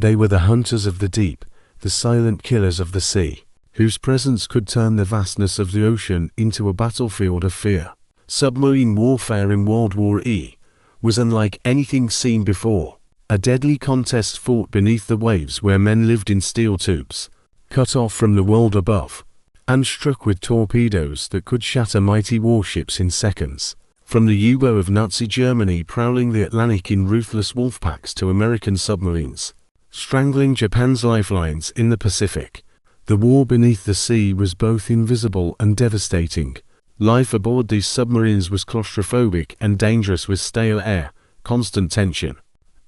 They were the hunters of the deep, the silent killers of the sea, whose presence could turn the vastness of the ocean into a battlefield of fear. Submarine warfare in World War I was unlike anything seen before. A deadly contest fought beneath the waves where men lived in steel tubes, cut off from the world above, and struck with torpedoes that could shatter mighty warships in seconds. From the U-boat of Nazi Germany prowling the Atlantic in ruthless wolf packs to American submarines, strangling Japan's lifelines in the Pacific, the war beneath the sea was both invisible and devastating. Life aboard these submarines was claustrophobic and dangerous, with stale air, constant tension,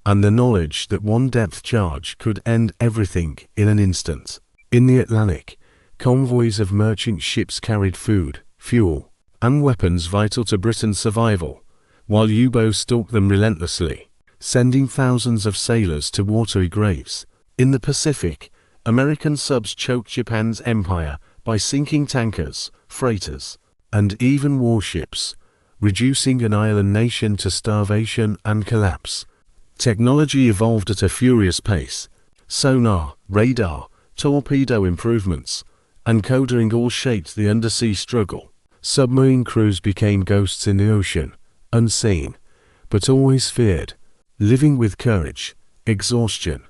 and the knowledge that one depth charge could end everything in an instant. In the Atlantic, convoys of merchant ships carried food, fuel, and weapons vital to Britain's survival, while U-boats stalked them relentlessly, sending thousands of sailors to watery graves. In the Pacific, American subs choked Japan's empire by sinking tankers, freighters, and even warships, reducing an island nation to starvation and collapse. Technology evolved at a furious pace. Sonar, radar, torpedo improvements, and codering all shaped the undersea struggle. Submarine crews became ghosts in the ocean, unseen, but always feared, living with courage, exhaustion,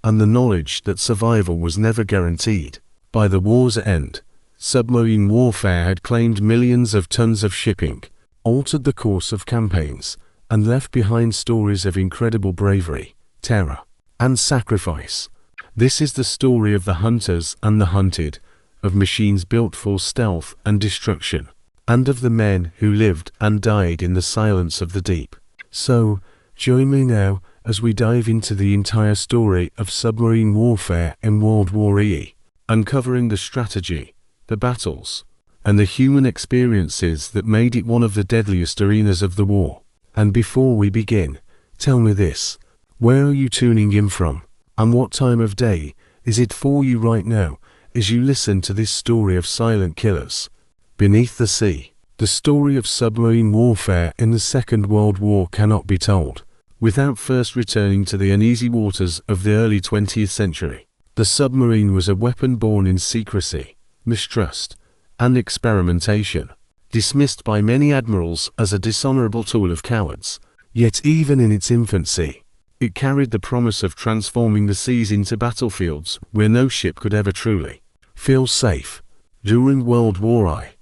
and the knowledge that survival was never guaranteed. By the war's end, submarine warfare had claimed millions of tons of shipping, altered the course of campaigns, and left behind stories of incredible bravery, terror, and sacrifice. This is the story of the hunters and the hunted, of machines built for stealth and destruction, and of the men who lived and died in the silence of the deep. So, join me now as we dive into the entire story of submarine warfare in World War I, uncovering the strategy, the battles, and the human experiences that made it one of the deadliest arenas of the war. And before we begin, tell me this: where are you tuning in from, and what time of day is it for you right now as you listen to this story of silent killers beneath the sea? The story of submarine warfare in the Second World War cannot be told without first returning to the uneasy waters of the early 20th century. The submarine was a weapon born in secrecy, mistrust, and experimentation, dismissed by many admirals as a dishonorable tool of cowards. Yet even in its infancy, it carried the promise of transforming the seas into battlefields where no ship could ever truly feel safe. During World War I,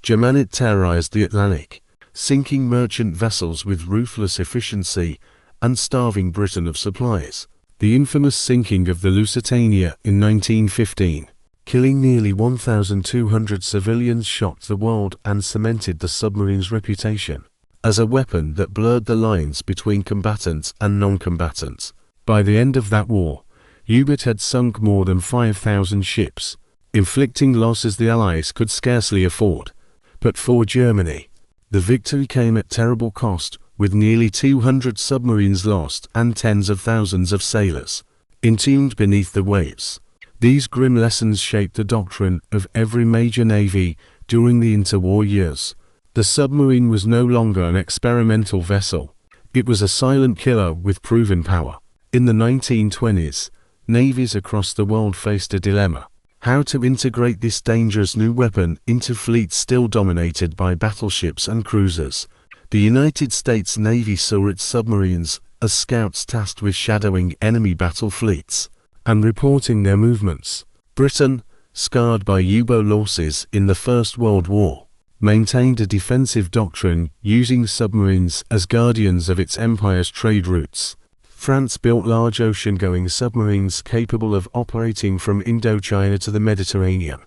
Germany terrorized the Atlantic, sinking merchant vessels with ruthless efficiency and starving Britain of supplies. The infamous sinking of the Lusitania in 1915, killing nearly 1,200 civilians, shocked the world and cemented the submarine's reputation as a weapon that blurred the lines between combatants and non-combatants. By the end of that war, U-boat had sunk more than 5,000 ships, inflicting losses the Allies could scarcely afford. But for Germany, the victory came at terrible cost, with nearly 200 submarines lost and tens of thousands of sailors entombed beneath the waves. These grim lessons shaped the doctrine of every major navy during the interwar years. The submarine was no longer an experimental vessel. It was a silent killer with proven power. In the 1920s, navies across the world faced a dilemma: how to integrate this dangerous new weapon into fleets still dominated by battleships and cruisers. The United States Navy saw its submarines as scouts tasked with shadowing enemy battle fleets and reporting their movements. Britain, scarred by U-boat losses in the First World War, maintained a defensive doctrine, using submarines as guardians of its empire's trade routes. France built large ocean-going submarines capable of operating from Indochina to the Mediterranean,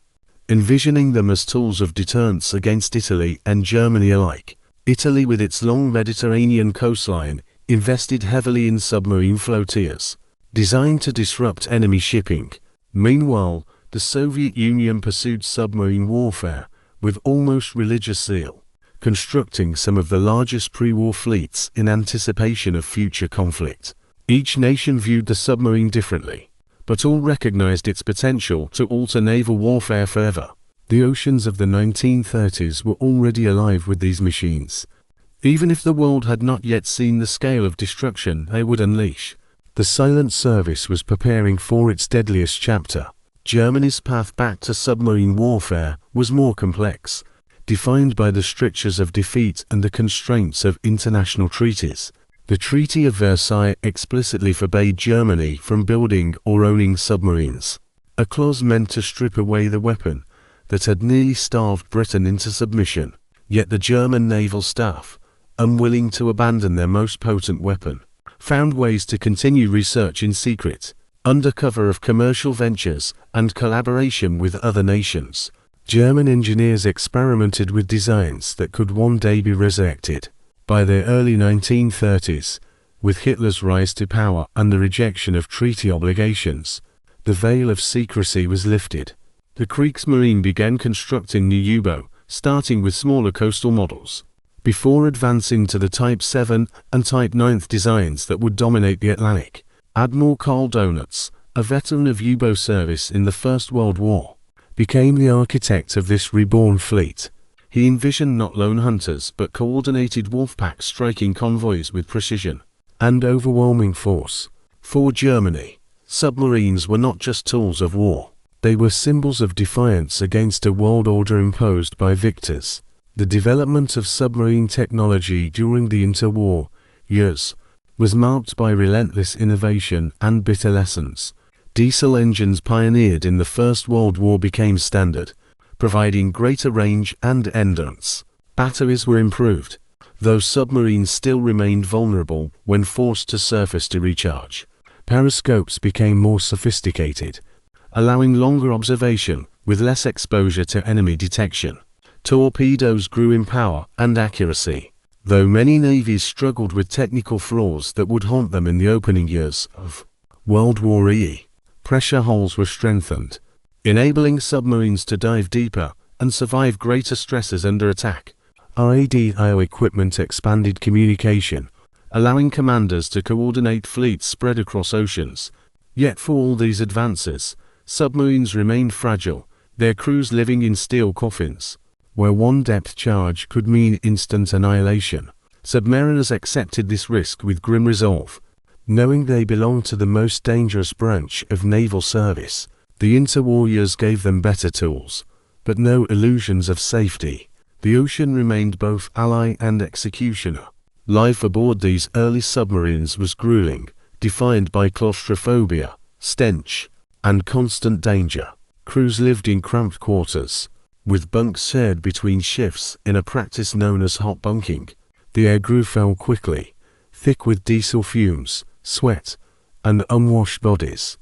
envisioning them as tools of deterrence against Italy and Germany alike. Italy, with its long Mediterranean coastline, invested heavily in submarine flotillas, designed to disrupt enemy shipping. Meanwhile, the Soviet Union pursued submarine warfare with almost religious zeal, constructing some of the largest pre-war fleets in anticipation of future conflict. Each nation viewed the submarine differently, but all recognized its potential to alter naval warfare forever. The oceans of the 1930s were already alive with these machines. Even if the world had not yet seen the scale of destruction they would unleash, The silent service was preparing for its deadliest chapter. Germany's path back to submarine warfare was more complex, defined by the strictures of defeat and the constraints of international treaties. The Treaty of Versailles explicitly forbade Germany from building or owning submarines, a clause meant to strip away the weapon that had nearly starved Britain into submission. Yet the German naval staff, unwilling to abandon their most potent weapon, found ways to continue research in secret, under cover of commercial ventures and collaboration with other nations. German engineers experimented with designs that could one day be resurrected. By the early 1930s, with Hitler's rise to power and the rejection of treaty obligations, the veil of secrecy was lifted. The Kriegsmarine began constructing new U-boats, starting with smaller coastal models, before advancing to the Type 7 and Type 9 designs that would dominate the Atlantic. Admiral Karl Donitz, a veteran of U-boat service in the First World War, became the architect of this reborn fleet. He envisioned not lone hunters but coordinated wolf packs striking convoys with precision and overwhelming force. For Germany, submarines were not just tools of war. They were symbols of defiance against a world order imposed by victors. The development of submarine technology during the interwar years was marked by relentless innovation and bitter lessons. Diesel engines pioneered in the First World War became standard, providing greater range and endurance. Batteries were improved, though submarines still remained vulnerable when forced to surface to recharge. Periscopes became more sophisticated, allowing longer observation with less exposure to enemy detection. Torpedoes grew in power and accuracy, though many navies struggled with technical flaws that would haunt them in the opening years of WWII. Pressure hulls were strengthened, enabling submarines to dive deeper and survive greater stresses under attack. Radio equipment expanded communication, allowing commanders to coordinate fleets spread across oceans. Yet for all these advances, submarines remained fragile, their crews living in steel coffins, where one depth charge could mean instant annihilation. Submariners accepted this risk with grim resolve, knowing they belonged to the most dangerous branch of naval service. The interwar years gave them better tools, but no illusions of safety. The ocean remained both ally and executioner. Life aboard these early submarines was grueling, defined by claustrophobia, stench, and constant danger. Crews lived in cramped quarters, with bunks shared between shifts in a practice known as hot bunking. The air grew foul quickly, thick with diesel fumes, sweat, and unwashed bodies,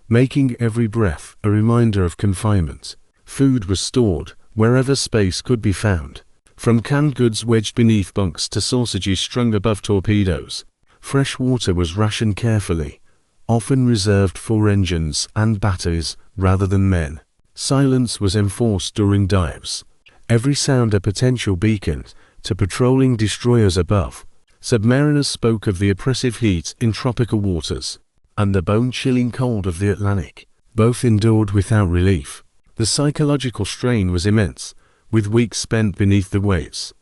making every breath a reminder of confinement. Food was stored wherever space could be found, from canned goods wedged beneath bunks to sausages strung above torpedoes. Fresh water was rationed carefully, often reserved for engines and batteries rather than men. Silence was enforced during dives, every sound a potential beacon to patrolling destroyers above. Submariners spoke of the oppressive heat in tropical waters and the bone-chilling cold of the Atlantic. Both endured without relief. The psychological strain was immense, with weeks spent beneath the waves,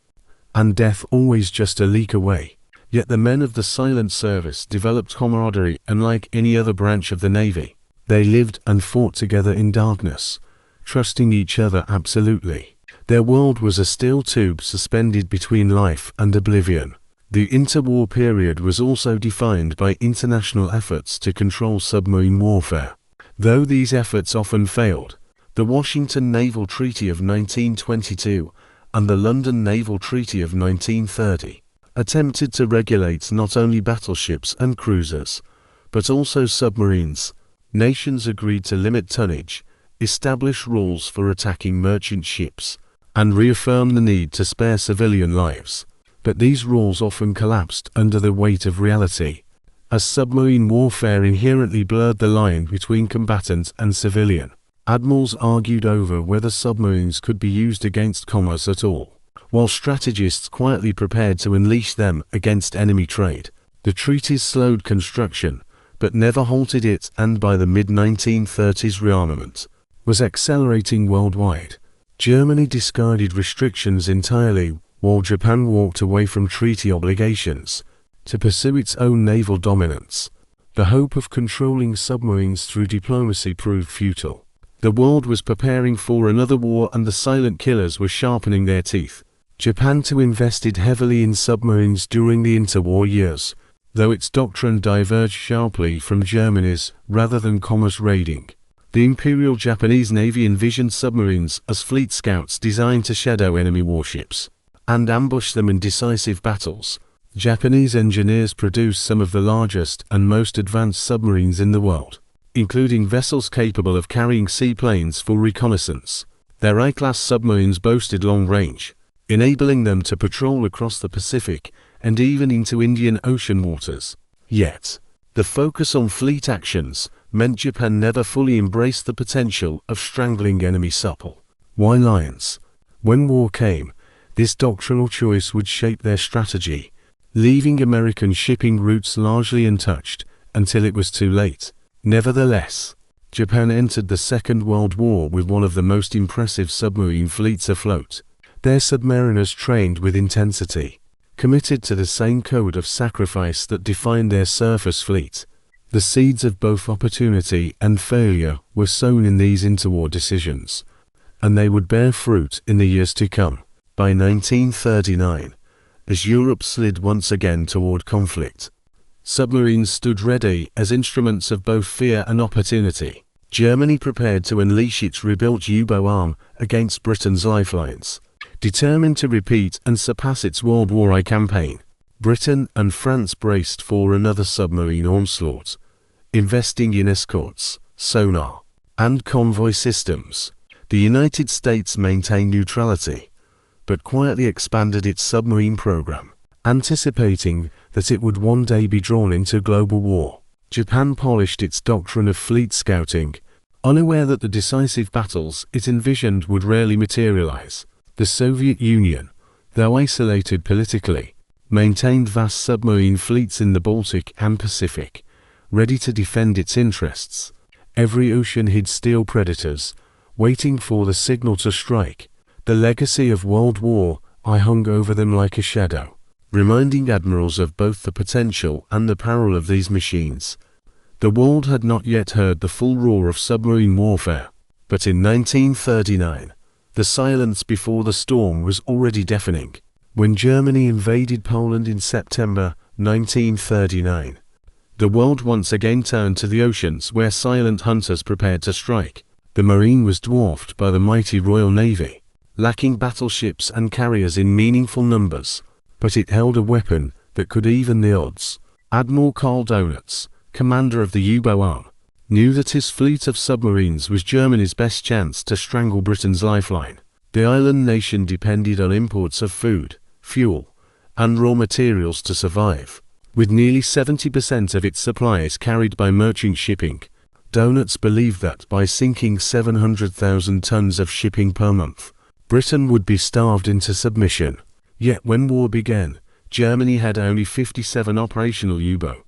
and death always just a leak away. Yet the men of the silent service developed camaraderie unlike any other branch of the Navy. They lived and fought together in darkness, trusting each other absolutely. Their world was a steel tube suspended between life and oblivion. The interwar period was also defined by international efforts to control submarine warfare. Though these efforts often failed, the Washington Naval Treaty of 1922 and the London Naval Treaty of 1930 attempted to regulate not only battleships and cruisers, but also submarines. Nations agreed to limit tonnage, establish rules for attacking merchant ships, and reaffirm the need to spare civilian lives. But these rules often collapsed under the weight of reality, as submarine warfare inherently blurred the line between combatant and civilian. Admirals argued over whether submarines could be used against commerce at all, while strategists quietly prepared to unleash them against enemy trade. The treaties slowed construction, but never halted it, and by the mid-1930s rearmament was accelerating worldwide. Germany discarded restrictions entirely, while Japan walked away from treaty obligations to pursue its own naval dominance. The hope of controlling submarines through diplomacy proved futile. The world was preparing for another war and the silent killers were sharpening their teeth. Japan too invested heavily in submarines during the interwar years, though its doctrine diverged sharply from Germany's rather than commerce raiding. The Imperial Japanese Navy envisioned submarines as fleet scouts designed to shadow enemy warships and ambush them in decisive battles. Japanese engineers produced some of the largest and most advanced submarines in the world, including vessels capable of carrying seaplanes for reconnaissance. Their I-class submarines boasted long range, enabling them to patrol across the Pacific and even into Indian Ocean waters. Yet, the focus on fleet actions meant Japan never fully embraced the potential of strangling enemy supple lions. When war came, this doctrinal choice would shape their strategy, leaving American shipping routes largely untouched until it was too late. Nevertheless, Japan entered the Second World War with one of the most impressive submarine fleets afloat. Their submariners trained with intensity, committed to the same code of sacrifice that defined their surface fleet. The seeds of both opportunity and failure were sown in these interwar decisions, and they would bear fruit in the years to come. By 1939, as Europe slid once again toward conflict, submarines stood ready as instruments of both fear and opportunity. Germany prepared to unleash its rebuilt U-boat arm against Britain's lifelines, determined to repeat and surpass its World War I campaign. Britain and France braced for another submarine onslaught, investing in escorts, sonar, and convoy systems. The United States maintained neutrality, but quietly expanded its submarine program, anticipating that it would one day be drawn into global war. Japan polished its doctrine of fleet scouting, unaware that the decisive battles it envisioned would rarely materialize. The Soviet Union, though isolated politically, maintained vast submarine fleets in the Baltic and Pacific, ready to defend its interests. Every ocean hid steel predators, waiting for the signal to strike. The legacy of World War I hung over them like a shadow, reminding admirals of both the potential and the peril of these machines. The world had not yet heard the full roar of submarine warfare, but in 1939, the silence before the storm was already deafening. When Germany invaded Poland in September 1939, the world once again turned to the oceans where silent hunters prepared to strike. The Marine was dwarfed by the mighty Royal Navy, lacking battleships and carriers in meaningful numbers, but it held a weapon that could even the odds. Admiral Karl Donitz, commander of the U-boat arm, knew that his fleet of submarines was Germany's best chance to strangle Britain's lifeline. The island nation depended on imports of food, fuel, and raw materials to survive. With nearly 70% of its supplies carried by merchant shipping, Donitz believed that by sinking 700,000 tons of shipping per month, Britain would be starved into submission. Yet when war began, Germany had only 57 operational U-boats,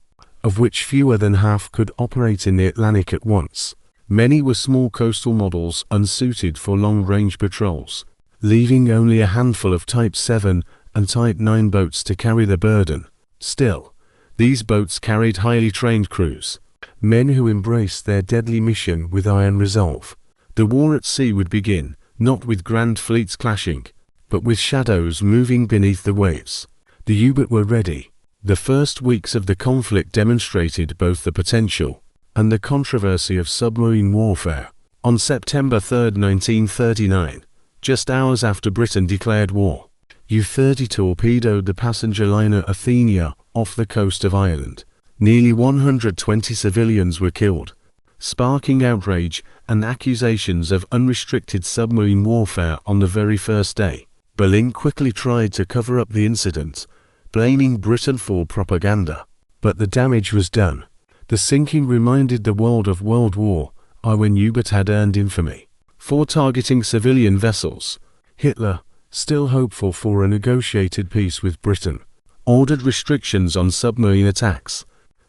of which fewer than half could operate in the Atlantic at once. Many were small coastal models unsuited for long-range patrols, leaving only a handful of Type 7 and Type 9 boats to carry the burden. Still, these boats carried highly trained crews, men who embraced their deadly mission with iron resolve. The war at sea would begin, not with grand fleets clashing, but with shadows moving beneath the waves. The U-boats were ready. The first weeks of the conflict demonstrated both the potential and the controversy of submarine warfare. On September 3, 1939, just hours after Britain declared war, U-30 torpedoed the passenger liner Athenia off the coast of Ireland. Nearly 120 civilians were killed, sparking outrage and accusations of unrestricted submarine warfare on the very first day. Berlin quickly tried to cover up the incident, blaming Britain for propaganda. But the damage was done. The sinking reminded the world of World War I when U-boat had earned infamy for targeting civilian vessels. Hitler, still hopeful for a negotiated peace with Britain, ordered restrictions on submarine attacks.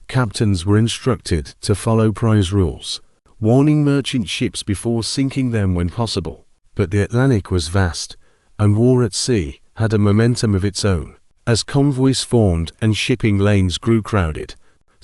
Captains were instructed to follow prize rules, warning merchant ships before sinking them when possible. But the Atlantic was vast, and war at sea had a momentum of its own. As convoys formed and shipping lanes grew crowded,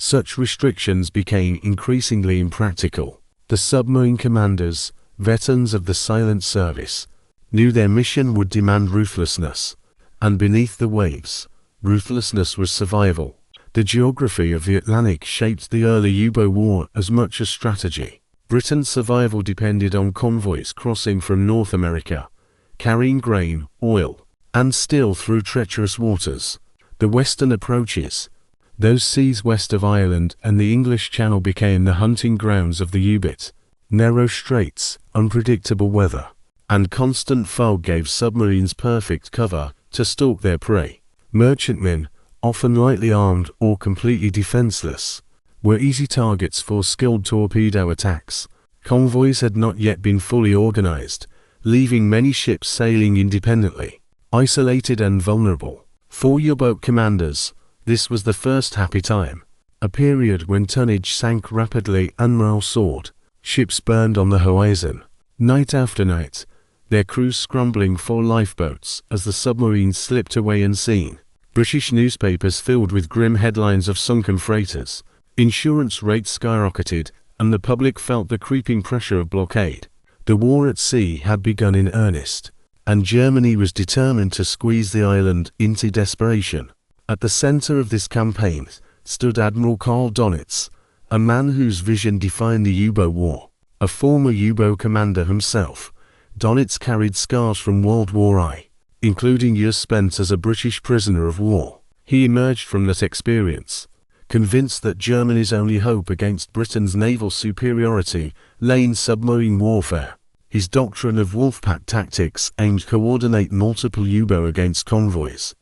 Such restrictions became increasingly impractical. The submarine commanders, veterans of the silent service, knew their mission would demand ruthlessness. And beneath the waves, ruthlessness was survival. The geography of the Atlantic shaped the early U-boat war as much as strategy. Britain's survival depended on convoys crossing from North America, carrying grain, oil, and steel through treacherous waters. The western approaches, those seas west of Ireland and the English Channel, became the hunting grounds of the U-boat. Narrow straits, unpredictable weather, and constant fog gave submarines perfect cover to stalk their prey. Merchantmen, often lightly armed or completely defenseless, were easy targets for skilled torpedo attacks. Convoys had not yet been fully organized, leaving many ships sailing independently, isolated and vulnerable. For U-boat commanders, this was the first happy time, a period when tonnage sank rapidly and morale soared. Ships burned on the horizon, night after night, their crews scrambling for lifeboats as the submarines slipped away unseen. British newspapers filled with grim headlines of sunken freighters. Insurance rates skyrocketed, and the public felt the creeping pressure of blockade. The war at sea had begun in earnest, and Germany was determined to squeeze the island into desperation. At the center of this campaign stood Admiral Karl Donitz, a man whose vision defined the U-boat war. A former U-boat commander himself, Donitz carried scars from World War I, including years spent as a British prisoner of war. He emerged from that experience, convinced that Germany's only hope against Britain's naval superiority lay in submarine warfare. His doctrine of wolfpack tactics aimed to coordinate multiple U-boats against convoys,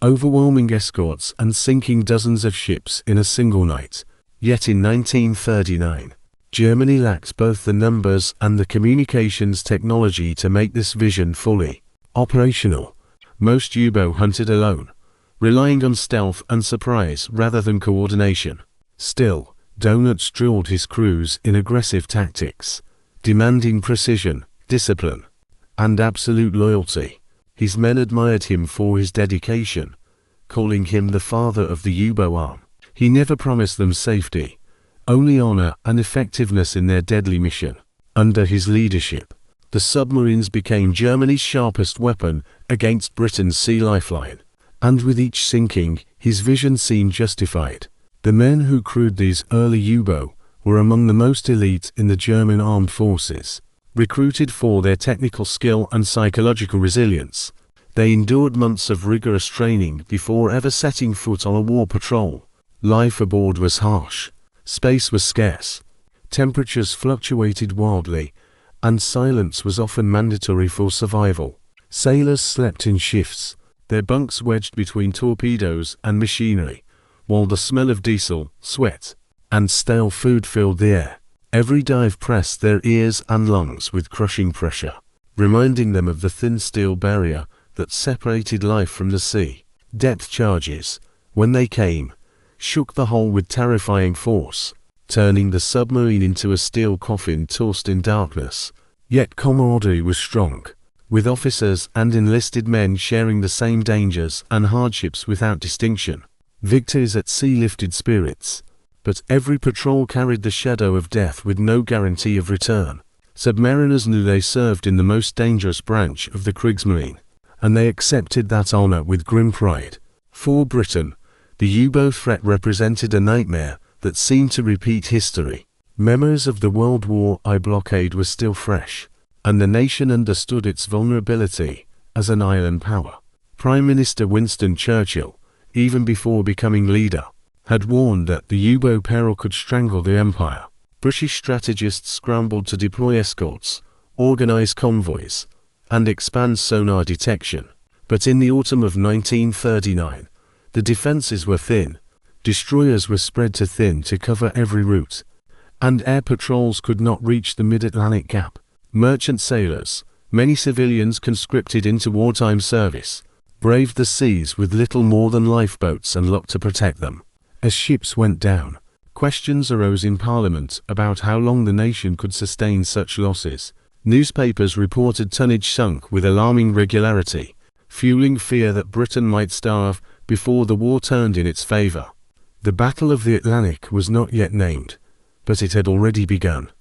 overwhelming escorts and sinking dozens of ships in a single night. Yet in 1939, Germany lacked both the numbers and the communications technology to make this vision fully operational. Most U-boats hunted alone, relying on stealth and surprise rather than coordination. Still, Donitz drilled his crews in aggressive tactics, demanding precision, discipline, and absolute loyalty. His men admired him for his dedication, calling him the father of the U-boat arm. He never promised them safety, only honor and effectiveness in their deadly mission. Under his leadership, the submarines became Germany's sharpest weapon against Britain's sea lifeline. And with each sinking, his vision seemed justified. The men who crewed these early U-boats were among the most elite in the German armed forces. Recruited for their technical skill and psychological resilience, they endured months of rigorous training before ever setting foot on a war patrol. Life aboard was harsh, space was scarce, temperatures fluctuated wildly, and silence was often mandatory for survival. Sailors slept in shifts, their bunks wedged between torpedoes and machinery, while the smell of diesel, sweat, and stale food filled the air. Every dive pressed their ears and lungs with crushing pressure, reminding them of the thin steel barrier that separated life from the sea. Depth charges, when they came, shook the hull with terrifying force, turning the submarine into a steel coffin tossed in darkness. Yet camaraderie was strong, with officers and enlisted men sharing the same dangers and hardships without distinction. Victories at sea lifted spirits, but every patrol carried the shadow of death with no guarantee of return. Submariners knew they served in the most dangerous branch of the Kriegsmarine, and they accepted that honor with grim pride. For Britain, the U-boat threat represented a nightmare that seemed to repeat history. Memories of the World War I blockade were still fresh, and the nation understood its vulnerability as an island power. Prime Minister Winston Churchill, even before becoming leader, had warned that the U-boat peril could strangle the empire. British strategists scrambled to deploy escorts, organize convoys, and expand sonar detection. But in the autumn of 1939, the defenses were thin, destroyers were spread too thin to cover every route, and air patrols could not reach the mid-Atlantic gap. Merchant sailors, many civilians conscripted into wartime service, braved the seas with little more than lifeboats and luck to protect them. As ships went down, questions arose in Parliament about how long the nation could sustain such losses. Newspapers reported tonnage sunk with alarming regularity, fueling fear that Britain might starve before the war turned in its favor. The Battle of the Atlantic was not yet named, but it had already begun.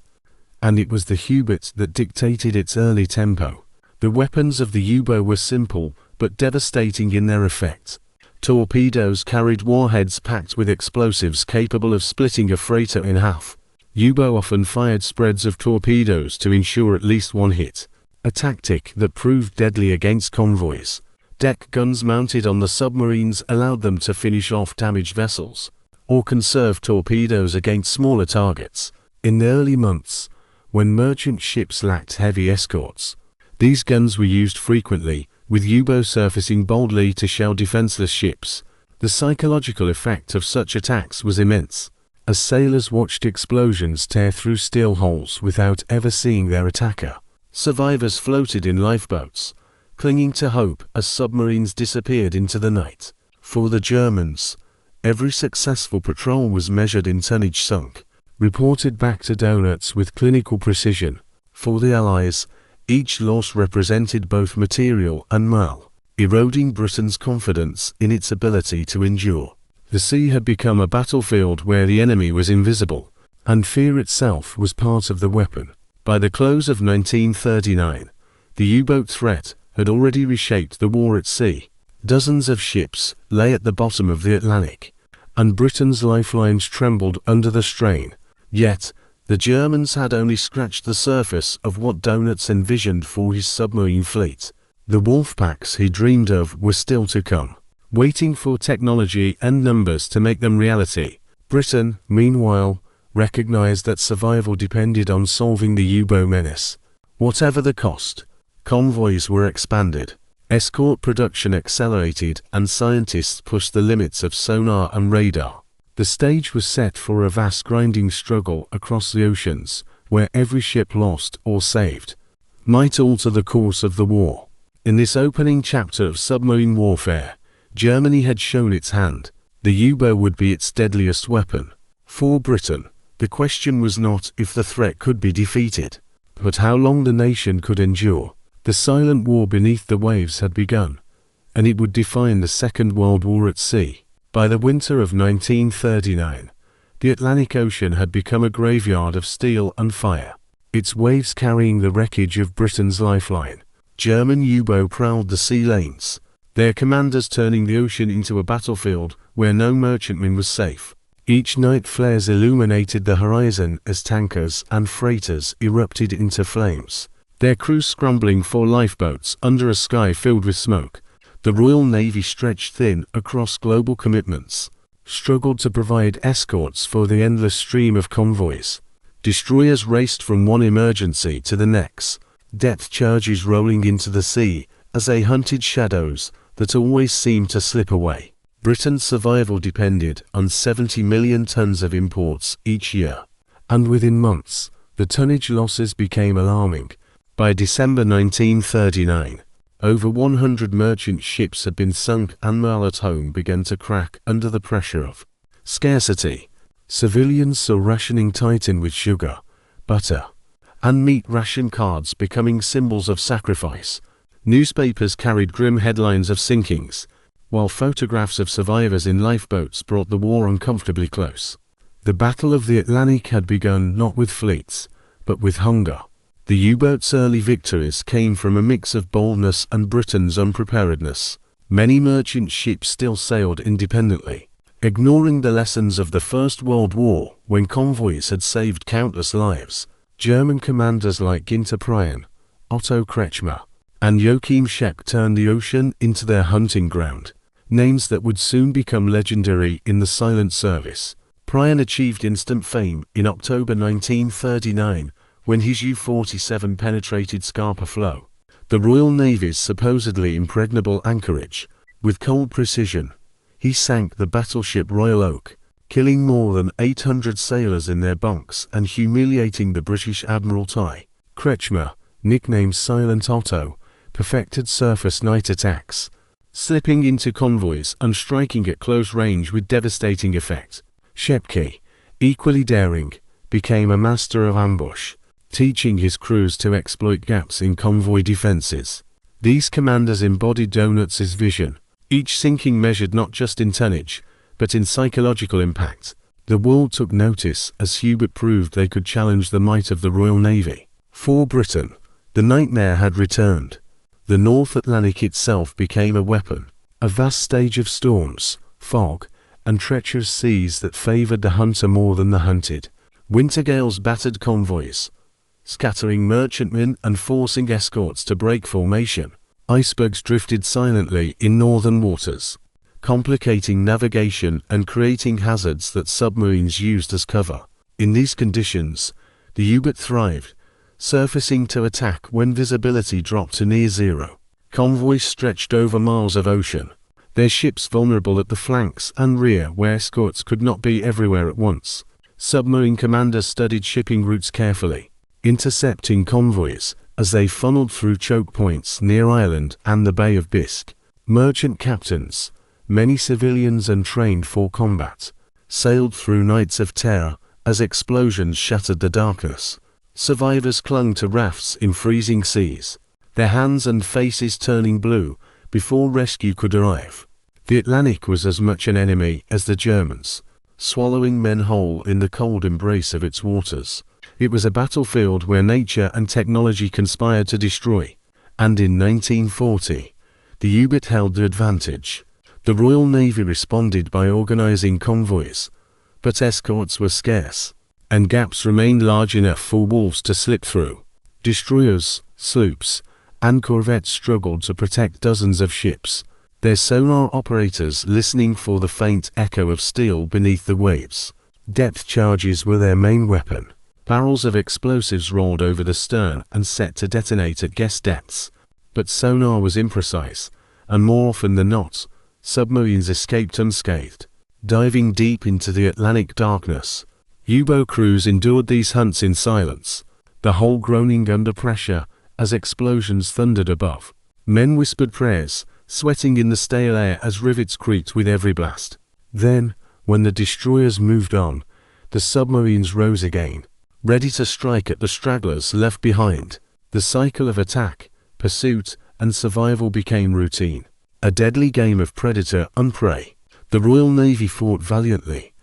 And it was the Hubert that dictated its early tempo. The weapons of the U-boat were simple, but devastating in their effect. Torpedoes carried warheads packed with explosives capable of splitting a freighter in half. U-boat often fired spreads of torpedoes to ensure at least one hit, a tactic that proved deadly against convoys. Deck guns mounted on the submarines allowed them to finish off damaged vessels, or conserve torpedoes against smaller targets. In the early months, when merchant ships lacked heavy escorts, these guns were used frequently, with U-boats surfacing boldly to shell defenseless ships. The psychological effect of such attacks was immense, as sailors watched explosions tear through steel holes without ever seeing their attacker. Survivors floated in lifeboats, clinging to hope as submarines disappeared into the night. For the Germans, every successful patrol was measured in tonnage sunk, reported back to donuts with clinical precision. For the Allies, each loss represented both material and morale, eroding Britain's confidence in its ability to endure. The sea had become a battlefield where the enemy was invisible, and fear itself was part of the weapon. By the close of 1939, the U-boat threat had already reshaped the war at sea. Dozens of ships lay at the bottom of the Atlantic, and Britain's lifelines trembled under the strain. Yet, the Germans had only scratched the surface of what Donuts envisioned for his submarine fleet. The wolf packs he dreamed of were still to come, waiting for technology and numbers to make them reality. Britain, meanwhile, recognized that survival depended on solving the U-boat menace. Whatever the cost, convoys were expanded, escort production accelerated, and scientists pushed the limits of sonar and radar. The stage was set for a vast grinding struggle across the oceans, where every ship lost or saved might alter the course of the war. In this opening chapter of submarine warfare, Germany had shown its hand. The U-boat would be its deadliest weapon. For Britain, the question was not if the threat could be defeated, but how long the nation could endure. The silent war beneath the waves had begun, and it would define the Second World War at sea. By the winter of 1939, the Atlantic Ocean had become a graveyard of steel and fire, its waves carrying the wreckage of Britain's lifeline. German U-boat prowled the sea lanes, their commanders turning the ocean into a battlefield where no merchantman was safe. Each night flares illuminated the horizon as tankers and freighters erupted into flames, their crews scrambling for lifeboats under a sky filled with smoke. The Royal Navy, stretched thin across global commitments, struggled to provide escorts for the endless stream of convoys. Destroyers raced from one emergency to the next, depth charges rolling into the sea as they hunted shadows that always seemed to slip away. Britain's survival depended on 70 million tons of imports each year, and within months, the tonnage losses became alarming. By December 1939, over 100 merchant ships had been sunk, and morale at home began to crack under the pressure of scarcity. Civilians saw rationing tighten, with sugar, butter, and meat ration cards becoming symbols of sacrifice. Newspapers carried grim headlines of sinkings, while photographs of survivors in lifeboats brought the war uncomfortably close. The Battle of the Atlantic had begun not with fleets, but with hunger. The U-boat's early victories came from a mix of boldness and Britain's unpreparedness. Many merchant ships still sailed independently, ignoring the lessons of the First World War when convoys had saved countless lives. German commanders like Günther Prien, Otto Kretschmer, and Joachim Scheck turned the ocean into their hunting ground, names that would soon become legendary in the silent service. Prien achieved instant fame in October 1939 when his U-47 penetrated Scapa Flow, the Royal Navy's supposedly impregnable anchorage. With cold precision, he sank the battleship Royal Oak, killing more than 800 sailors in their bunks and humiliating the British Admiralty. Kretschmer, nicknamed Silent Otto, perfected surface night attacks, slipping into convoys and striking at close range with devastating effect. Scheck, equally daring, became a master of ambush, teaching his crews to exploit gaps in convoy defenses. These commanders embodied Donuts' vision, each sinking measured not just in tonnage, but in psychological impact. The world took notice as Hubert proved they could challenge the might of the Royal Navy. For Britain, the nightmare had returned. The North Atlantic itself became a weapon, a vast stage of storms, fog, and treacherous seas that favored the hunter more than the hunted. Winter gales battered convoys, scattering merchantmen and forcing escorts to break formation. Icebergs drifted silently in northern waters, complicating navigation and creating hazards that submarines used as cover. In these conditions, the U-boat thrived, surfacing to attack when visibility dropped to near zero. Convoys stretched over miles of ocean, their ships vulnerable at the flanks and rear where escorts could not be everywhere at once. Submarine commanders studied shipping routes carefully, intercepting convoys as they funneled through choke points near Ireland and the Bay of Biscay. Merchant captains, many civilians and trained for combat, sailed through nights of terror as explosions shattered the darkness. Survivors clung to rafts in freezing seas, their hands and faces turning blue before rescue could arrive. The Atlantic was as much an enemy as the Germans, swallowing men whole in the cold embrace of its waters. It was a battlefield where nature and technology conspired to destroy, and in 1940, the U-boat held the advantage. The Royal Navy responded by organizing convoys, but escorts were scarce, and gaps remained large enough for wolves to slip through. Destroyers, sloops, and corvettes struggled to protect dozens of ships, their sonar operators listening for the faint echo of steel beneath the waves. Depth charges were their main weapon. Barrels of explosives rolled over the stern and set to detonate at guess depths. But sonar was imprecise, and more often than not, submarines escaped unscathed. Diving deep into the Atlantic darkness, U-boat crews endured these hunts in silence, the hull groaning under pressure as explosions thundered above. Men whispered prayers, sweating in the stale air as rivets creaked with every blast. Then, when the destroyers moved on, the submarines rose again, ready to strike at the stragglers left behind. The cycle of attack, pursuit, and survival became routine, a deadly game of predator and prey. The Royal Navy fought valiantly,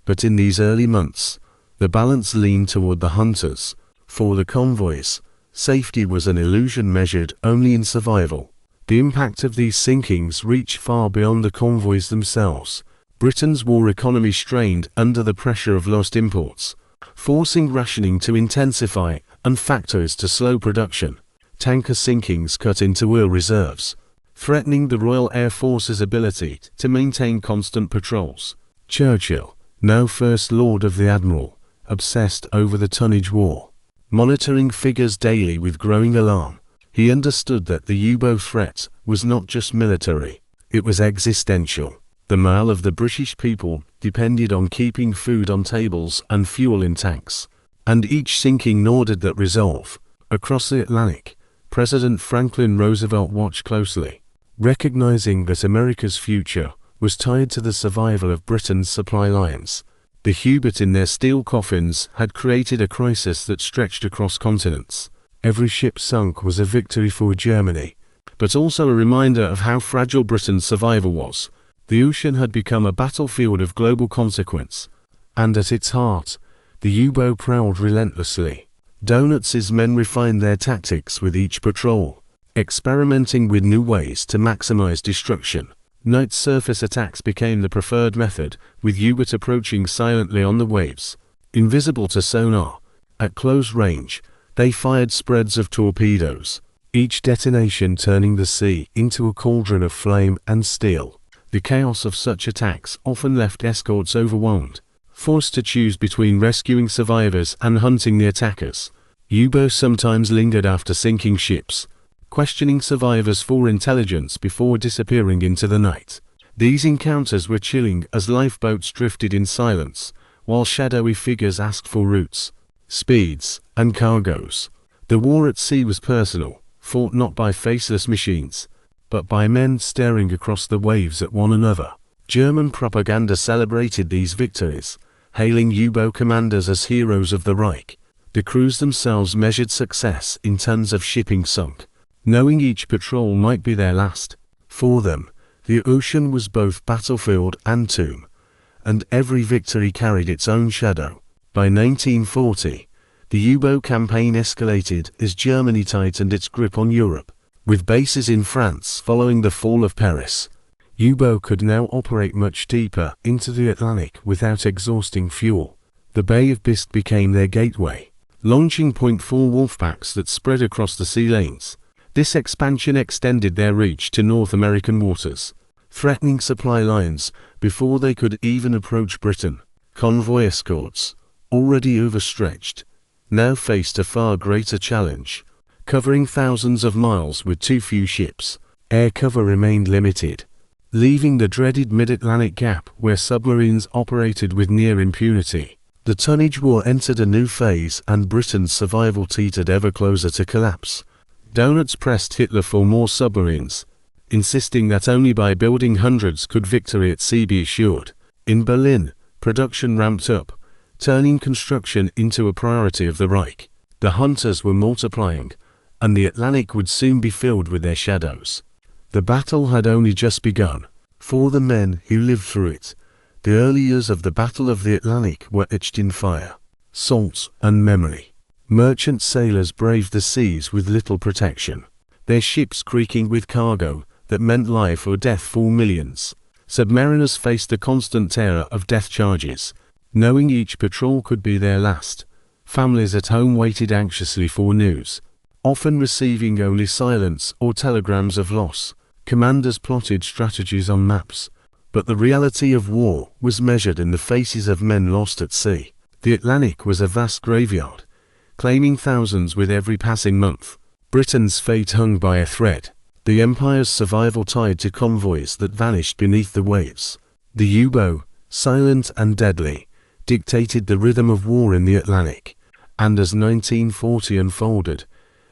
but in these early months, the balance leaned toward the hunters. For the convoys, safety was an illusion measured only in survival. The impact of these sinkings reached far beyond the convoys themselves. Britain's war economy strained under the pressure of lost imports, forcing rationing to intensify and factories to slow production. Tanker sinkings cut into oil reserves, threatening the Royal Air Force's ability to maintain constant patrols. Churchill, now First Lord of the Admiral, obsessed over the tonnage war, monitoring figures daily with growing alarm. He understood that the U-boat threat was not just military, it was existential. The morale of the British people depended on keeping food on tables and fuel in tanks, and each sinking ordered that resolve. Across the Atlantic, President Franklin Roosevelt watched closely, recognizing that America's future was tied to the survival of Britain's supply lines. The U-boat in their steel coffins had created a crisis that stretched across continents. Every ship sunk was a victory for Germany, but also a reminder of how fragile Britain's survival was. The ocean had become a battlefield of global consequence, and at its heart, the U-boat prowled relentlessly. Donuts' men refined their tactics with each patrol, experimenting with new ways to maximize destruction. Night surface attacks became the preferred method, with U-boat approaching silently on the waves. Invisible to sonar, at close range, they fired spreads of torpedoes, each detonation turning the sea into a cauldron of flame and steel. The chaos of such attacks often left escorts overwhelmed, forced to choose between rescuing survivors and hunting the attackers. U-boats sometimes lingered after sinking ships, questioning survivors for intelligence before disappearing into the night. These encounters were chilling as lifeboats drifted in silence, while shadowy figures asked for routes, speeds, and cargoes. The war at sea was personal, fought not by faceless machines, but by men staring across the waves at one another. German propaganda celebrated these victories, hailing U-boat commanders as heroes of the Reich. The crews themselves measured success in tons of shipping sunk, knowing each patrol might be their last. For them, the ocean was both battlefield and tomb, and every victory carried its own shadow. By 1940, the U-boat campaign escalated as Germany tightened its grip on Europe. With bases in France following the fall of Paris, U-boat could now operate much deeper into the Atlantic without exhausting fuel. The Bay of Biscay became their gateway, launching point for wolfpacks that spread across the sea lanes. This expansion extended their reach to North American waters, threatening supply lines before they could even approach Britain. Convoy escorts, already overstretched, now faced a far greater challenge. Covering thousands of miles with too few ships, air cover remained limited, leaving the dreaded mid-Atlantic gap where submarines operated with near impunity. The tonnage war entered a new phase and Britain's survival teetered ever closer to collapse. Donuts pressed Hitler for more submarines, insisting that only by building hundreds could victory at sea be assured. In Berlin, production ramped up, turning construction into a priority of the Reich. The hunters were multiplying, and the Atlantic would soon be filled with their shadows. The battle had only just begun. For the men who lived through it, the early years of the Battle of the Atlantic were etched in fire, salt, and memory. Merchant sailors braved the seas with little protection, their ships creaking with cargo that meant life or death for millions. Submariners faced the constant terror of death charges, knowing each patrol could be their last. Families at home waited anxiously for news, often receiving only silence or telegrams of loss. Commanders plotted strategies on maps, but the reality of war was measured in the faces of men lost at sea. The Atlantic was a vast graveyard, claiming thousands with every passing month. Britain's fate hung by a thread, the Empire's survival tied to convoys that vanished beneath the waves. The U-boat, silent and deadly, dictated the rhythm of war in the Atlantic, and as 1940 unfolded,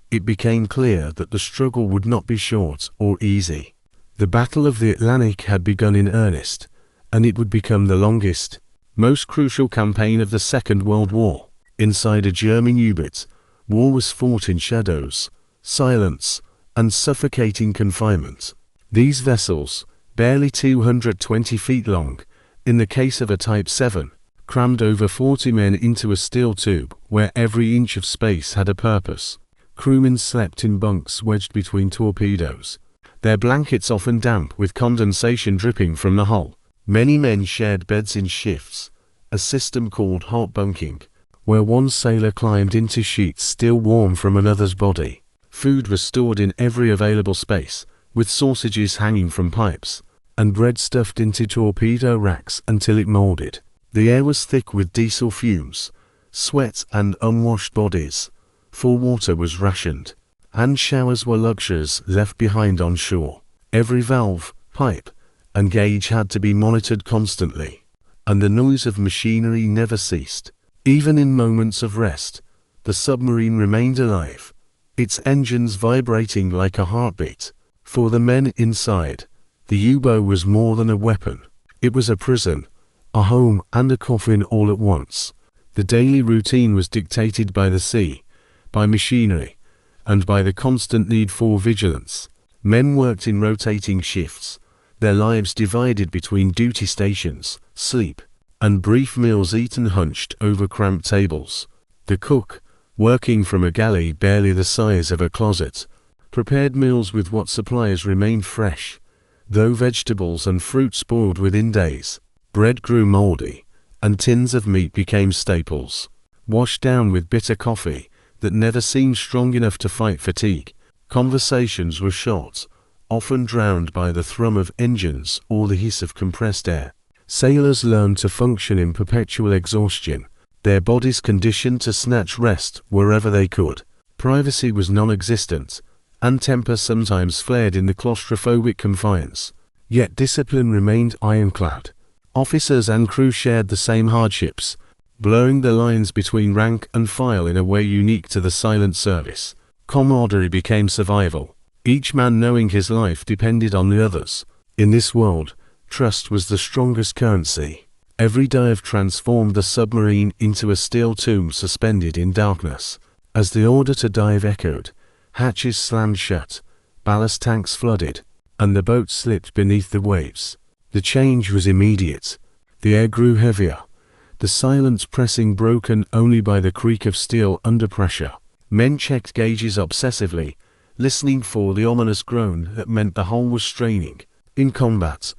it became clear that the struggle would not be short or easy. The Battle of the Atlantic had begun in earnest, and it would become the longest, most crucial campaign of the Second World War. Inside a German U-boat, war was fought in shadows, silence, and suffocating confinement. These vessels, barely 220 feet long, in the case of a Type 7, crammed over 40 men into a steel tube where every inch of space had a purpose. Crewmen slept in bunks wedged between torpedoes, their blankets often damp with condensation dripping from the hull. Many men shared beds in shifts, a system called hot bunking, where one sailor climbed into sheets still warm from another's body. Food was stored in every available space, with sausages hanging from pipes, and bread stuffed into torpedo racks until it molded. The air was thick with diesel fumes, sweat and unwashed bodies, for water was rationed, and showers were luxuries left behind on shore. Every valve, pipe, and gauge had to be monitored constantly, and the noise of machinery never ceased. Even in moments of rest, the submarine remained alive, its engines vibrating like a heartbeat. For the men inside, the U-boat was more than a weapon. It was a prison, a home and a coffin all at once. The daily routine was dictated by the sea, by machinery, and by the constant need for vigilance. Men worked in rotating shifts, their lives divided between duty stations, sleep, and brief meals eaten hunched over cramped tables. The cook, working from a galley barely the size of a closet, prepared meals with what supplies remained fresh, though vegetables and fruit spoiled within days. Bread grew moldy, and tins of meat became staples, washed down with bitter coffee that never seemed strong enough to fight fatigue. Conversations were short, often drowned by the thrum of engines or the hiss of compressed air. Sailors learned to function in perpetual exhaustion, their bodies conditioned to snatch rest wherever they could. Privacy was non-existent, and temper sometimes flared in the claustrophobic confines. Yet discipline remained ironclad. Officers and crew shared the same hardships, blurring the lines between rank and file in a way unique to the silent service. Camaraderie became survival, each man knowing his life depended on the others. In this world, trust was the strongest currency. Every dive transformed the submarine into a steel tomb suspended in darkness. As the order to dive echoed, hatches slammed shut, ballast tanks flooded, and the boat slipped beneath the waves. The change was immediate. The air grew heavier, the silence pressing broken only by the creak of steel under pressure. Men checked gauges obsessively, listening for the ominous groan that meant the hull was straining. In combat,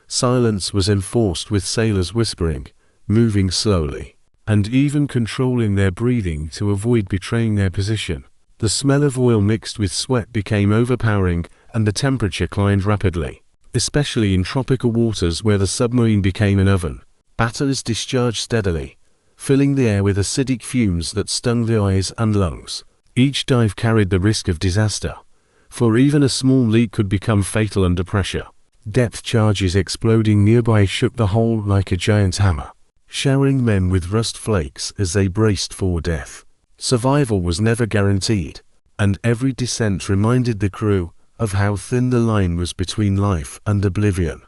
silence was enforced with sailors whispering, moving slowly, and even controlling their breathing to avoid betraying their position. The smell of oil mixed with sweat became overpowering, and the temperature climbed rapidly, especially in tropical waters where the submarine became an oven. Batteries discharged steadily, filling the air with acidic fumes that stung the eyes and lungs. Each dive carried the risk of disaster, for even a small leak could become fatal under pressure. Depth charges exploding nearby shook the hull like a giant hammer, showering men with rust flakes as they braced for death. Survival was never guaranteed, and every descent reminded the crew of how thin the line was between life and oblivion.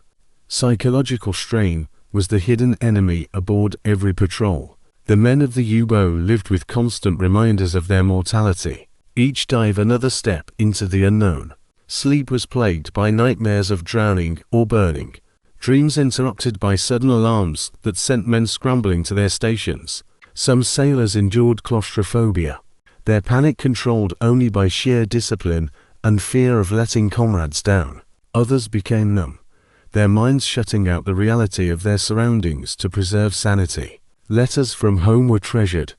Psychological strain was the hidden enemy aboard every patrol. The men of the U-boat lived with constant reminders of their mortality, each dive another step into the unknown. Sleep was plagued by nightmares of drowning or burning, dreams interrupted by sudden alarms that sent men scrambling to their stations. Some sailors endured claustrophobia, their panic controlled only by sheer discipline and fear of letting comrades down. Others became numb, their minds shutting out the reality of their surroundings to preserve sanity. Letters from home were treasured,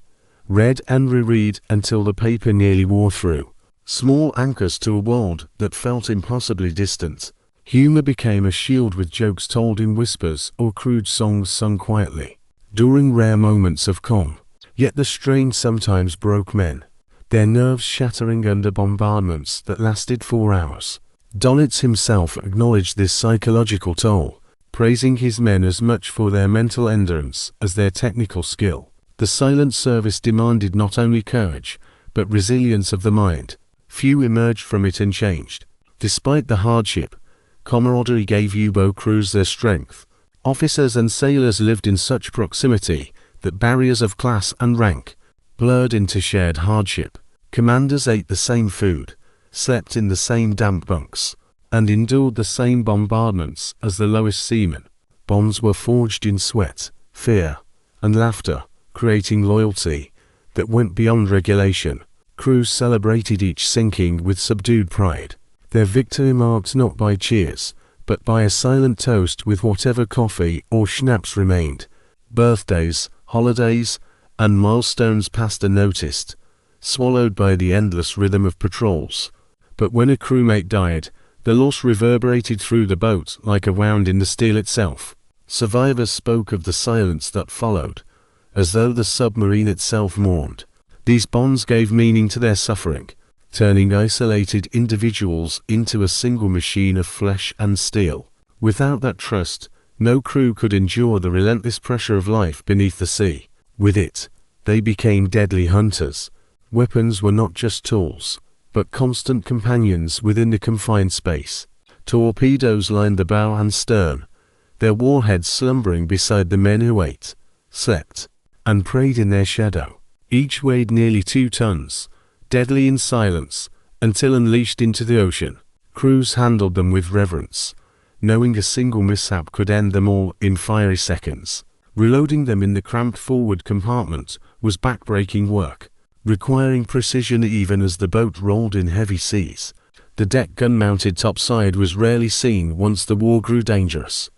read and reread until the paper nearly wore through. Small anchors to a world that felt impossibly distant. Humor became a shield with jokes told in whispers or crude songs sung quietly during rare moments of calm. Yet the strain sometimes broke men, their nerves shattering under bombardments that lasted 4 hours. Dönitz himself acknowledged this psychological toll, praising his men as much for their mental endurance as their technical skill. The silent service demanded not only courage, but resilience of the mind. Few emerged from it unchanged. Despite the hardship, camaraderie gave U-boat crews their strength. Officers and sailors lived in such proximity that barriers of class and rank blurred into shared hardship. Commanders ate the same food, slept in the same damp bunks, and endured the same bombardments as the lowest seamen. Bonds were forged in sweat, fear, and laughter, creating loyalty that went beyond regulation. Crews celebrated each sinking with subdued pride, their victory marked not by cheers, but by a silent toast with whatever coffee or schnapps remained. Birthdays, holidays, and milestones passed unnoticed, swallowed by the endless rhythm of patrols. But when a crewmate died, the loss reverberated through the boat like a wound in the steel itself. Survivors spoke of the silence that followed, as though the submarine itself mourned. These bonds gave meaning to their suffering, turning isolated individuals into a single machine of flesh and steel. Without that trust, no crew could endure the relentless pressure of life beneath the sea. With it, they became deadly hunters. Weapons were not just tools, but constant companions within the confined space. Torpedoes lined the bow and stern, their warheads slumbering beside the men who ate, slept, and prayed in their shadow. Each weighed nearly 2 tons, deadly in silence, until unleashed into the ocean. Crews handled them with reverence, knowing a single mishap could end them all in fiery seconds. Reloading them in the cramped forward compartment was backbreaking work, requiring precision even as the boat rolled in heavy seas. The deck gun-mounted topside was rarely seen once the war grew dangerous,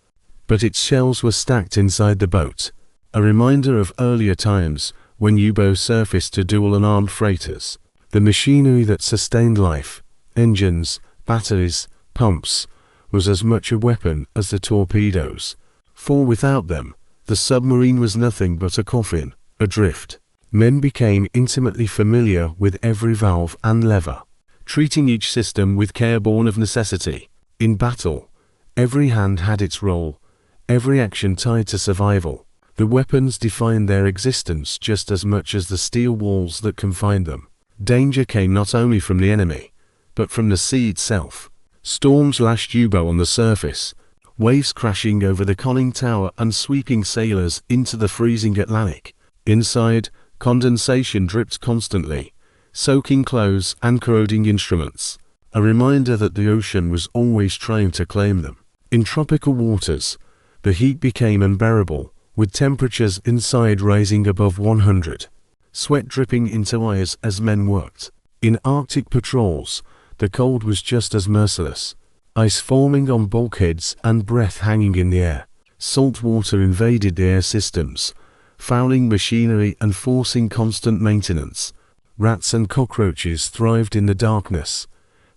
but its shells were stacked inside the boat, a reminder of earlier times when U-boats surfaced to duel unarmed freighters. The machinery that sustained life, engines, batteries, pumps, was as much a weapon as the torpedoes, for without them, the submarine was nothing but a coffin, adrift. Men became intimately familiar with every valve and lever, treating each system with care born of necessity. In battle, every hand had its role, every action tied to survival. The weapons defined their existence just as much as the steel walls that confined them. Danger came not only from the enemy, but from the sea itself. Storms lashed U-boat on the surface, waves crashing over the conning tower and sweeping sailors into the freezing Atlantic. Inside, condensation dripped constantly, soaking clothes and corroding instruments, a reminder that the ocean was always trying to claim them. In tropical waters, The heat became unbearable, with temperatures inside rising above 100. Sweat dripping into eyes as men worked. In Arctic patrols, the cold was just as merciless. Ice forming on bulkheads and breath hanging in the air. Salt water invaded the air systems, fouling machinery and forcing constant maintenance. Rats and cockroaches thrived in the darkness,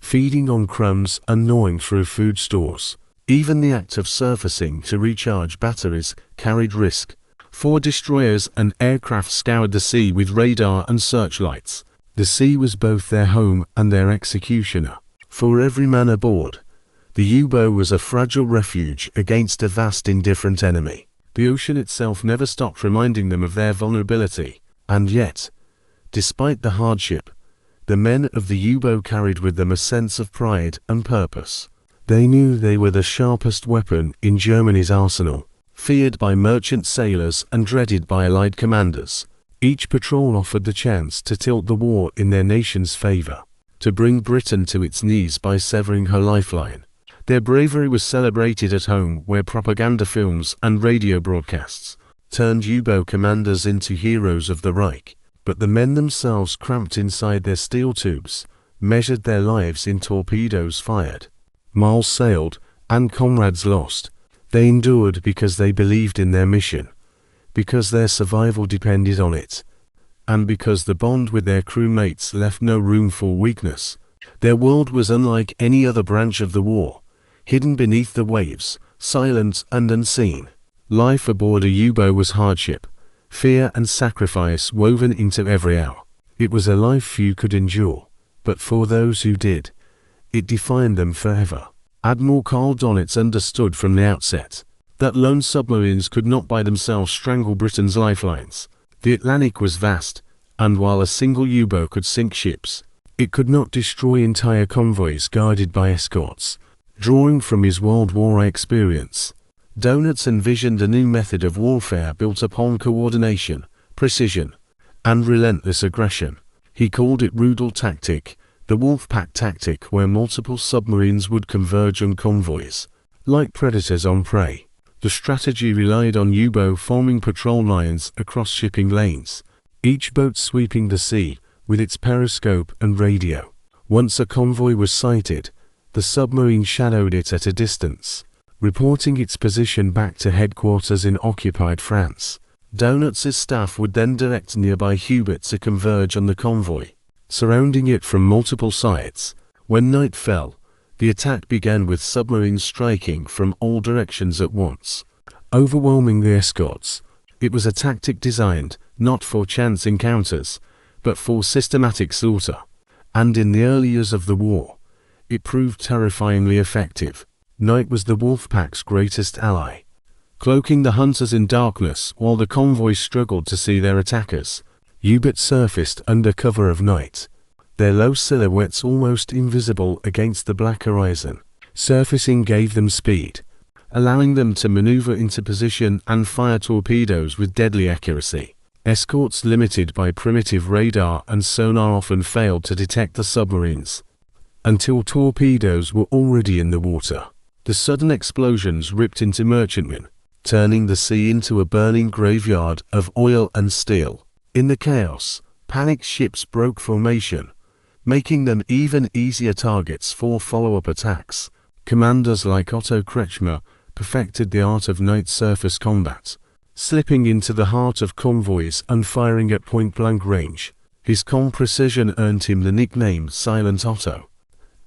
feeding on crumbs and gnawing through food stores. Even the act of surfacing to recharge batteries carried risk. 4 destroyers and aircraft scoured the sea with radar and searchlights. The sea was both their home and their executioner. For every man aboard, the U-boat was a fragile refuge against a vast indifferent enemy. The ocean itself never stopped reminding them of their vulnerability, and yet, despite the hardship, the men of the U-boat carried with them a sense of pride and purpose. They knew they were the sharpest weapon in Germany's arsenal, feared by merchant sailors and dreaded by Allied commanders. Each patrol offered the chance to tilt the war in their nation's favor, to bring Britain to its knees by severing her lifeline. Their bravery was celebrated at home, where propaganda films and radio broadcasts turned U-boat commanders into heroes of the Reich. But the men themselves, cramped inside their steel tubes, measured their lives in torpedoes fired, miles sailed, and comrades lost. They endured because they believed in their mission, because their survival depended on it, and because the bond with their crewmates left no room for weakness. Their world was unlike any other branch of the war, hidden beneath the waves, silent and unseen. Life aboard a U-boat was hardship, fear and sacrifice woven into every hour. It was a life few could endure, but for those who did, it defined them forever. Admiral Karl Donitz understood from the outset that lone submarines could not by themselves strangle Britain's lifelines. The Atlantic was vast, and while a single U-boat could sink ships, it could not destroy entire convoys guarded by escorts. Drawing from his World War I experience, Donitz envisioned a new method of warfare built upon coordination, precision, and relentless aggression. He called it Rudel tactic, the Wolfpack tactic, where multiple submarines would converge on convoys, like predators on prey. The strategy relied on U-boat forming patrol lines across shipping lanes, each boat sweeping the sea with its periscope and radio. Once a convoy was sighted, the submarine shadowed it at a distance, reporting its position back to headquarters in occupied France. Donitz's staff would then direct nearby U-boats to converge on the convoy, surrounding it from multiple sides. When night fell, the attack began with submarines striking from all directions at once, overwhelming the escorts. It was a tactic designed not for chance encounters, but for systematic slaughter. And in the early years of the war, it proved terrifyingly effective. Night was the Wolfpack's greatest ally, cloaking the hunters in darkness while the convoy struggled to see their attackers. U-boats surfaced under cover of night, their low silhouettes almost invisible against the black horizon. Surfacing gave them speed, allowing them to maneuver into position and fire torpedoes with deadly accuracy. Escorts limited by primitive radar and sonar often failed to detect the submarines until torpedoes were already in the water. The sudden explosions ripped into merchantmen, turning the sea into a burning graveyard of oil and steel. In the chaos, panicked ships broke formation, making them even easier targets for follow-up attacks. Commanders like Otto Kretschmer perfected the art of night surface combat, slipping into the heart of convoys and firing at point-blank range. His calm precision earned him the nickname Silent Otto,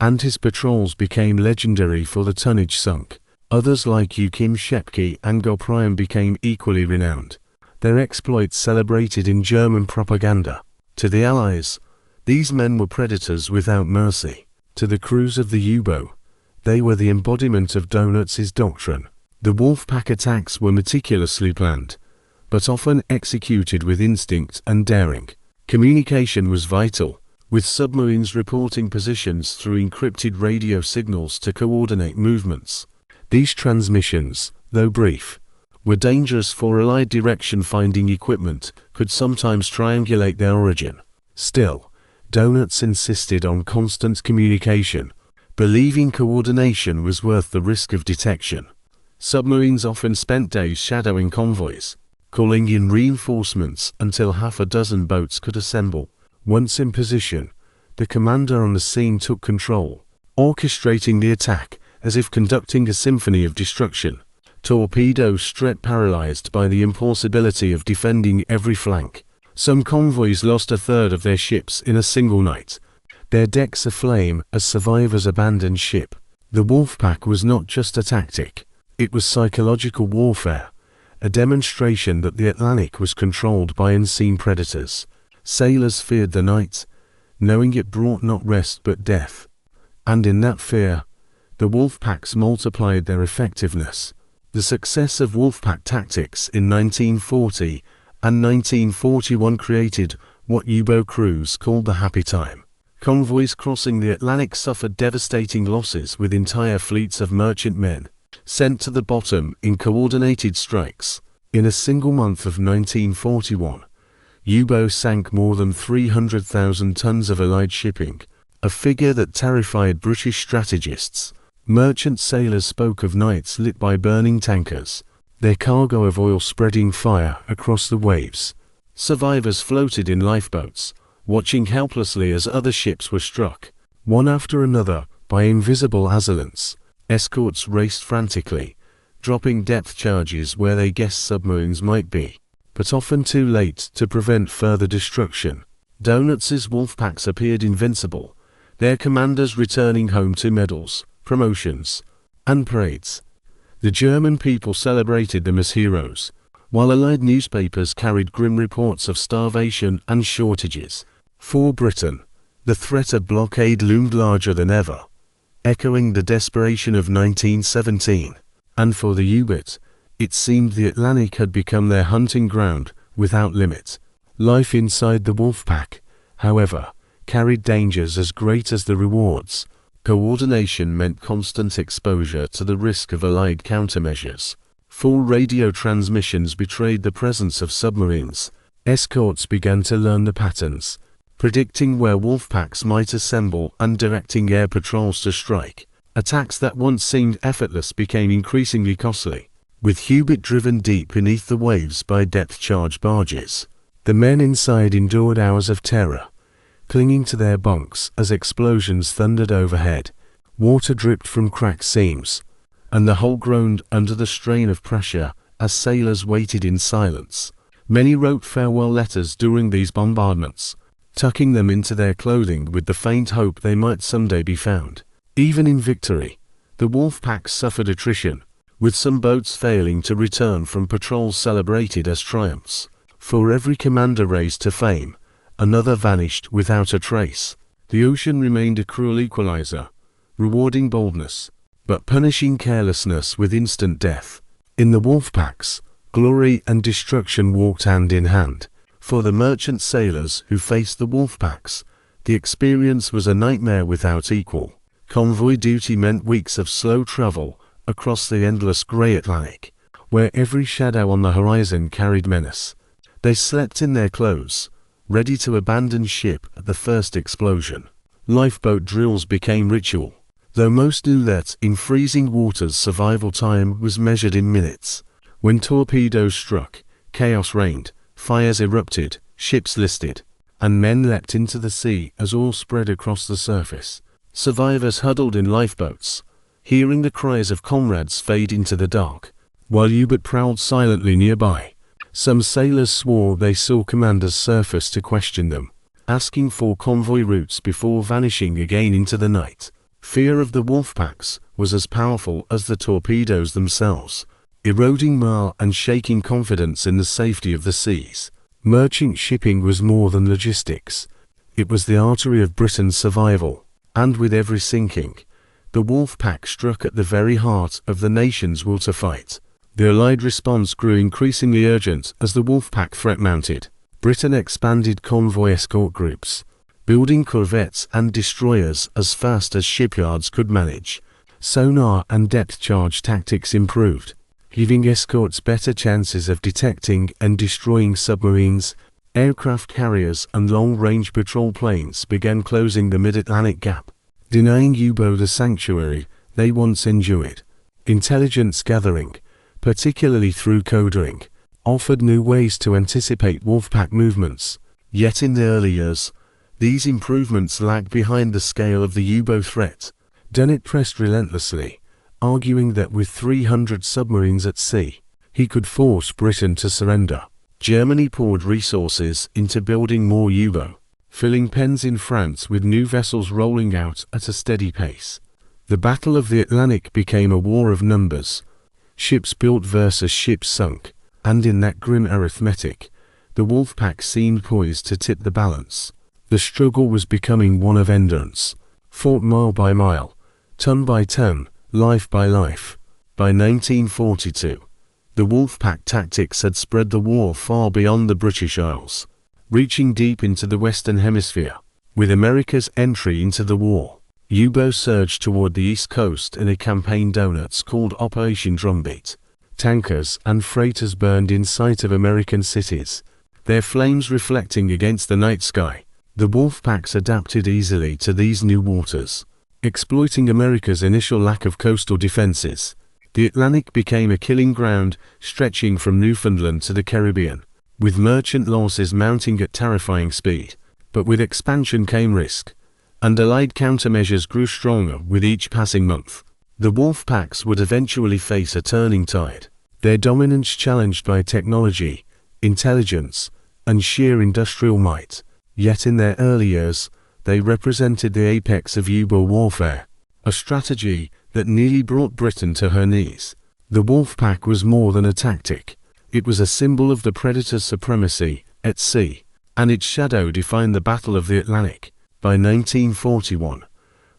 and his patrols became legendary for the tonnage sunk. Others like Joachim Schepke and Goprime became equally renowned, their exploits celebrated in German propaganda. To the Allies, these men were predators without mercy. To the crews of the U-boat, they were the embodiment of Donitz's doctrine. The Wolfpack attacks were meticulously planned, but often executed with instinct and daring. Communication was vital, with submarines reporting positions through encrypted radio signals to coordinate movements. These transmissions, though brief, were dangerous, for Allied direction-finding equipment could sometimes triangulate their origin. Still, Donitz insisted on constant communication, believing coordination was worth the risk of detection. Submarines often spent days shadowing convoys, calling in reinforcements until half a dozen boats could assemble. Once in position, the commander on the scene took control, orchestrating the attack as if conducting a symphony of destruction. Torpedoes struck paralyzed by the impossibility of defending every flank. Some convoys lost a third of their ships in a single night, their decks aflame as survivors abandoned ship. The Wolfpack was not just a tactic, it was psychological warfare, a demonstration that the Atlantic was controlled by unseen predators. Sailors feared the night, knowing it brought not rest but death. And in that fear, the Wolfpacks multiplied their effectiveness. The success of Wolfpack tactics in 1940 and 1941 created what U-boat crews called the happy time. Convoys crossing the Atlantic suffered devastating losses, with entire fleets of merchantmen sent to the bottom in coordinated strikes. In a single month of 1941, U-boats sank more than 300,000 tons of Allied shipping, a figure that terrified British strategists. Merchant sailors spoke of nights lit by burning tankers, their cargo of oil spreading fire across the waves. Survivors floated in lifeboats, watching helplessly as other ships were struck, one after another, by invisible assailants. Escorts raced frantically, dropping depth charges where they guessed submarines might be, but often too late to prevent further destruction. Donuts' Wolfpacks appeared invincible, their commanders returning home to medals, promotions, and parades. The German people celebrated them as heroes, while Allied newspapers carried grim reports of starvation and shortages. For Britain, the threat of blockade loomed larger than ever, echoing the desperation of 1917. And for the U-boat, it seemed the Atlantic had become their hunting ground without limit. Life inside the Wolfpack, however, carried dangers as great as the rewards. Coordination meant constant exposure to the risk of Allied countermeasures. Full radio transmissions betrayed the presence of submarines. Escorts began to learn the patterns, predicting where Wolfpacks might assemble and directing air patrols to strike. Attacks that once seemed effortless became increasingly costly, with Hubert driven deep beneath the waves by depth-charge barges. The men inside endured hours of terror, clinging to their bunks as explosions thundered overhead. Water dripped from cracked seams, and the hull groaned under the strain of pressure as sailors waited in silence. Many wrote farewell letters during these bombardments, tucking them into their clothing with the faint hope they might someday be found. Even in victory, the Wolfpacks suffered attrition, with some boats failing to return from patrols celebrated as triumphs. For every commander raised to fame, another vanished without a trace. The ocean remained a cruel equalizer, rewarding boldness, but punishing carelessness with instant death. In the Wolfpacks, glory and destruction walked hand in hand. For the merchant sailors who faced the Wolfpacks, the experience was a nightmare without equal. Convoy duty meant weeks of slow travel across the endless grey Atlantic, where every shadow on the horizon carried menace. They slept in their clothes, ready to abandon ship at the first explosion. Lifeboat drills became ritual, though most knew that in freezing waters survival time was measured in minutes. When torpedoes struck, chaos reigned. Fires erupted, ships listed, and men leapt into the sea as oil spread across the surface. Survivors huddled in lifeboats, hearing the cries of comrades fade into the dark, while U-boat prowled silently nearby. Some sailors swore they saw commanders surface to question them, asking for convoy routes before vanishing again into the night. Fear of the Wolfpacks was as powerful as the torpedoes themselves, eroding morale and shaking confidence in the safety of the seas. Merchant shipping was more than logistics. It was the artery of Britain's survival, and with every sinking, the Wolfpack struck at the very heart of the nation's will to fight. The Allied response grew increasingly urgent as the Wolfpack threat mounted. Britain expanded convoy escort groups, building corvettes and destroyers as fast as shipyards could manage. Sonar and depth-charge tactics improved, giving escorts better chances of detecting and destroying submarines. Aircraft carriers and long-range patrol planes began closing the mid-Atlantic gap, denying U-boat the sanctuary they once enjoyed. Intelligence gathering, particularly through coding, offered new ways to anticipate wolfpack movements. Yet in the early years, these improvements lagged behind the scale of the U-boat threat. Dennett pressed relentlessly, arguing that with 300 submarines at sea, he could force Britain to surrender. Germany poured resources into building more U-boats, filling pens in France with new vessels rolling out at a steady pace. The Battle of the Atlantic became a war of numbers, ships built versus ships sunk, and in that grim arithmetic, the wolfpack seemed poised to tip the balance. The struggle was becoming one of endurance, fought mile by mile, ton by ton, life by life. By 1942, the wolfpack tactics had spread the war far beyond the British Isles, reaching deep into the Western Hemisphere. With America's entry into the war, U-boats surged toward the East Coast in a campaign known called Operation Drumbeat. Tankers and freighters burned in sight of American cities, their flames reflecting against the night sky. The wolfpacks adapted easily to these new waters, exploiting America's initial lack of coastal defenses. The Atlantic became a killing ground, stretching from Newfoundland to the Caribbean, with merchant losses mounting at terrifying speed. But with expansion came risk, and Allied countermeasures grew stronger with each passing month. The wolfpacks would eventually face a turning tide, their dominance challenged by technology, intelligence, and sheer industrial might. Yet in their early years, they represented the apex of U-boat warfare, a strategy that nearly brought Britain to her knees. The wolfpack was more than a tactic. It was a symbol of the predator's supremacy at sea, and its shadow defined the Battle of the Atlantic. By 1941,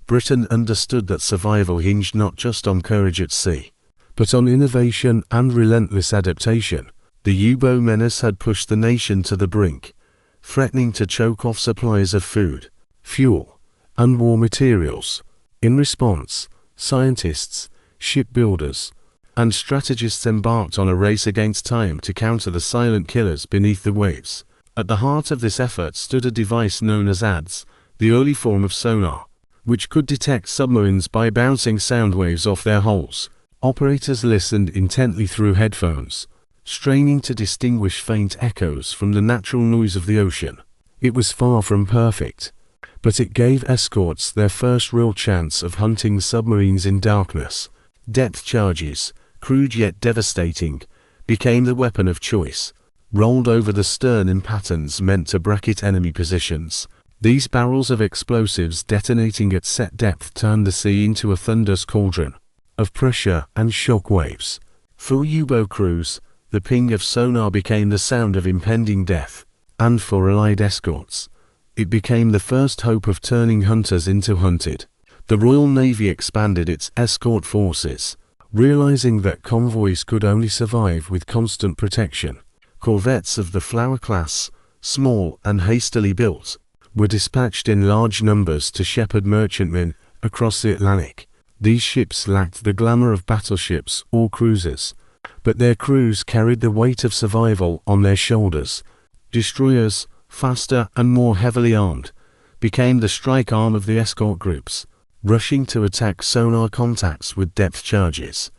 Britain understood that survival hinged not just on courage at sea, but on innovation and relentless adaptation. The U-boat menace had pushed the nation to the brink, threatening to choke off supplies of food, fuel, and war materials. In response, scientists, shipbuilders, and strategists embarked on a race against time to counter the silent killers beneath the waves. At the heart of this effort stood a device known as ADS, the early form of sonar, which could detect submarines by bouncing sound waves off their hulls. Operators listened intently through headphones, straining to distinguish faint echoes from the natural noise of the ocean. It was far from perfect, but it gave escorts their first real chance of hunting submarines in darkness. Depth charges, crude yet devastating, became the weapon of choice, rolled over the stern in patterns meant to bracket enemy positions. These barrels of explosives detonating at set depth turned the sea into a thunderous cauldron of pressure and shock waves. For U-boat crews, the ping of sonar became the sound of impending death, and for Allied escorts, it became the first hope of turning hunters into hunted. The Royal Navy expanded its escort forces, realizing that convoys could only survive with constant protection. Corvettes of the Flower class, small and hastily built, were dispatched in large numbers to shepherd merchantmen across the Atlantic. These ships lacked the glamour of battleships or cruisers, but their crews carried the weight of survival on their shoulders. Destroyers, faster and more heavily armed, became the strike arm of the escort groups, rushing to attack sonar contacts with depth charges.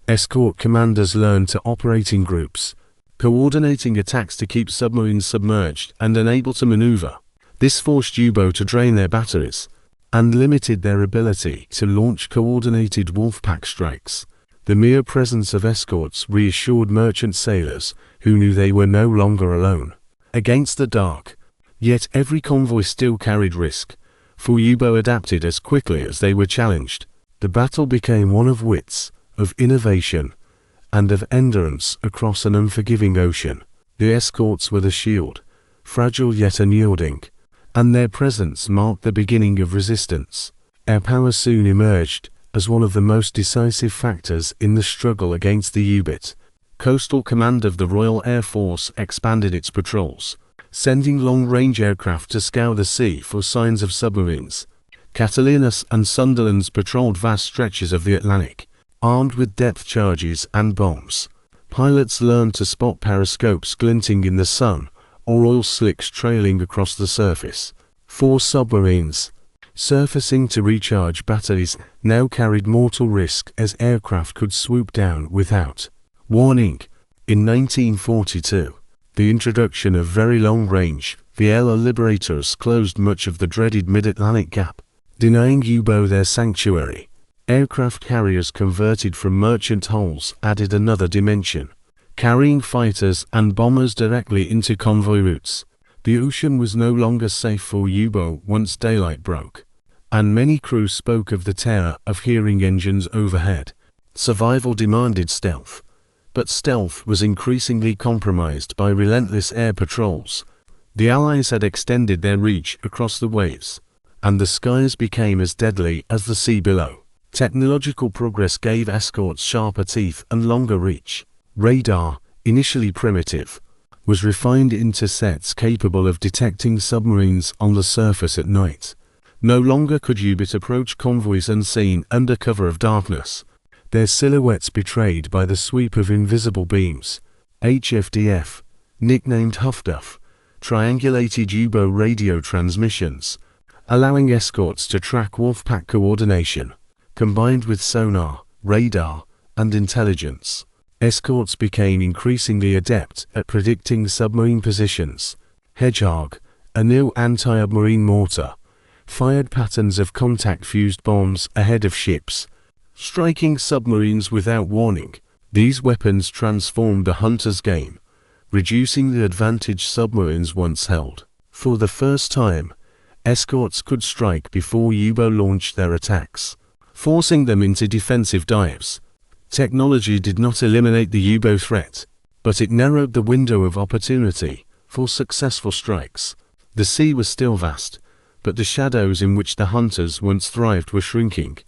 Escort commanders learned to operate in groups, coordinating attacks to keep submarines submerged and unable to maneuver. This forced U-boat to drain their batteries, and limited their ability to launch coordinated wolfpack strikes. The mere presence of escorts reassured merchant sailors who knew they were no longer alone against the dark. Yet every convoy still carried risk, for U-boat adapted as quickly as they were challenged. The battle became one of wits, of innovation, and of endurance across an unforgiving ocean. The escorts were the shield, fragile yet unyielding, and their presence marked the beginning of resistance. Air power soon emerged as one of the most decisive factors in the struggle against the U-boat. Coastal Command of the Royal Air Force expanded its patrols, sending long-range aircraft to scour the sea for signs of submarines. Catalinas and Sunderlands patrolled vast stretches of the Atlantic, armed with depth charges and bombs. Pilots learned to spot periscopes glinting in the sun, or oil slicks trailing across the surface. 4 submarines, surfacing to recharge batteries, now carried mortal risk as aircraft could swoop down without warning. In 1942, the introduction of very long-range VLR liberators closed much of the dreaded mid-Atlantic gap, denying U-boat their sanctuary. Aircraft carriers converted from merchant hulls added another dimension, carrying fighters and bombers directly into convoy routes. The ocean was no longer safe for U-boat once daylight broke, and many crews spoke of the terror of hearing engines overhead. Survival demanded stealth, but stealth was increasingly compromised by relentless air patrols. The Allies had extended their reach across the waves, and the skies became as deadly as the sea below. Technological progress gave escorts sharper teeth and longer reach. Radar, initially primitive, was refined into sets capable of detecting submarines on the surface at night. No longer could U-boat approach convoys unseen under cover of darkness, their silhouettes betrayed by the sweep of invisible beams. HFDF, nicknamed Huffduff, triangulated U-boat radio transmissions, allowing escorts to track wolfpack coordination. Combined with sonar, radar, and intelligence, escorts became increasingly adept at predicting submarine positions. Hedgehog, a new anti-submarine mortar, fired patterns of contact-fused bombs ahead of ships, striking submarines without warning. These weapons transformed the hunter's game, reducing the advantage submarines once held. For the first time, escorts could strike before U-boat launched their attacks, forcing them into defensive dives. Technology did not eliminate the U-boat threat, but it narrowed the window of opportunity for successful strikes. The sea was still vast, but the shadows in which the hunters once thrived were shrinking,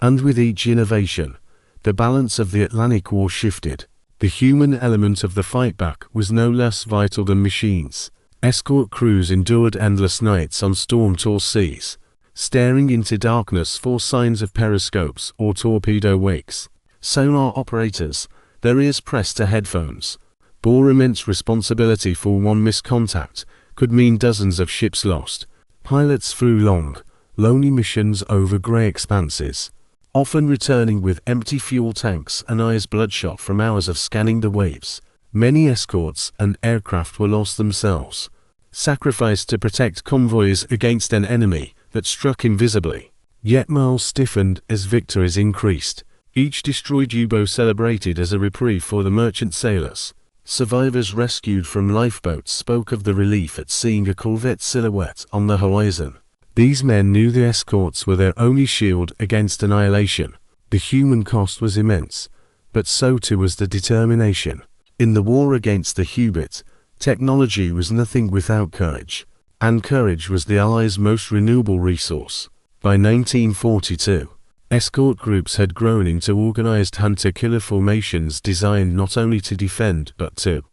and with each innovation, the balance of the Atlantic War shifted. The human element of the fightback was no less vital than machines. Escort crews endured endless nights on storm-tossed seas, staring into darkness for signs of periscopes or torpedo wakes. Sonar operators, their ears pressed to headphones, bore immense responsibility, for one missed contact could mean dozens of ships lost. Pilots flew long, lonely missions over grey expanses, often returning with empty fuel tanks and eyes bloodshot from hours of scanning the waves. Many escorts and aircraft were lost themselves, sacrificed to protect convoys against an enemy that struck invisibly. Yet morale stiffened as victories increased. Each destroyed U-boat celebrated as a reprieve for the merchant sailors. Survivors rescued from lifeboats spoke of the relief at seeing a corvette silhouette on the horizon. These men knew the escorts were their only shield against annihilation. The human cost was immense, but so too was the determination. In the war against the U-boat, technology was nothing without courage, and courage was the Allies' most renewable resource. By 1942, escort groups had grown into organized hunter-killer formations designed not only to defend but to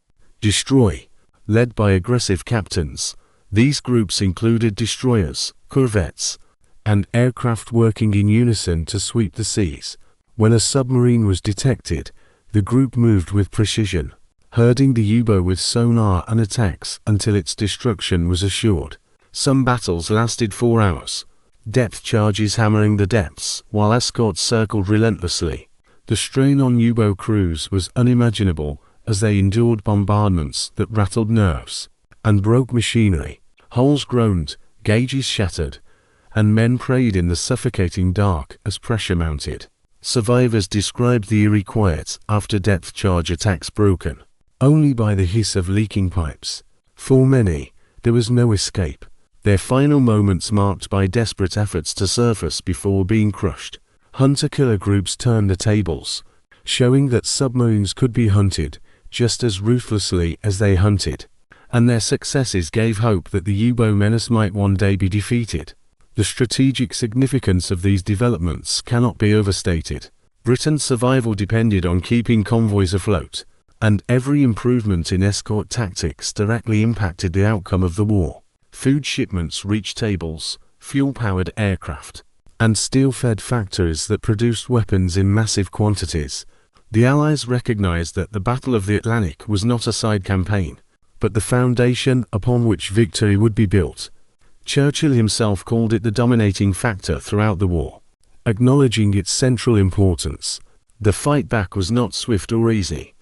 destroy. Led by aggressive captains, these groups included destroyers, corvettes, and aircraft working in unison to sweep the seas. When a submarine was detected, the group moved with precision, herding the U-boat with sonar and attacks until its destruction was assured. Some battles lasted 4 hours, depth charges hammering the depths, while escorts circled relentlessly. The strain on U-boat crews was unimaginable as they endured bombardments that rattled nerves and broke machinery. Hulls groaned, gauges shattered, and men prayed in the suffocating dark as pressure mounted. Survivors described the eerie quiet after depth charge attacks, broken only by the hiss of leaking pipes. For many, there was no escape, their final moments marked by desperate efforts to surface before being crushed. Hunter-killer groups turned the tables, showing that submarines could be hunted just as ruthlessly as they hunted, and their successes gave hope that the U-boat menace might one day be defeated. The strategic significance of these developments cannot be overstated. Britain's survival depended on keeping convoys afloat, and every improvement in escort tactics directly impacted the outcome of the war. Food shipments reached tables, fuel-powered aircraft, and steel-fed factories that produced weapons in massive quantities. The Allies recognized that the Battle of the Atlantic was not a side campaign, but the foundation upon which victory would be built. Churchill himself called it the dominating factor throughout the war, acknowledging its central importance. The fight back was not swift or easy,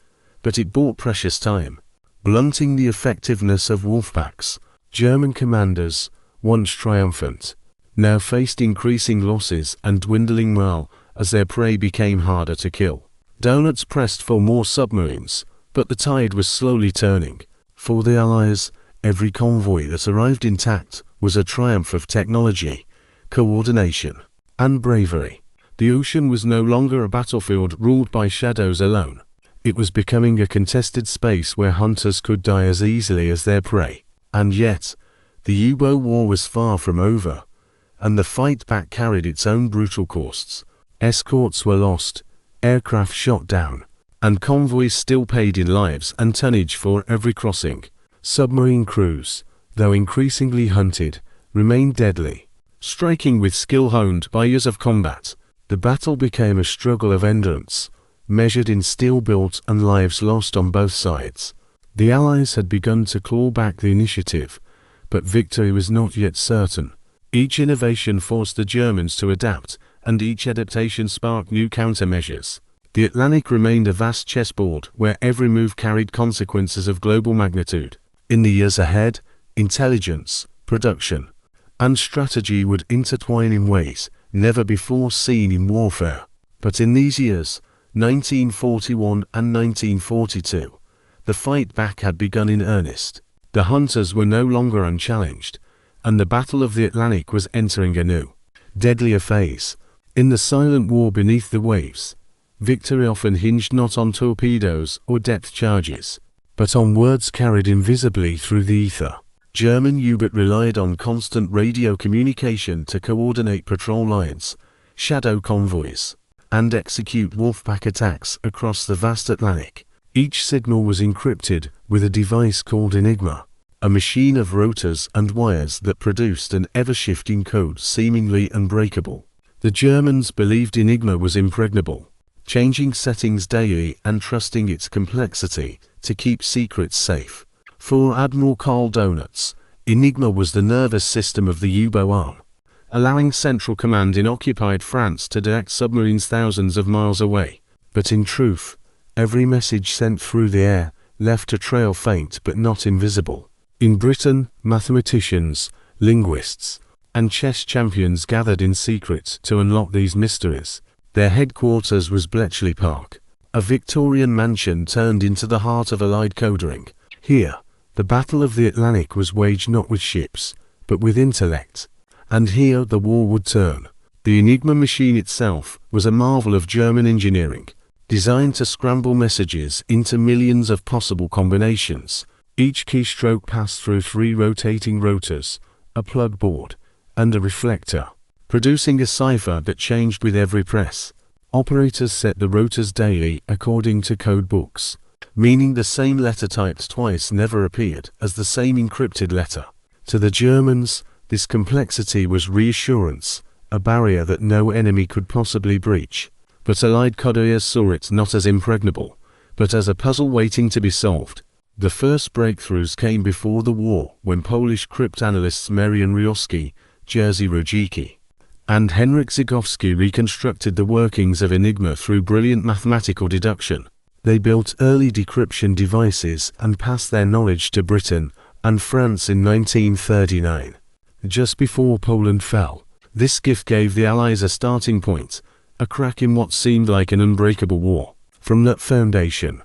but it bought precious time, blunting the effectiveness of wolfpacks. German commanders, once triumphant, now faced increasing losses and dwindling morale as their prey became harder to kill. Donuts pressed for more submarines, but the tide was slowly turning. For the Allies, every convoy that arrived intact was a triumph of technology, coordination, and bravery. The ocean was no longer a battlefield ruled by shadows alone. It was becoming a contested space where hunters could die as easily as their prey. And yet, the U-boat war was far from over, and the fight back carried its own brutal costs. Escorts were lost, aircraft shot down, and convoys still paid in lives and tonnage for every crossing. Submarine crews, though increasingly hunted, remained deadly. Striking with skill honed by years of combat, the battle became a struggle of endurance, measured in steel built and lives lost on both sides. The Allies had begun to claw back the initiative, but victory was not yet certain. Each innovation forced the Germans to adapt, and each adaptation sparked new countermeasures. The Atlantic remained a vast chessboard where every move carried consequences of global magnitude. In the years ahead, intelligence, production, and strategy would intertwine in ways never before seen in warfare. But in these years, 1941 and 1942, the fight back had begun in earnest. The hunters were no longer unchallenged, and the Battle of the Atlantic was entering a new, deadlier phase. In the silent war beneath the waves, victory often hinged not on torpedoes or depth charges, but on words carried invisibly through the ether. German U-boat relied on constant radio communication to coordinate patrol lines, shadow convoys, and execute wolfpack attacks across the vast Atlantic. Each signal was encrypted with a device called Enigma, a machine of rotors and wires that produced an ever-shifting code seemingly unbreakable. The Germans believed Enigma was impregnable, changing settings daily and trusting its complexity to keep secrets safe. For Admiral Karl Donuts, Enigma was the nervous system of the U-boat arm, allowing central command in occupied France to direct submarines thousands of miles away. But in truth, every message sent through the air left a trail faint but not invisible. In Britain, mathematicians, linguists, and chess champions gathered in secret to unlock these mysteries. Their headquarters was Bletchley Park, a Victorian mansion turned into the heart of Allied codering. Here, the Battle of the Atlantic was waged not with ships, but with intellect. And here the war would turn. The Enigma machine itself was a marvel of German engineering, designed to scramble messages into millions of possible combinations. Each keystroke passed through 3 rotating rotors, a plug board, and a reflector, producing a cipher that changed with every press. Operators set the rotors daily according to code books, meaning the same letter typed twice never appeared as the same encrypted letter. To the Germans, this complexity was reassurance, a barrier that no enemy could possibly breach. But Allied coders saw it not as impregnable, but as a puzzle waiting to be solved. The first breakthroughs came before the war when Polish cryptanalysts Marian Ryoski, Jerzy Rojicki, and Henryk Zygowski reconstructed the workings of Enigma through brilliant mathematical deduction. They built early decryption devices and passed their knowledge to Britain and France in 1939, just before Poland fell. This gift gave the Allies a starting point, a crack in what seemed like an unbreakable war. From that foundation,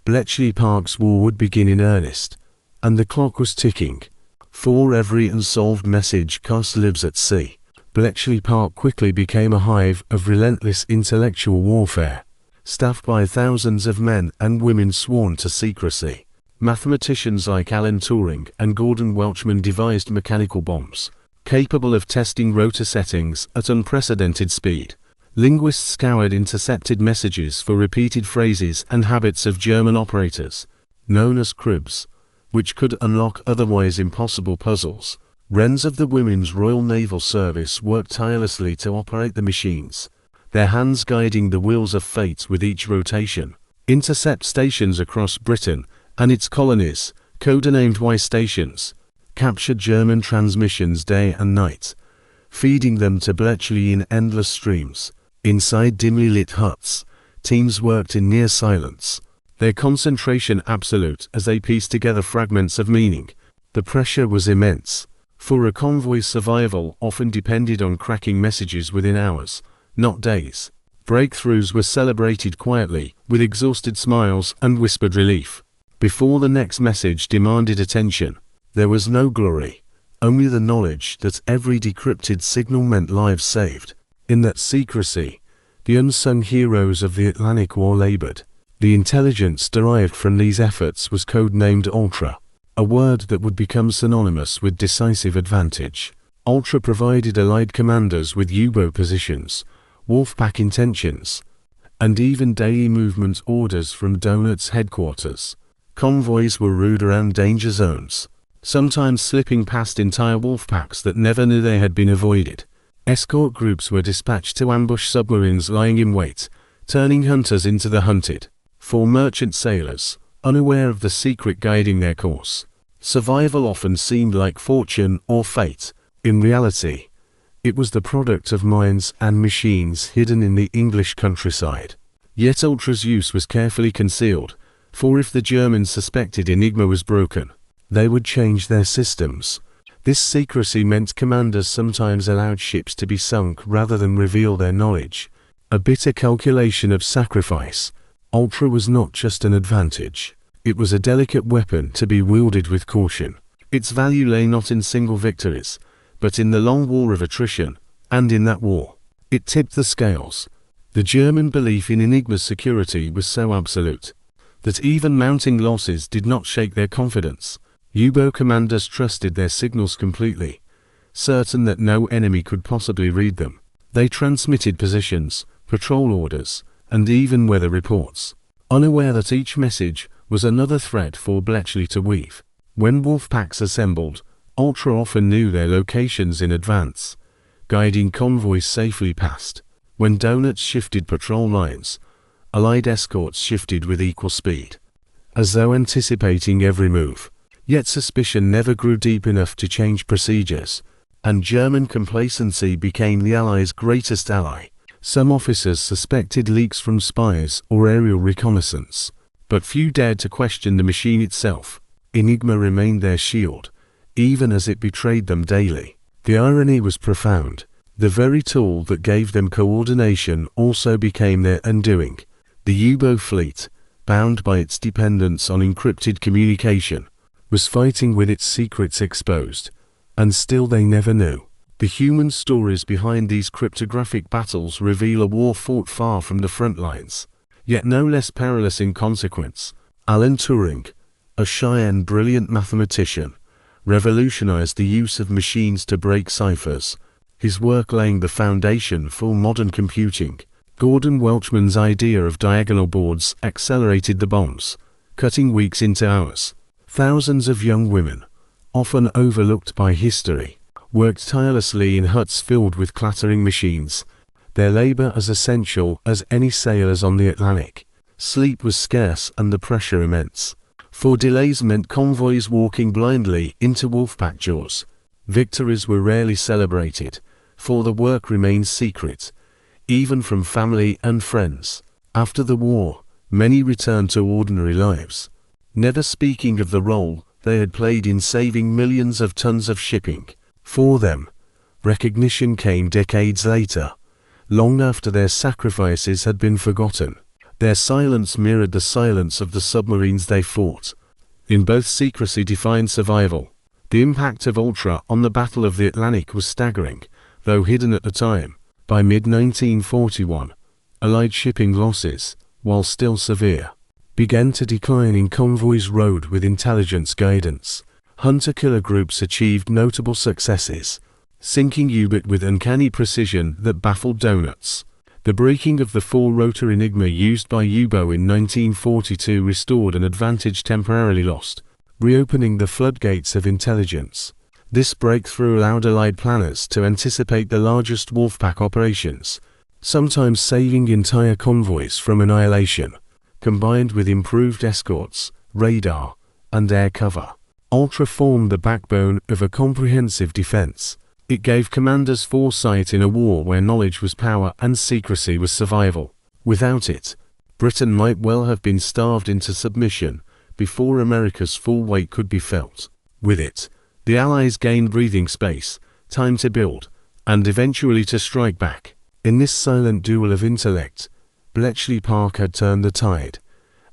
Bletchley Park's war would begin in earnest, and the clock was ticking. For every unsolved message cast lives at sea. Bletchley Park quickly became a hive of relentless intellectual warfare, staffed by thousands of men and women sworn to secrecy. Mathematicians like Alan Turing and Gordon Welchman devised mechanical bombs, capable of testing rotor settings at unprecedented speed. Linguists scoured intercepted messages for repeated phrases and habits of German operators, known as cribs, which could unlock otherwise impossible puzzles. Wrens of the Women's Royal Naval Service worked tirelessly to operate the machines, their hands guiding the wheels of fate with each rotation. Intercept stations across Britain and its colonies, codenamed Y stations, captured German transmissions day and night, feeding them to Bletchley in endless streams. Inside dimly lit huts, teams worked in near silence, their concentration absolute as they pieced together fragments of meaning. The pressure was immense, for a convoy's survival often depended on cracking messages within hours, not days. Breakthroughs were celebrated quietly, with exhausted smiles and whispered relief. Before the next message demanded attention, there was no glory, only the knowledge that every decrypted signal meant lives saved. In that secrecy, the unsung heroes of the Atlantic War labored. The intelligence derived from these efforts was code-named Ultra, a word that would become synonymous with decisive advantage. Ultra provided Allied commanders with U-boat positions, Wolfpack intentions, and even daily movement orders from Donut's headquarters. Convoys were rooted around danger zones, sometimes slipping past entire Wolfpacks that never knew they had been avoided. Escort groups were dispatched to ambush submarines lying in wait, turning hunters into the hunted. For merchant sailors, unaware of the secret guiding their course, survival often seemed like fortune or fate. In reality, it was the product of minds and machines hidden in the English countryside. Yet Ultra's use was carefully concealed, for if the Germans suspected Enigma was broken, they would change their systems. This secrecy meant commanders sometimes allowed ships to be sunk rather than reveal their knowledge. A bitter calculation of sacrifice. Ultra was not just an advantage. It was a delicate weapon to be wielded with caution. Its value lay not in single victories, but in the long war of attrition, and in that war, it tipped the scales. The German belief in Enigma's security was so absolute that even mounting losses did not shake their confidence. U-boat commanders trusted their signals completely, certain that no enemy could possibly read them. They transmitted positions, patrol orders, and even weather reports, unaware that each message was another threat for Bletchley to weave. When Wolfpacks assembled, Ultra often knew their locations in advance, guiding convoys safely past. When Donuts shifted patrol lines, Allied escorts shifted with equal speed, as though anticipating every move. Yet suspicion never grew deep enough to change procedures, and German complacency became the Allies' greatest ally. Some officers suspected leaks from spies or aerial reconnaissance, but few dared to question the machine itself. Enigma remained their shield, even as it betrayed them daily. The irony was profound. The very tool that gave them coordination also became their undoing. The U-boat fleet, bound by its dependence on encrypted communication, was fighting with its secrets exposed, and still they never knew. The human stories behind these cryptographic battles reveal a war fought far from the front lines, yet no less perilous in consequence. Alan Turing, a shy and brilliant mathematician, revolutionized the use of machines to break ciphers, his work laying the foundation for modern computing. Gordon Welchman's idea of diagonal boards accelerated the bombs, cutting weeks into hours. Thousands of young women, often overlooked by history, worked tirelessly in huts filled with clattering machines, their labor as essential as any sailors on the Atlantic. Sleep was scarce and the pressure immense, for delays meant convoys walking blindly into Wolfpack jaws. Victories were rarely celebrated, for the work remained secret, even from family and friends. After the war, many returned to ordinary lives, never speaking of the role they had played in saving millions of tons of shipping. For them, recognition came decades later, long after their sacrifices had been forgotten. Their silence mirrored the silence of the submarines they fought. In both secrecy defined survival. The impact of Ultra on the Battle of the Atlantic was staggering, though hidden at the time. By mid-1941, Allied shipping losses, while still severe, began to decline in convoys rowed with intelligence guidance. Hunter-killer groups achieved notable successes, sinking U-boat with uncanny precision that baffled Donuts. The breaking of the four-rotor Enigma used by U-boat in 1942 restored an advantage temporarily lost, reopening the floodgates of intelligence. This breakthrough allowed Allied planners to anticipate the largest Wolfpack operations, sometimes saving entire convoys from annihilation. Combined with improved escorts, radar, and air cover, Ultra formed the backbone of a comprehensive defense. It gave commanders foresight in a war where knowledge was power and secrecy was survival. Without it, Britain might well have been starved into submission before America's full weight could be felt. With it, the Allies gained breathing space, time to build, and eventually to strike back. In this silent duel of intellect, Bletchley Park had turned the tide,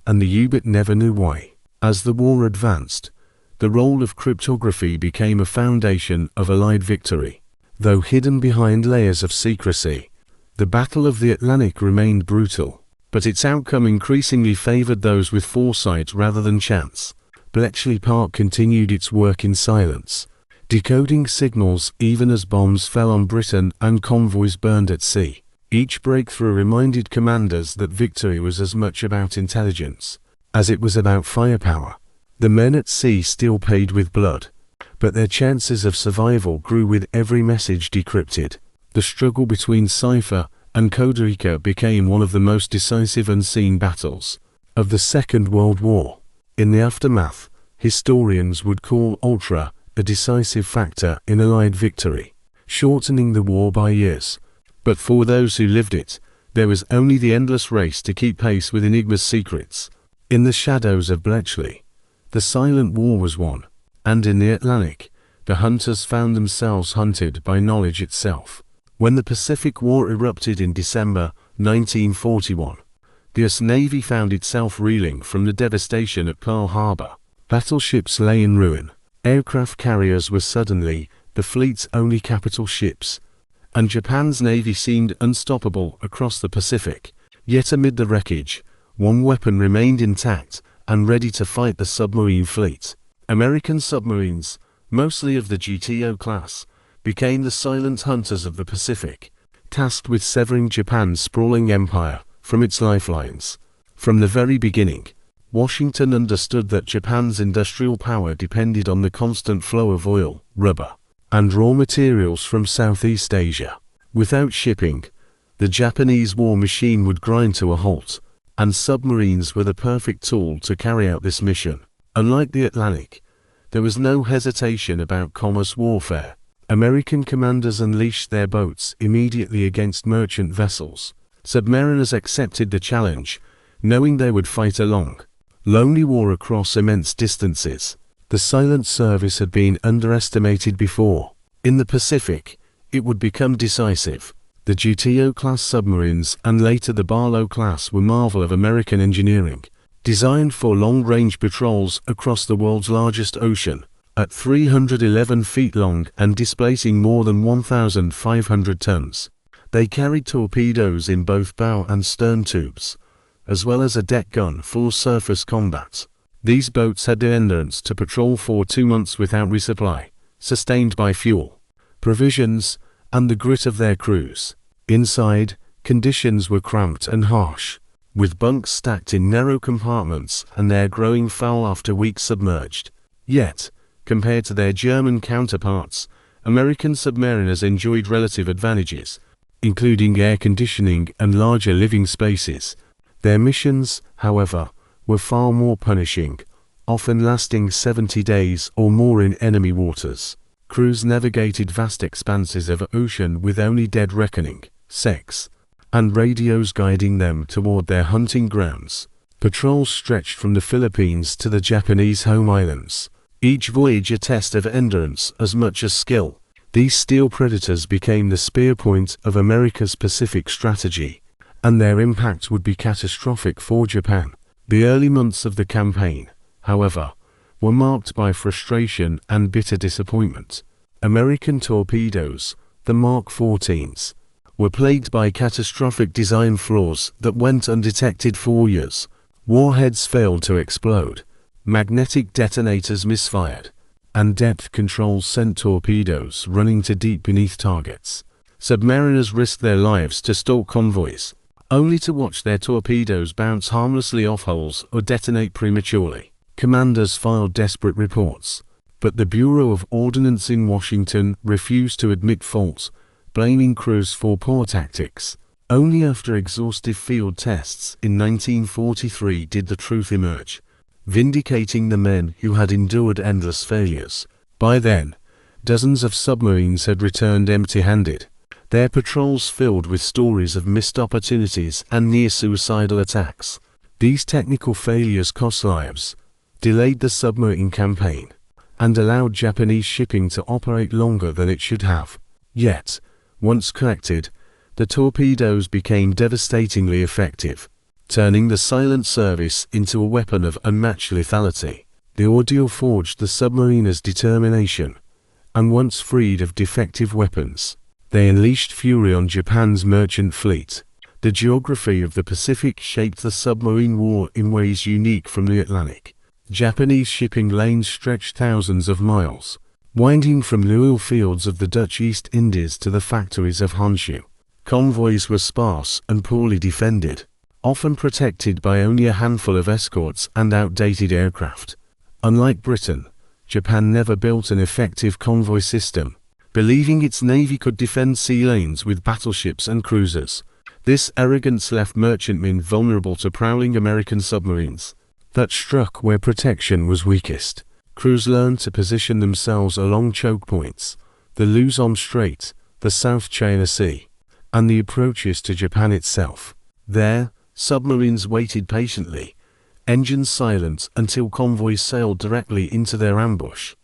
and the U-boat never knew why. As the war advanced, the role of cryptography became a foundation of Allied victory. Though hidden behind layers of secrecy, the Battle of the Atlantic remained brutal, but its outcome increasingly favored those with foresight rather than chance. Bletchley Park continued its work in silence, decoding signals even as bombs fell on Britain and convoys burned at sea. Each breakthrough reminded commanders that victory was as much about intelligence as it was about firepower. The men at sea still paid with blood, but their chances of survival grew with every message decrypted. The struggle between cipher and coderica became one of the most decisive unseen battles of the Second World War. In the aftermath, historians would call Ultra a decisive factor in Allied victory, shortening the war by years. But for those who lived it, there was only the endless race to keep pace with Enigma's secrets. In the shadows of Bletchley, the silent war was won, and in the Atlantic, the hunters found themselves hunted by knowledge itself. When the Pacific War erupted in December 1941, the US Navy found itself reeling from the devastation at Pearl Harbor. Battleships lay in ruin, aircraft carriers were suddenly the fleet's only capital ships, and Japan's navy seemed unstoppable across the Pacific. Yet amid the wreckage, one weapon remained intact and ready to fight the submarine fleet. American submarines, mostly of the WWII class, became the silent hunters of the Pacific, tasked with severing Japan's sprawling empire from its lifelines. From the very beginning, Washington understood that Japan's industrial power depended on the constant flow of oil, rubber, and raw materials from Southeast Asia. Without shipping, the Japanese war machine would grind to a halt, and submarines were the perfect tool to carry out this mission. Unlike the Atlantic, there was no hesitation about commerce warfare. American commanders unleashed their boats immediately against merchant vessels. Submariners accepted the challenge, knowing they would fight a long, lonely war across immense distances. The silent service had been underestimated before. In the Pacific, it would become decisive. The WWII-class submarines and later the Barlow class were marvel of American engineering, designed for long-range patrols across the world's largest ocean, at 311 feet long and displacing more than 1,500 tons. They carried torpedoes in both bow and stern tubes, as well as a deck gun for surface combat. These boats had the endurance to patrol for 2 months without resupply, sustained by fuel, provisions, and the grit of their crews. Inside, conditions were cramped and harsh, with bunks stacked in narrow compartments and air growing foul after weeks submerged. Yet, compared to their German counterparts, American submariners enjoyed relative advantages, including air conditioning and larger living spaces. Their missions, however, were far more punishing, often lasting 70 days or more in enemy waters. Crews navigated vast expanses of ocean with only dead reckoning, sex, and radios guiding them toward their hunting grounds. Patrols stretched from the Philippines to the Japanese home islands, each voyage a test of endurance as much as skill. These steel predators became the spear point of America's Pacific strategy, and their impact would be catastrophic for Japan. The early months of the campaign, however, were marked by frustration and bitter disappointment. American torpedoes, the Mark 14s, were plagued by catastrophic design flaws that went undetected for years. Warheads failed to explode, magnetic detonators misfired, and depth controls sent torpedoes running too deep beneath targets. Submariners risked their lives to stalk convoys, only to watch their torpedoes bounce harmlessly off hulls or detonate prematurely. Commanders filed desperate reports, but the Bureau of Ordnance in Washington refused to admit fault, blaming crews for poor tactics. Only after exhaustive field tests in 1943 did the truth emerge. vindicating the men who had endured endless failures. By then, dozens of submarines had returned empty-handed, their patrols filled with stories of missed opportunities and near-suicidal attacks. These technical failures cost lives, delayed the submarine campaign, and allowed Japanese shipping to operate longer than it should have. Yet, once corrected, the torpedoes became devastatingly effective, turning the silent service into a weapon of unmatched lethality. The ordeal forged the submariners' determination, and once freed of defective weapons, they unleashed fury on Japan's merchant fleet. The geography of the Pacific shaped the submarine war in ways unique from the Atlantic. Japanese shipping lanes stretched thousands of miles, winding from the oil fields of the Dutch East Indies to the factories of Honshu. Convoys were sparse and poorly defended, often protected by only a handful of escorts and outdated aircraft. Unlike Britain, Japan never built an effective convoy system, believing its navy could defend sea lanes with battleships and cruisers. This arrogance left merchantmen vulnerable to prowling American submarines that struck where protection was weakest. Crews learned to position themselves along choke points, the Luzon Strait, the South China Sea, and the approaches to Japan itself. There, submarines waited patiently, engines silent, until convoys sailed directly into their ambush.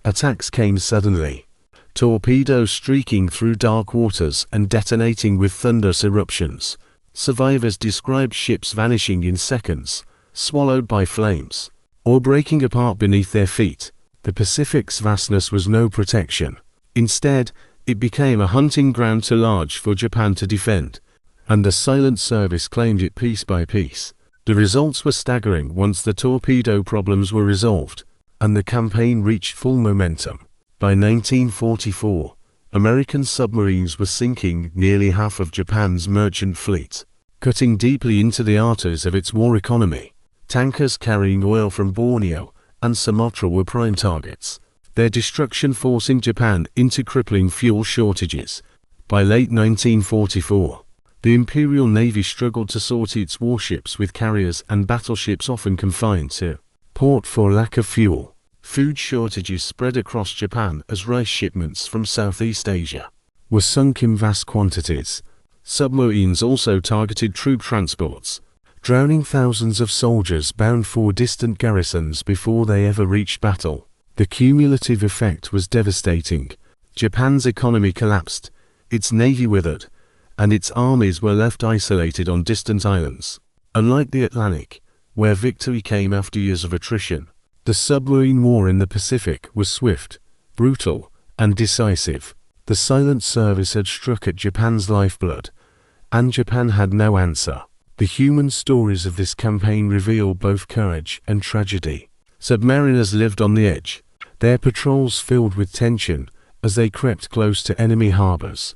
Attacks came suddenly, torpedoes streaking through dark waters and detonating with thunderous eruptions. Survivors described ships vanishing in seconds, swallowed by flames, or breaking apart beneath their feet. The Pacific's vastness was no protection. Instead, it became a hunting ground too large for Japan to defend, and the silent service claimed it piece by piece. The results were staggering once the torpedo problems were resolved, and the campaign reached full momentum. By 1944, American submarines were sinking nearly half of Japan's merchant fleet, cutting deeply into the arteries of its war economy. Tankers carrying oil from Borneo and Sumatra were prime targets, their destruction forcing Japan into crippling fuel shortages. By late 1944, the Imperial Navy struggled to sort its warships with carriers and battleships often confined to port for lack of fuel. Food shortages spread across Japan as rice shipments from Southeast Asia were sunk in vast quantities. Submarines also targeted troop transports, drowning thousands of soldiers bound for distant garrisons before they ever reached battle. The cumulative effect was devastating. Japan's economy collapsed, its navy withered, and its armies were left isolated on distant islands. Unlike the Atlantic, where victory came after years of attrition, the submarine war in the Pacific was swift, brutal, and decisive. The silent service had struck at Japan's lifeblood, and Japan had no answer. The human stories of this campaign reveal both courage and tragedy. Submariners lived on the edge, their patrols filled with tension as they crept close to enemy harbors,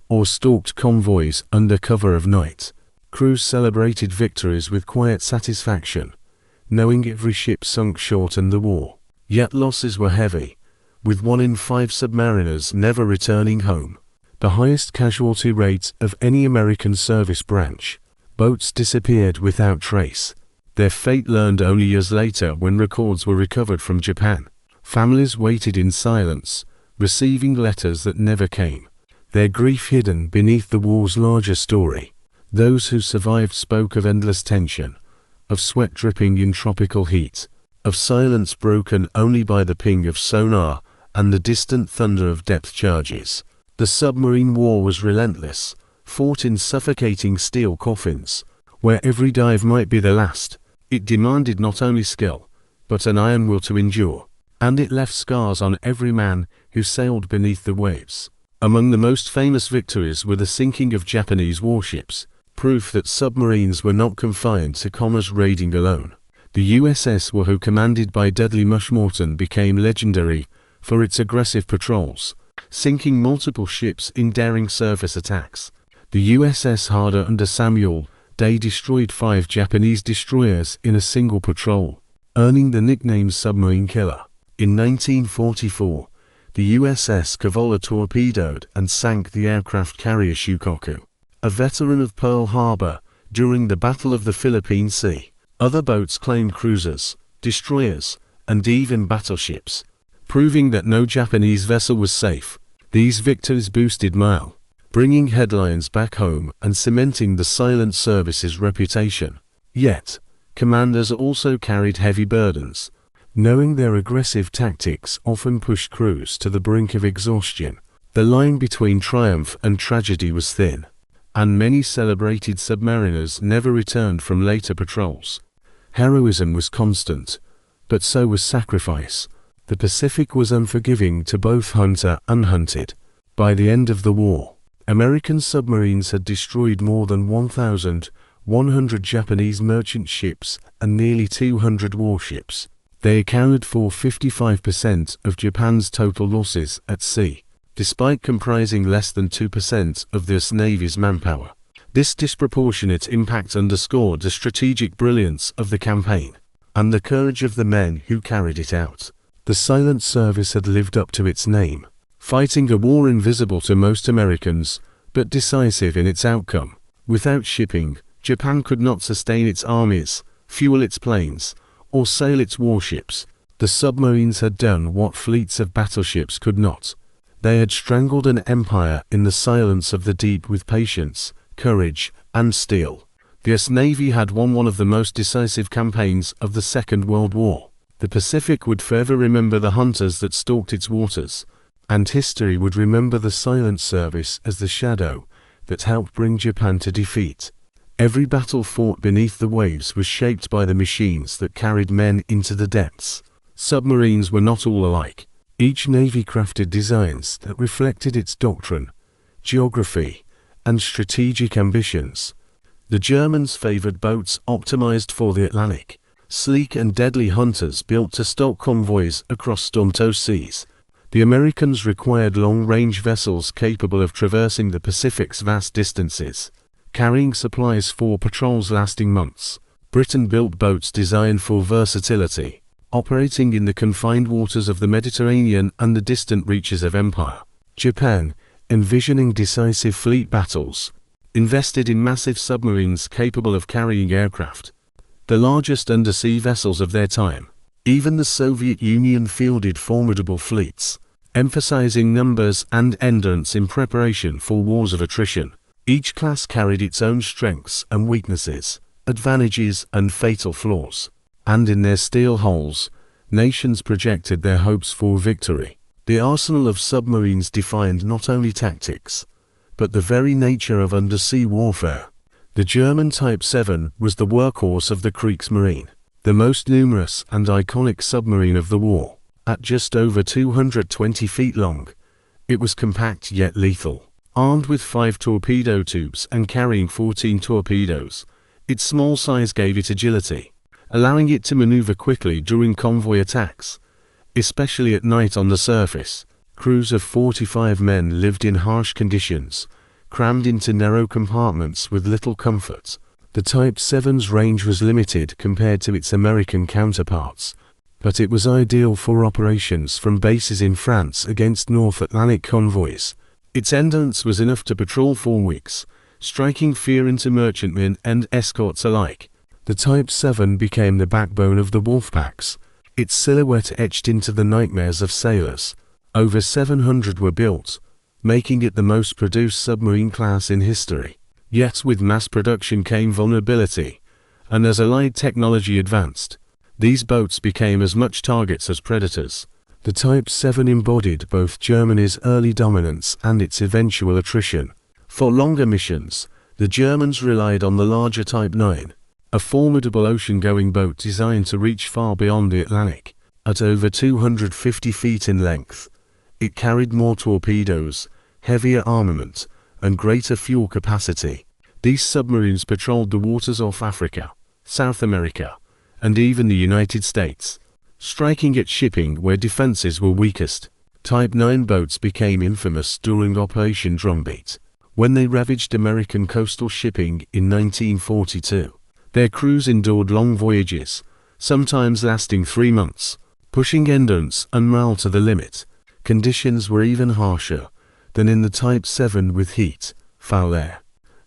or stalked convoys under cover of night. Crews celebrated victories with quiet satisfaction, knowing every ship sunk shortened the war. Yet losses were heavy, with 1 in 5 submariners never returning home, the highest casualty rate of any American service branch. Boats disappeared without trace, their fate learned only years later when records were recovered from Japan. Families waited in silence, receiving letters that never came, their grief hidden beneath the war's larger story. Those who survived spoke of endless tension, of sweat dripping in tropical heat, of silence broken only by the ping of sonar and the distant thunder of depth charges. The submarine war was relentless, fought in suffocating steel coffins, where every dive might be the last. It demanded not only skill, but an iron will to endure, and it left scars on every man who sailed beneath the waves. Among the most famous victories were the sinking of Japanese warships, proof that submarines were not confined to commerce raiding alone. The USS Wahoo, commanded by Dudley Mushmorton, became legendary for its aggressive patrols, sinking multiple ships in daring surface attacks. The USS Harder under Samuel Day destroyed 5 Japanese destroyers in a single patrol, earning the nickname Submarine Killer. In 1944, the USS Cavour torpedoed and sank the aircraft carrier Shikoku, a veteran of Pearl Harbor during the Battle of the Philippine Sea. Other boats claimed cruisers, destroyers, and even battleships, proving that no Japanese vessel was safe. These victories boosted morale, bringing headlines back home and cementing the silent service's reputation. Yet, commanders also carried heavy burdens, knowing their aggressive tactics often pushed crews to the brink of exhaustion. The line between triumph and tragedy was thin, and many celebrated submariners never returned from later patrols. Heroism was constant, but so was sacrifice. The Pacific was unforgiving to both hunter and hunted. By the end of the war, American submarines had destroyed more than 1,100 Japanese merchant ships and nearly 200 warships. They accounted for 55% of Japan's total losses at sea, despite comprising less than 2% of the US Navy's manpower. This disproportionate impact underscored the strategic brilliance of the campaign and the courage of the men who carried it out. The silent service had lived up to its name, fighting a war invisible to most Americans, but decisive in its outcome. Without shipping, Japan could not sustain its armies, fuel its planes, or sail its warships. The submarines had done what fleets of battleships could not. They had strangled an empire in the silence of the deep with patience, courage, and steel. The US Navy had won one of the most decisive campaigns of the Second World War. The Pacific would forever remember the hunters that stalked its waters, and history would remember the silent service as the shadow that helped bring Japan to defeat. Every battle fought beneath the waves was shaped by the machines that carried men into the depths. Submarines were not all alike. Each navy crafted designs that reflected its doctrine, geography, and strategic ambitions. The Germans favored boats optimized for the Atlantic, sleek and deadly hunters built to stalk convoys across storm-tossed seas. The Americans required long-range vessels capable of traversing the Pacific's vast distances, carrying supplies for patrols lasting months. Britain built boats designed for versatility, operating in the confined waters of the Mediterranean and the distant reaches of empire. Japan, envisioning decisive fleet battles, invested in massive submarines capable of carrying aircraft, the largest undersea vessels of their time. Even the Soviet Union fielded formidable fleets, emphasizing numbers and endurance in preparation for wars of attrition. Each class carried its own strengths and weaknesses, advantages and fatal flaws, and in their steel hulls, nations projected their hopes for victory. The arsenal of submarines defined not only tactics, but the very nature of undersea warfare. The German Type 7 was the workhorse of the Kriegsmarine, the most numerous and iconic submarine of the war. At just over 220 feet long, it was compact yet lethal. Armed with 5 torpedo tubes and carrying 14 torpedoes, its small size gave it agility, allowing it to maneuver quickly during convoy attacks, especially at night on the surface. Crews of 45 men lived in harsh conditions, crammed into narrow compartments with little comfort. The Type 7's range was limited compared to its American counterparts, but it was ideal for operations from bases in France against North Atlantic convoys. Its endurance was enough to patrol for weeks, striking fear into merchantmen and escorts alike. The Type 7 became the backbone of the Wolfpacks, its silhouette etched into the nightmares of sailors. Over 700 were built, making it the most produced submarine class in history. Yet with mass production came vulnerability, and as Allied technology advanced, these boats became as much targets as predators. The Type 7 embodied both Germany's early dominance and its eventual attrition. For longer missions, the Germans relied on the larger Type 9, a formidable ocean-going boat designed to reach far beyond the Atlantic. At over 250 feet in length, it carried more torpedoes, heavier armament, and greater fuel capacity. These submarines patrolled the waters off Africa, South America, and even the United States, striking at shipping where defenses were weakest. Type 9 boats became infamous during Operation Drumbeat, when they ravaged American coastal shipping in 1942. Their crews endured long voyages, sometimes lasting 3 months, pushing endurance and morale to the limit. Conditions were even harsher than in the Type 7 with heat, foul air,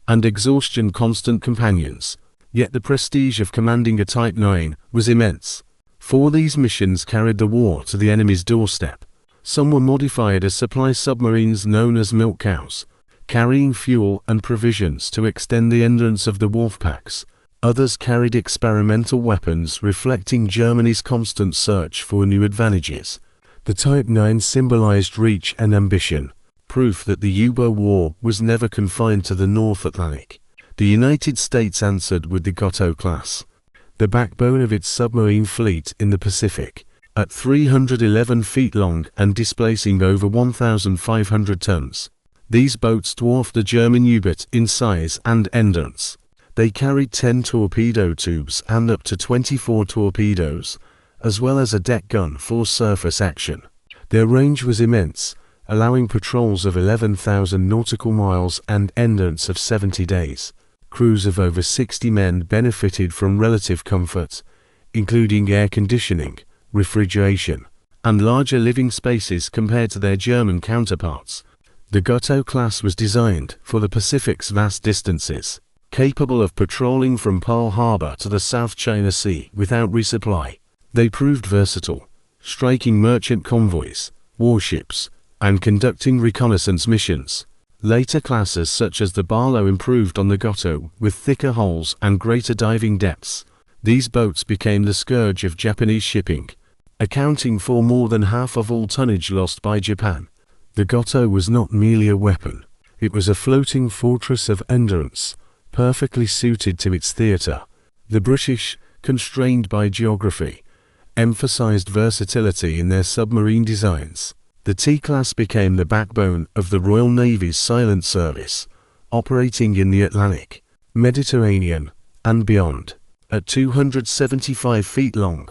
and exhaustion constant companions. Yet the prestige of commanding a Type 9 was immense. 4 of these missions carried the war to the enemy's doorstep. Some were modified as supply submarines known as milk cows, carrying fuel and provisions to extend the endurance of the warf packs. Others carried experimental weapons reflecting Germany's constant search for new advantages. The Type 9 symbolized reach and ambition, proof that the U-boat war was never confined to the North Atlantic. The United States answered with the WW2 class, the backbone of its submarine fleet in the Pacific, at 311 feet long and displacing over 1,500 tons. These boats dwarfed the German U-boat in size and endurance. They carried 10 torpedo tubes and up to 24 torpedoes, as well as a deck gun for surface action. Their range was immense, allowing patrols of 11,000 nautical miles and endurance of 70 days. Crews of over 60 men benefited from relative comfort, including air conditioning, refrigeration, and larger living spaces compared to their German counterparts. The WW2 class was designed for the Pacific's vast distances, capable of patrolling from Pearl Harbor to the South China Sea without resupply. They proved versatile, striking merchant convoys, warships, and conducting reconnaissance missions. Later classes such as the Barlow improved on the WW2 with thicker hulls and greater diving depths. These boats became the scourge of Japanese shipping, accounting for more than half of all tonnage lost by Japan. The WW2 was not merely a weapon, it was a floating fortress of endurance, perfectly suited to its theatre. The British, constrained by geography, emphasized versatility in their submarine designs. The T-class became the backbone of the Royal Navy's silent service, operating in the Atlantic, Mediterranean, and beyond. At 275 feet long,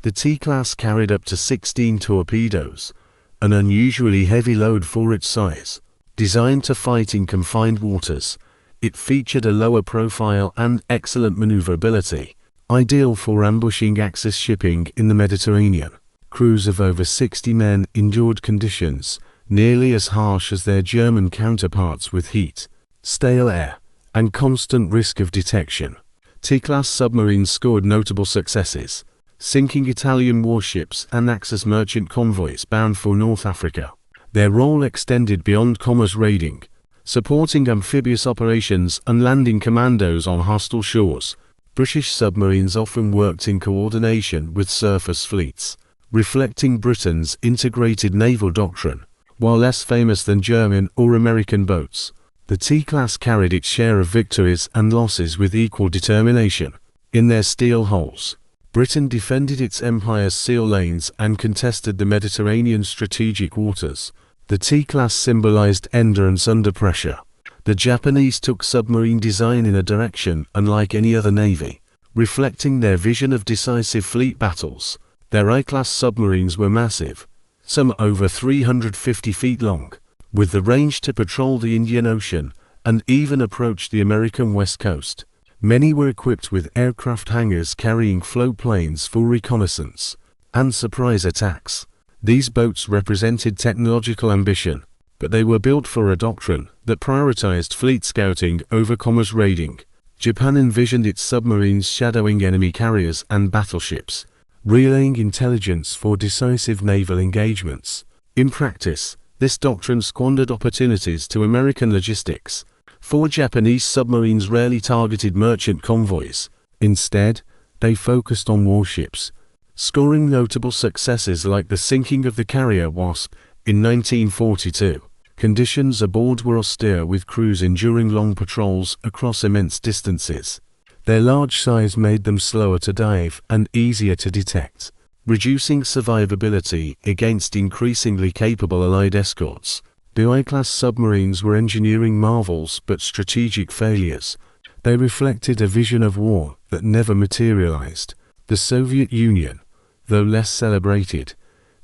the T-class carried up to 16 torpedoes, an unusually heavy load for its size. Designed to fight in confined waters, it featured a lower profile and excellent maneuverability, ideal for ambushing Axis shipping in the Mediterranean. Crews of over 60 men endured conditions nearly as harsh as their German counterparts with heat, stale air, and constant risk of detection. T-class submarines scored notable successes, sinking Italian warships and Axis merchant convoys bound for North Africa. Their role extended beyond commerce raiding, supporting amphibious operations and landing commandos on hostile shores. British submarines often worked in coordination with surface fleets, reflecting Britain's integrated naval doctrine. While less famous than German or American boats, the T-class carried its share of victories and losses with equal determination. In their steel hulls, Britain defended its empire's seal lanes and contested the Mediterranean strategic waters. The T-class symbolized endurance under pressure. The Japanese took submarine design in a direction unlike any other navy, reflecting their vision of decisive fleet battles. Their I-class submarines were massive, some over 350 feet long, with the range to patrol the Indian Ocean and even approach the American West Coast. Many were equipped with aircraft hangars carrying float planes for reconnaissance and surprise attacks. These boats represented technological ambition, but they were built for a doctrine that prioritized fleet scouting over commerce raiding. Japan envisioned its submarines shadowing enemy carriers and battleships, relaying intelligence for decisive naval engagements. In practice, this doctrine squandered opportunities to American logistics, for Japanese submarines rarely targeted merchant convoys. Instead, they focused on warships, scoring notable successes like the sinking of the carrier Wasp in 1942. Conditions aboard were austere, with crews enduring long patrols across immense distances. Their large size made them slower to dive and easier to detect, reducing survivability against increasingly capable Allied escorts. The I-class submarines were engineering marvels but strategic failures. They reflected a vision of war that never materialized. The Soviet Union, though less celebrated,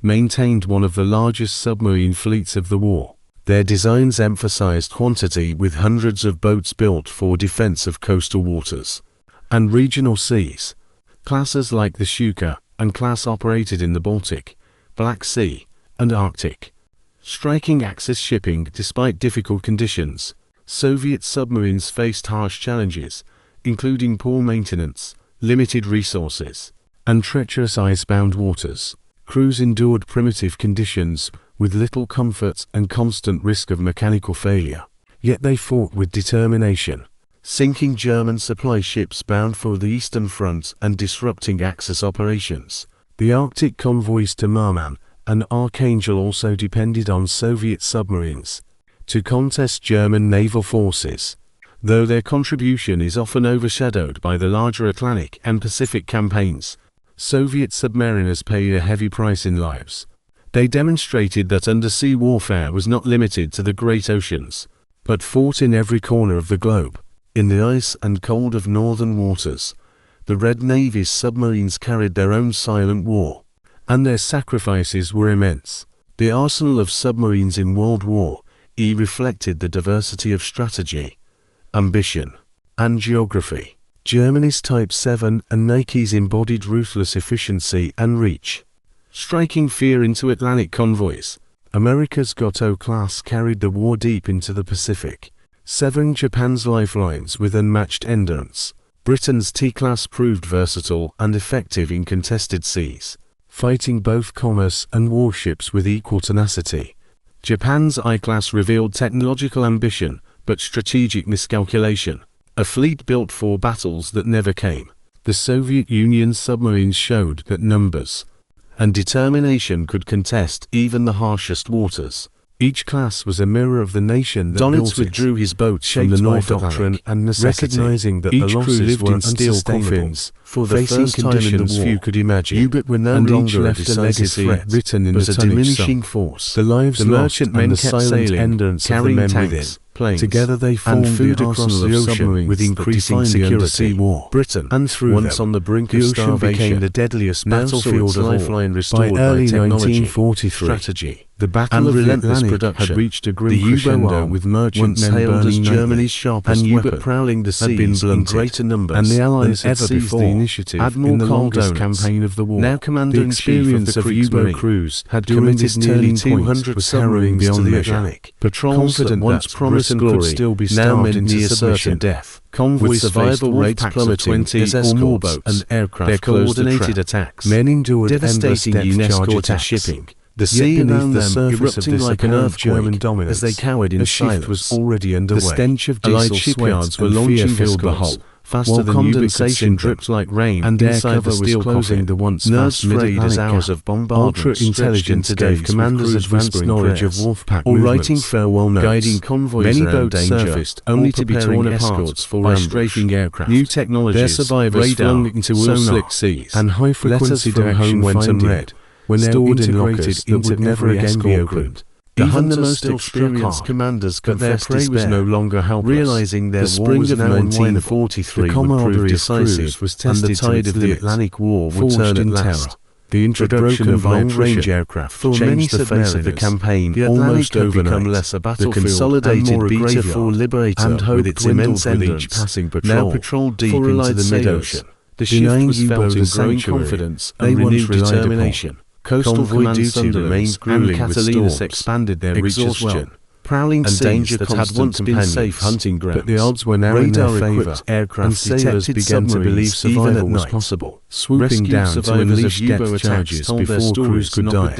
maintained one of the largest submarine fleets of the war. Their designs emphasized quantity, with hundreds of boats built for defense of coastal waters and regional seas. Classes like the Shuka and class operated in the Baltic, Black Sea, and Arctic, striking Axis shipping despite difficult conditions. Soviet submarines faced harsh challenges, including poor maintenance, limited resources, and treacherous ice-bound waters. Crews endured primitive conditions, with little comfort and constant risk of mechanical failure. Yet they fought with determination, sinking German supply ships bound for the Eastern Front and disrupting Axis operations. The Arctic convoys to Murman and Archangel also depended on Soviet submarines to contest German naval forces, though their contribution is often overshadowed by the larger Atlantic and Pacific campaigns. Soviet submariners paid a heavy price in lives. They demonstrated that undersea warfare was not limited to the great oceans, but fought in every corner of the globe. In the ice and cold of northern waters, the Red Navy's submarines carried their own silent war, and their sacrifices were immense. The arsenal of submarines in World War I reflected the diversity of strategy, ambition, and geography. Germany's Type 7 and Nike's embodied ruthless efficiency and reach, striking fear into Atlantic convoys. America's Goto class carried the war deep into the Pacific, severing Japan's lifelines with unmatched endurance. Britain's T-class proved versatile and effective in contested seas, fighting both commerce and warships with equal tenacity. Japan's I-class revealed technological ambition, but strategic miscalculation, a fleet built for battles that never came. The Soviet Union's submarines showed that numbers and determination could contest even the harshest waters. Each class was a mirror of the nation that Donitz withdrew his boats from the North Doctrine and necessity, recognizing that the losses were in steel coffins, for the first time in the war few could imagine. U-boat were no longer left a legacy written in a diminishing force. The lives the merchantmen and the silent endurance carrying of the men within. Planes, together they formed food the across the ocean with increasing security. War. Britain, and through once them, on the brink of starvation, became the deadliest battlefield of all. By early 1943, strategy, the Battle of the Atlantic had reached a grim crescendo with merchantmen hailed as Germany's sharpest weapon, prowling the seas in greater numbers, and the Allies had seized the initiative in the longest campaign of the war. Now Commander-in-Chief of the U-boat crews had committed nearly 200 submarines beyond the Atlantic. Patrols that once promised glory could still be starved into certain death. Convoys survival rates plummeting as escort boats and aircraft their coordinated attacks. Men endured devastating UNESCO shipping. The sea beneath the surface erupting like an earthquake as they cowered in silence was already underway. The stench of diesel shipyards were launching filled the hull, faster than condensation dripped like rain, and inside the steel closing the once vast mid-Atlantic hours of bombardment. Ultra-intelligence gave commanders advanced knowledge of Wolfpack or writing farewell notes, guiding convoys many boats surfaced only to be torn apart by strafing aircraft. New technologies, their survivors flung into slick seas, and high-frequency direction went unread, when stored in lockers that would never again be opened. Even the most experienced commanders confessed their prey was no longer helpless. Realizing their war was now 1943 the camaraderie decisive was tested, and the tide of the Atlantic War would turn at last. The introduction of long-range aircraft for changed the face of the campaign almost overnight. Less a battlefield, the consolidated beta for Liberator with its immense endurance now patrolled deep into the mid-ocean. The shift was felt in growing confidence and renewed determination. Coastal command Sunderlands and Catalina's expanded their reach as well. Prowling seas that had once been safe hunting grounds, but the odds were now in their favour. And sailors began to believe survival was possible, swooping down to unleash depth charges before crews could die.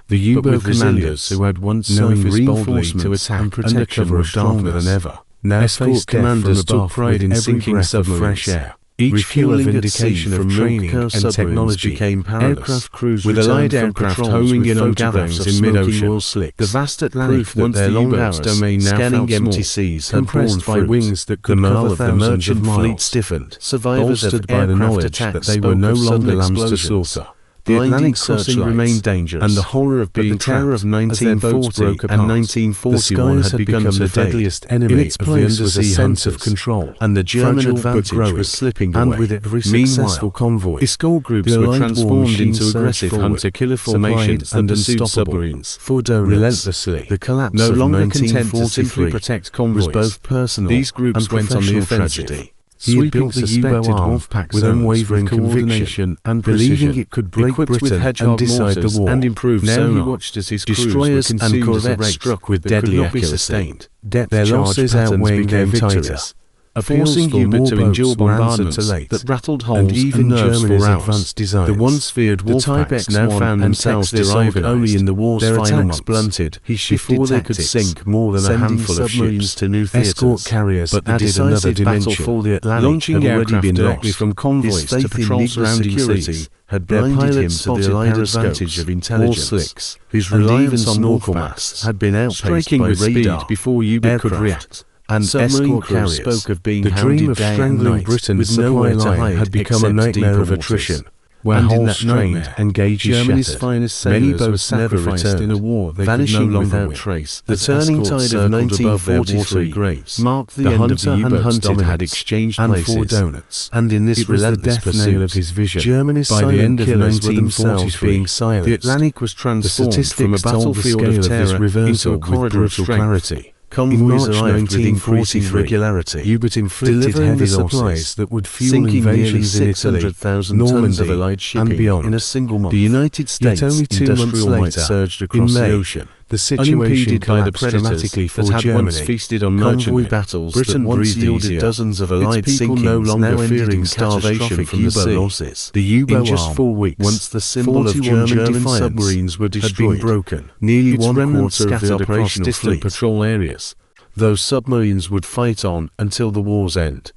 The U-boat commanders who had once surfaced boldly to attack under cover of darkness than ever, now faced commanders took pride in sinking fresh air. Each fueling indication of training and technology became perilous. Aircraft crews with allied aircraft homing in on gatherings in mid-ocean. The vast Atlantic that their long hours domain now scanning empty seas compressed by wings that could cover thousands of miles. Fleet stiffened, bolstered by the knowledge that they were no longer lambs to slaughter. The Atlantic crossing remained dangerous, and the horror of being terror of 1940 and 1941 had become the deadliest enemy. In its place was a sense of control, and the German advantage was slipping away. And with every successful convoy, escort groups were transformed into aggressive hunter-killer formations and pursued submarines. Relentlessly, the collapse no longer content to simply protect convoys was both personal. These groups went on the offensive, sweeping suspected Wolfpack with unwavering coordination and believing it could break Britain and decide the war. And improve now he watched as his destroyers and corvettes struck with deadly accuracy. Their losses outweighing their victories. forcing Hubert to endure bombardments that rattled hulls and even nerves for hours. The once feared warpaths now found themselves only in the war's final months. Blunted before they could sink more than a handful of ships to new escort carriers, but the decisive battle for the Atlantic launching had already been directly from convoys to patrol surrounding seas had blinded him to the allied advantage of intelligence. Slicks, whose reliance on snorkel masts had been outpaced by radar before Hubert could react. And escort carriers spoke of being the dream of strangling Britain's supply line had become a nightmare of attrition, where whole strained and gauges Germany's finest sailors were sacrificed in a war they could no longer trace. The turning tide of 1943 marked the end of the U-boats Dom had exchanged places, donuts, and in this relentless pursuit of his vision, Germany's by the end of 1943 being silenced, the Atlantic was transformed from a battlefield of terror into a corridor of clarity. Convoys arrived with increasing regularity, Hubert inflicted heavy supplies that would fuel invasions in Italy, Normandy, and beyond in a single month. The United States, only 2 months later, surged across the ocean. The situation by the predators that had once feasted on merchant battles, Britain once yielded dozens of Allied sinkings, no longer fearing starvation from the sea. Losses. The U-boat in just 4 weeks, once the symbol of German submarines were destroyed, had been broken. Nearly its remnants scattered across distant patrol areas. Those submarines would fight on until the war's end.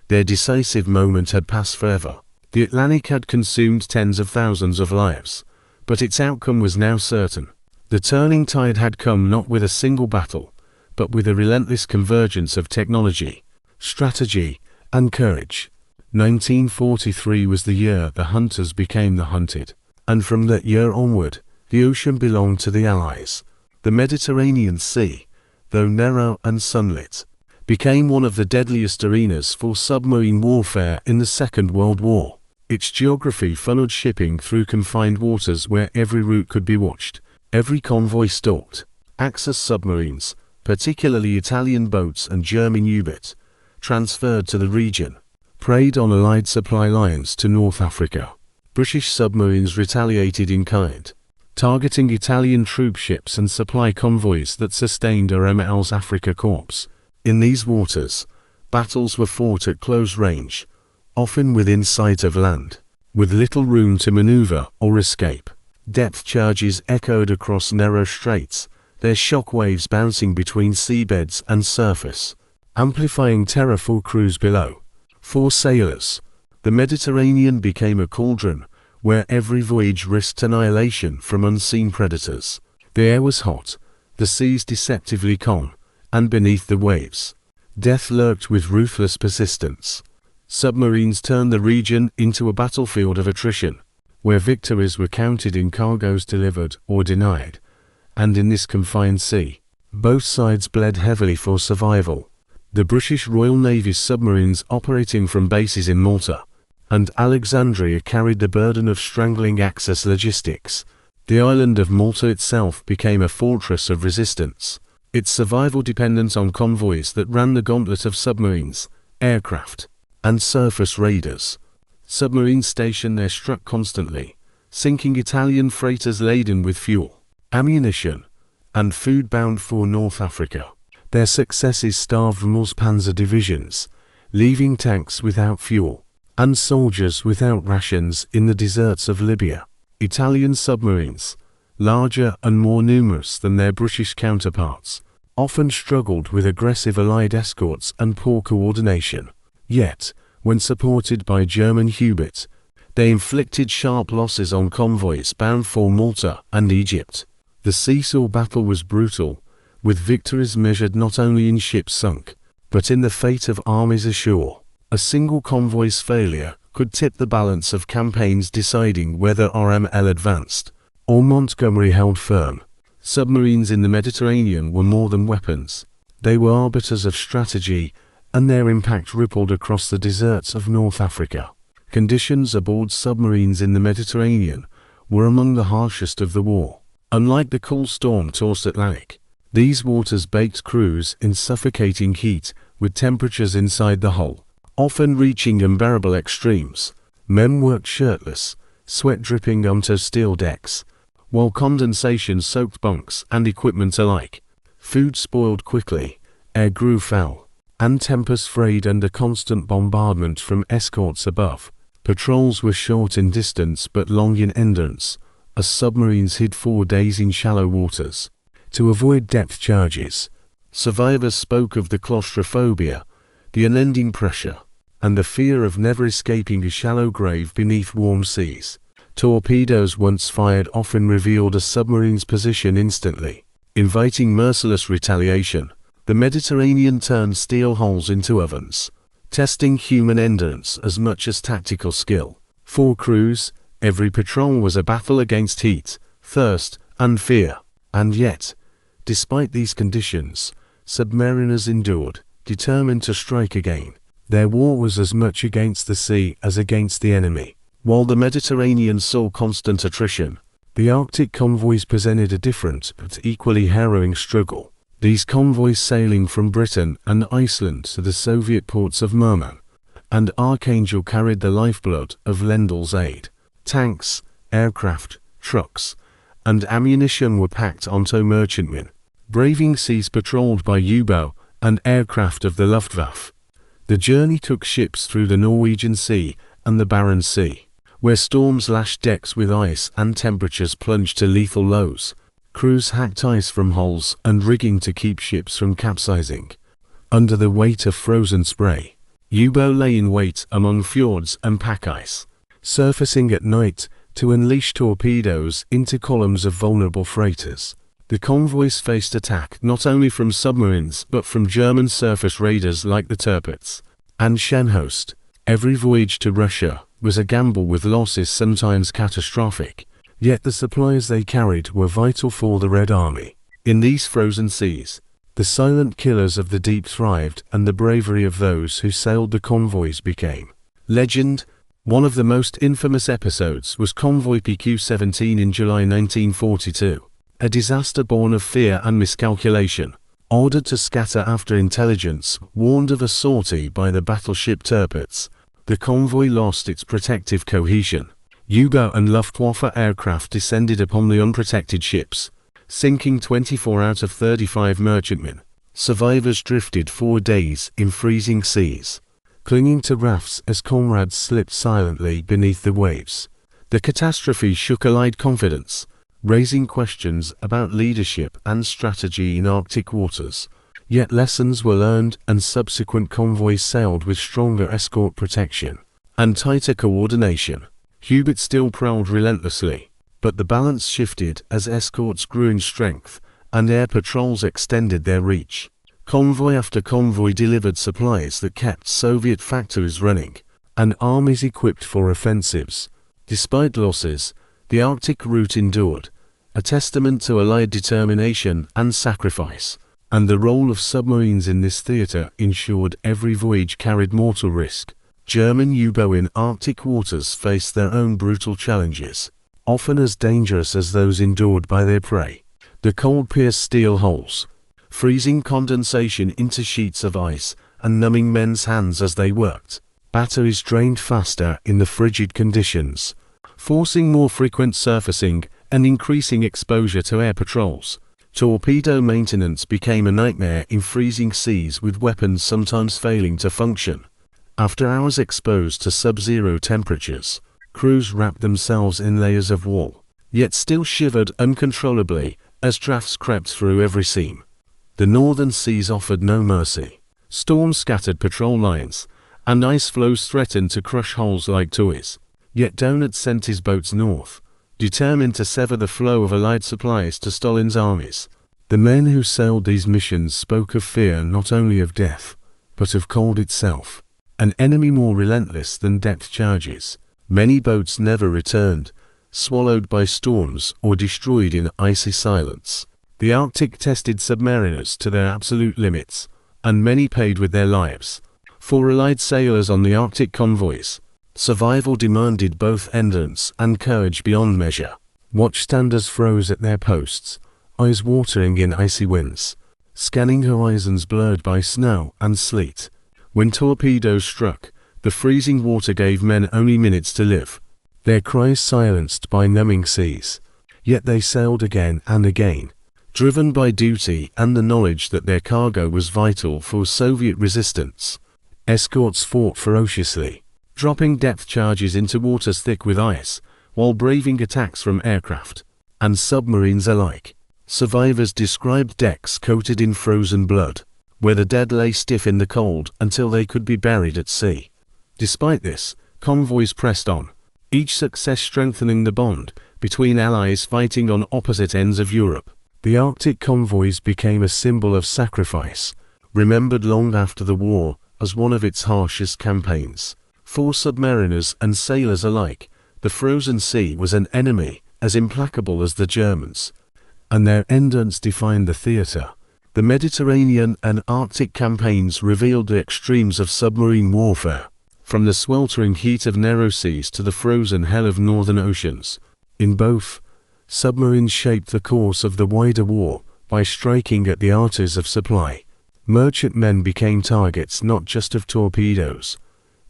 Their decisive moment had passed forever. The Atlantic had consumed tens of thousands of lives, but its outcome was now certain. The turning tide had come not with a single battle, but with a relentless convergence of technology, strategy, and courage. 1943 was the year the hunters became the hunted, and from that year onward, the ocean belonged to the Allies. The Mediterranean Sea, though narrow and sunlit, became one of the deadliest arenas for submarine warfare in the Second World War. Its geography funneled shipping through confined waters where every route could be watched. Every convoy stalked. Axis submarines, particularly Italian boats and German U-boats, transferred to the region, preyed on Allied supply lines to North Africa. British submarines retaliated in kind, targeting Italian troop ships and supply convoys that sustained RML's Africa Corps. In these waters, battles were fought at close range, often within sight of land, with little room to maneuver or escape. Depth charges echoed across narrow straits, their shock waves bouncing between seabeds and surface, amplifying terror for crews below. For sailors, the Mediterranean became a cauldron, where every voyage risked annihilation from unseen predators. The air was hot, the seas deceptively calm, and beneath the waves, death lurked with ruthless persistence. Submarines turned the region into a battlefield of attrition, where victories were counted in cargoes delivered or denied, and in this confined sea, both sides bled heavily for survival. The British Royal Navy's submarines operating from bases in Malta and Alexandria carried the burden of strangling Axis logistics. The island of Malta itself became a fortress of resistance, its survival dependent on convoys that ran the gauntlet of submarines, aircraft, and surface raiders. Submarines stationed there struck constantly, sinking Italian freighters laden with fuel, ammunition, and food bound for North Africa. Their successes starved Moore's panzer divisions, leaving tanks without fuel, and soldiers without rations in the deserts of Libya. Italian submarines, larger and more numerous than their British counterparts, often struggled with aggressive Allied escorts and poor coordination. Yet, when supported by German U-boats, they inflicted sharp losses on convoys bound for Malta and Egypt. The seesaw battle was brutal, with victories measured not only in ships sunk, but in the fate of armies ashore. A single convoy's failure could tip the balance of campaigns deciding whether RML advanced or Montgomery held firm. Submarines in the Mediterranean were more than weapons. They were arbiters of strategy, and their impact rippled across the deserts of North Africa. Conditions aboard submarines in the Mediterranean were among the harshest of the war. Unlike the cool storm-tossed Atlantic, these waters baked crews in suffocating heat, with temperatures inside the hull often reaching unbearable extremes. Men worked shirtless, sweat dripping onto steel decks, while condensation soaked bunks and equipment alike. Food spoiled quickly, air grew foul, and tempers frayed under constant bombardment from escorts above. Patrols were short in distance but long in endurance, as submarines hid 4 days in shallow waters. To avoid depth charges, survivors spoke of the claustrophobia, the unending pressure, and the fear of never escaping a shallow grave beneath warm seas. Torpedoes once fired often revealed a submarine's position instantly, inviting merciless retaliation. The Mediterranean turned steel hulls into ovens, testing human endurance as much as tactical skill. For crews, every patrol was a battle against heat, thirst, and fear. And yet, despite these conditions, submariners endured, determined to strike again. Their war was as much against the sea as against the enemy. While the Mediterranean saw constant attrition, the Arctic convoys presented a different but equally harrowing struggle. These convoys sailing from Britain and Iceland to the Soviet ports of Murman and Archangel carried the lifeblood of Lendel's aid. Tanks, aircraft, trucks, and ammunition were packed onto merchantmen, braving seas patrolled by U-boat and aircraft of the Luftwaffe. The journey took ships through the Norwegian Sea and the Barents Sea, where storms lashed decks with ice and temperatures plunged to lethal lows. Crews hacked ice from hulls and rigging to keep ships from capsizing. Under the weight of frozen spray, U-boat lay in wait among fjords and pack ice, surfacing at night to unleash torpedoes into columns of vulnerable freighters. The convoys faced attack not only from submarines but from German surface raiders like the Tirpitz and Scharnhorst. Every voyage to Russia was a gamble with losses sometimes catastrophic. Yet the supplies they carried were vital for the Red Army. In these frozen seas, the silent killers of the deep thrived and the bravery of those who sailed the convoys became legend. One of the most infamous episodes was Convoy PQ-17 in July 1942, a disaster born of fear and miscalculation. Ordered to scatter after intelligence warned of a sortie by the battleship Tirpitz, the convoy lost its protective cohesion. U-boat and Luftwaffe aircraft descended upon the unprotected ships, sinking 24 out of 35 merchantmen. Survivors drifted 4 days in freezing seas, clinging to rafts as comrades slipped silently beneath the waves. The catastrophe shook Allied confidence, raising questions about leadership and strategy in Arctic waters. Yet lessons were learned and subsequent convoys sailed with stronger escort protection and tighter coordination. Hubert still prowled relentlessly, but the balance shifted as escorts grew in strength and air patrols extended their reach. Convoy after convoy delivered supplies that kept Soviet factories running and armies equipped for offensives. Despite losses, the Arctic route endured, a testament to Allied determination and sacrifice. And the role of submarines in this theater ensured every voyage carried mortal risk. German U-boat in Arctic waters faced their own brutal challenges, often as dangerous as those endured by their prey. The cold pierced steel hulls, freezing condensation into sheets of ice and numbing men's hands as they worked. Batteries drained faster in the frigid conditions, forcing more frequent surfacing and increasing exposure to air patrols. Torpedo maintenance became a nightmare in freezing seas, with weapons sometimes failing to function. After hours exposed to sub-zero temperatures, crews wrapped themselves in layers of wool, yet still shivered uncontrollably as drafts crept through every seam. The northern seas offered no mercy. Storms scattered patrol lines, and ice floes threatened to crush hulls like toys. Yet Donat sent his boats north, determined to sever the flow of Allied supplies to Stalin's armies. The men who sailed these missions spoke of fear not only of death, but of cold itself, an enemy more relentless than depth charges. Many boats never returned, swallowed by storms or destroyed in icy silence. The Arctic tested submariners to their absolute limits, and many paid with their lives. For Allied sailors on the Arctic convoys, survival demanded both endurance and courage beyond measure. Watchstanders froze at their posts, eyes watering in icy winds, scanning horizons blurred by snow and sleet. When torpedoes struck, the freezing water gave men only minutes to live, their cries silenced by numbing seas. Yet they sailed again and again, driven by duty and the knowledge that their cargo was vital for Soviet resistance. Escorts fought ferociously, dropping depth charges into waters thick with ice, while braving attacks from aircraft and submarines alike. Survivors described decks coated in frozen blood, where the dead lay stiff in the cold until they could be buried at sea. Despite this, convoys pressed on, each success strengthening the bond between allies fighting on opposite ends of Europe. The Arctic convoys became a symbol of sacrifice, remembered long after the war as one of its harshest campaigns. For submariners and sailors alike, the frozen sea was an enemy as implacable as the Germans, and their endurance defined the theater. The Mediterranean and Arctic campaigns revealed the extremes of submarine warfare, from the sweltering heat of narrow seas to the frozen hell of northern oceans. In both, submarines shaped the course of the wider war by striking at the arteries of supply. Merchantmen became targets not just of torpedoes,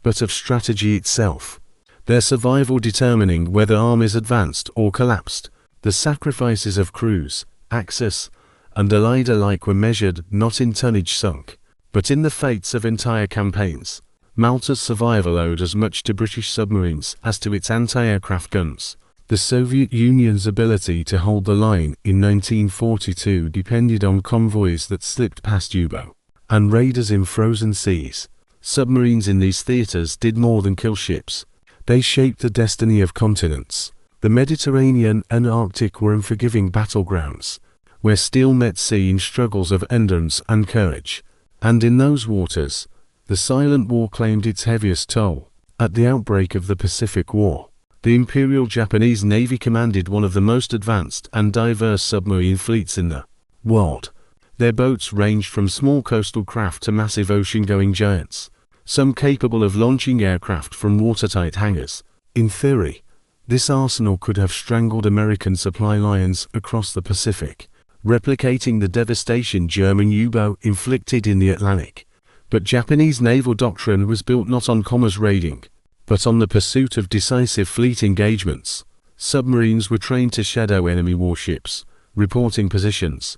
but of strategy itself, their survival determining whether armies advanced or collapsed. The sacrifices of crews, Axis, and Allied alike were measured not in tonnage sunk, but in the fates of entire campaigns. Malta's survival owed as much to British submarines as to its anti-aircraft guns. The Soviet Union's ability to hold the line in 1942 depended on convoys that slipped past U-boat and raiders in frozen seas. Submarines in these theaters did more than kill ships. They shaped the destiny of continents. The Mediterranean and Arctic were unforgiving battlegrounds, where steel met sea in struggles of endurance and courage. And in those waters, the silent war claimed its heaviest toll. At the outbreak of the Pacific War, the Imperial Japanese Navy commanded one of the most advanced and diverse submarine fleets in the world. Their boats ranged from small coastal craft to massive ocean-going giants, some capable of launching aircraft from watertight hangars. In theory, this arsenal could have strangled American supply lines across the Pacific, replicating the devastation German U-boat inflicted in the Atlantic. But Japanese naval doctrine was built not on commerce raiding, but on the pursuit of decisive fleet engagements. Submarines were trained to shadow enemy warships, reporting positions,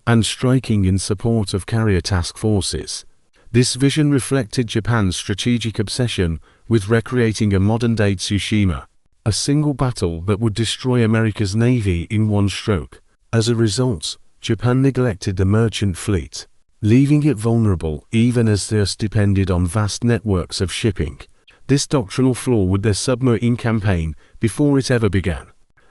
and striking in support of carrier task forces. This vision reflected Japan's strategic obsession with recreating a modern-day Tsushima, a single battle that would destroy America's navy in one stroke. As a result, Japan neglected the merchant fleet, leaving it vulnerable even as theirs depended on vast networks of shipping. This doctrinal flaw would their submarine campaign before it ever began,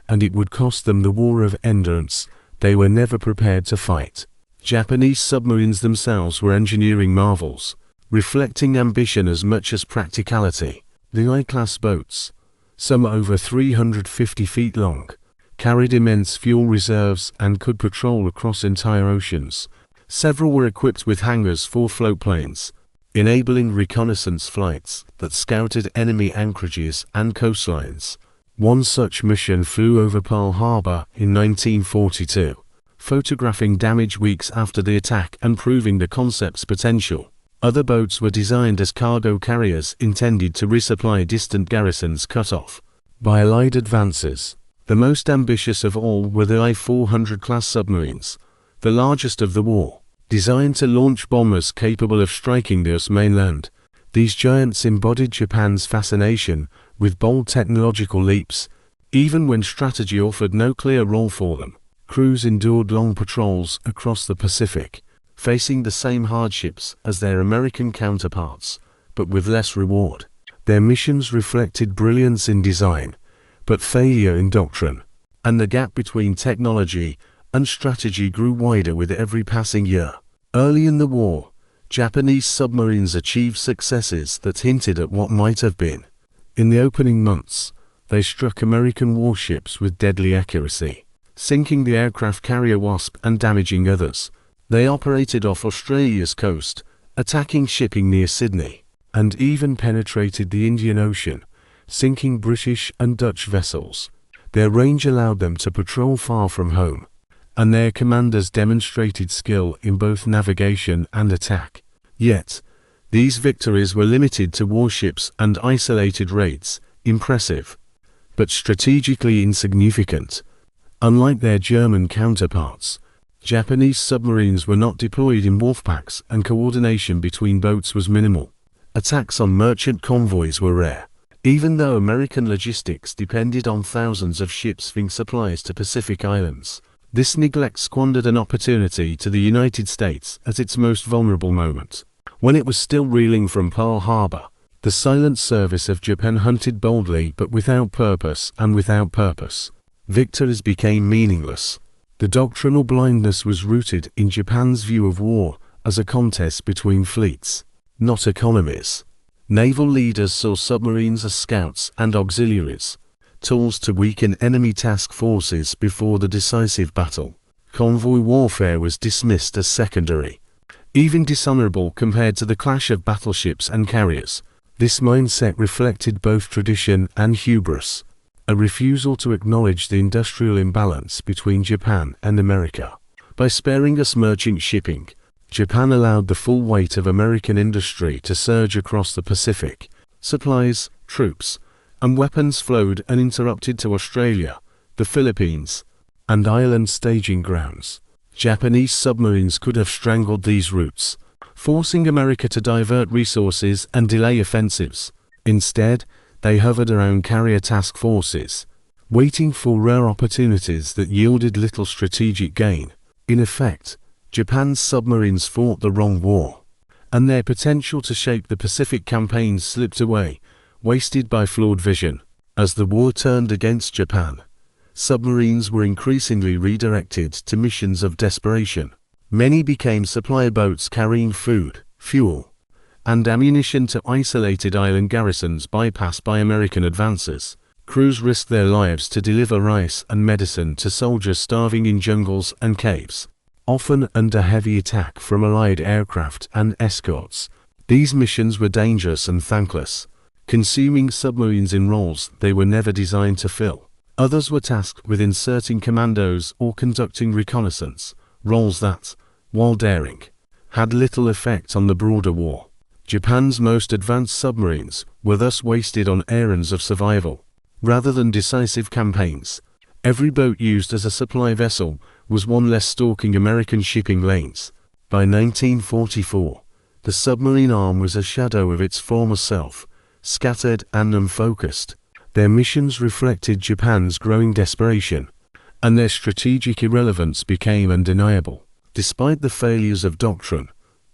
and it would cost them the war of endurance they were never prepared to fight. Japanese submarines themselves were engineering marvels, reflecting ambition as much as practicality. The I-class boats, some over 350 feet long, carried immense fuel reserves and could patrol across entire oceans. Several were equipped with hangars for floatplanes, enabling reconnaissance flights that scouted enemy anchorages and coastlines. One such mission flew over Pearl Harbor in 1942, photographing damage weeks after the attack and proving the concept's potential. Other boats were designed as cargo carriers intended to resupply distant garrisons cut off by Allied advances. The most ambitious of all were the I-400 class submarines, the largest of the war, designed to launch bombers capable of striking the US mainland. These giants embodied Japan's fascination with bold technological leaps, even when strategy offered no clear role for them. Crews endured long patrols across the Pacific, facing the same hardships as their American counterparts, but with less reward. Their missions reflected brilliance in design, but failure in doctrine, and the gap between technology and strategy grew wider with every passing year. Early in the war, Japanese submarines achieved successes that hinted at what might have been. In the opening months, they struck American warships with deadly accuracy, sinking the aircraft carrier Wasp and damaging others. They operated off Australia's coast, attacking shipping near Sydney, and even penetrated the Indian Ocean, sinking British and Dutch vessels. Their range allowed them to patrol far from home, and their commanders demonstrated skill in both navigation and attack. Yet, these victories were limited to warships and isolated raids, impressive, but strategically insignificant. Unlike their German counterparts, Japanese submarines were not deployed in wolfpacks and coordination between boats was minimal. Attacks on merchant convoys were rare. Even though American logistics depended on thousands of ships bringing supplies to Pacific islands, this neglect squandered an opportunity to the United States at its most vulnerable moment. When it was still reeling from Pearl Harbor, the silent service of Japan hunted boldly but without purpose, and without purpose, victories became meaningless. The doctrinal blindness was rooted in Japan's view of war as a contest between fleets, not economies. Naval leaders saw submarines as scouts and auxiliaries, tools to weaken enemy task forces before the decisive battle. Convoy warfare was dismissed as secondary, even dishonorable compared to the clash of battleships and carriers. This mindset reflected both tradition and hubris, a refusal to acknowledge the industrial imbalance between Japan and America. By sparing us merchant shipping, Japan allowed the full weight of American industry to surge across the Pacific. Supplies, troops, and weapons flowed uninterrupted to Australia, the Philippines, and island staging grounds. Japanese submarines could have strangled these routes, forcing America to divert resources and delay offensives. Instead, they hovered around carrier task forces, waiting for rare opportunities that yielded little strategic gain. In effect, Japan's submarines fought the wrong war, and their potential to shape the Pacific campaign slipped away, wasted by flawed vision. As the war turned against Japan, submarines were increasingly redirected to missions of desperation. Many became supply boats carrying food, fuel, and ammunition to isolated island garrisons bypassed by American advances. Crews risked their lives to deliver rice and medicine to soldiers starving in jungles and caves, often under heavy attack from Allied aircraft and escorts. These missions were dangerous and thankless, consuming submarines in roles they were never designed to fill. Others were tasked with inserting commandos or conducting reconnaissance, roles that, while daring, had little effect on the broader war. Japan's most advanced submarines were thus wasted on errands of survival, rather than decisive campaigns. Every boat used as a supply vessel was one less stalking American shipping lanes. By 1944, the submarine arm was a shadow of its former self, scattered and unfocused. Their missions reflected Japan's growing desperation, and their strategic irrelevance became undeniable. Despite the failures of doctrine,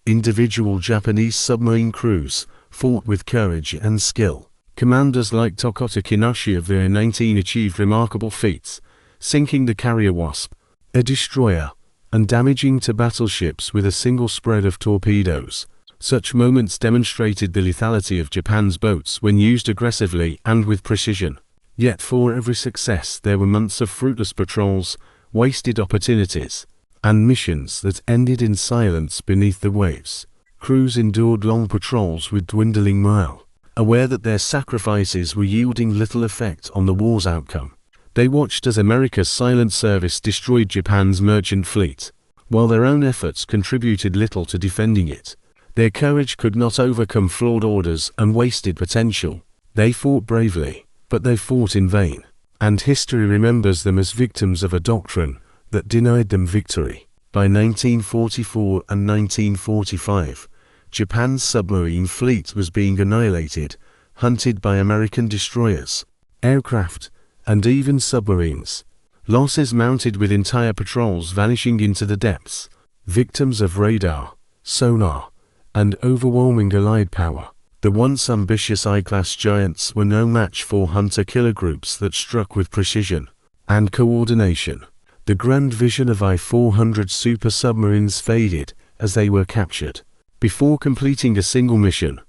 individual Japanese submarine crews fought with courage and skill. Commanders like Tokota Kinoshi of the I-19 achieved remarkable feats, sinking the carrier Wasp, a destroyer, and damaging two battleships with a single spread of torpedoes. Such moments demonstrated the lethality of Japan's boats when used aggressively and with precision. Yet for every success there were months of fruitless patrols, wasted opportunities, and missions that ended in silence beneath the waves. Crews endured long patrols with dwindling morale, aware that their sacrifices were yielding little effect on the war's outcome. They watched as America's silent service destroyed Japan's merchant fleet, while their own efforts contributed little to defending it. Their courage could not overcome flawed orders and wasted potential. They fought bravely, but they fought in vain, and history remembers them as victims of a doctrine that denied them victory. By 1944 and 1945, Japan's submarine fleet was being annihilated, hunted by American destroyers, aircraft, and even submarines. Losses mounted with entire patrols vanishing into the depths, victims of radar, sonar, and overwhelming Allied power. The once ambitious I-class giants were no match for hunter-killer groups that struck with precision and coordination. The grand vision of I-400 super submarines faded as they were captured. Before completing a single mission,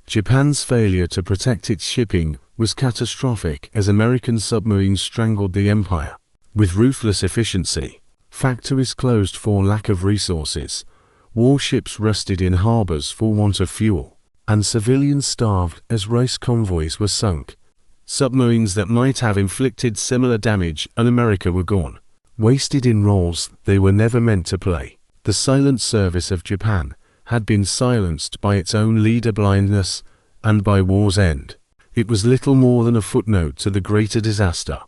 Japan's failure to protect its shipping was catastrophic as American submarines strangled the empire. With ruthless efficiency, factories closed for lack of resources, warships rusted in harbors for want of fuel, and civilians starved as rice convoys were sunk. Submarines that might have inflicted similar damage on America were gone, wasted in roles they were never meant to play. The silent service of Japan had been silenced by its own leader blindness, and by war's end, it was little more than a footnote to the greater disaster.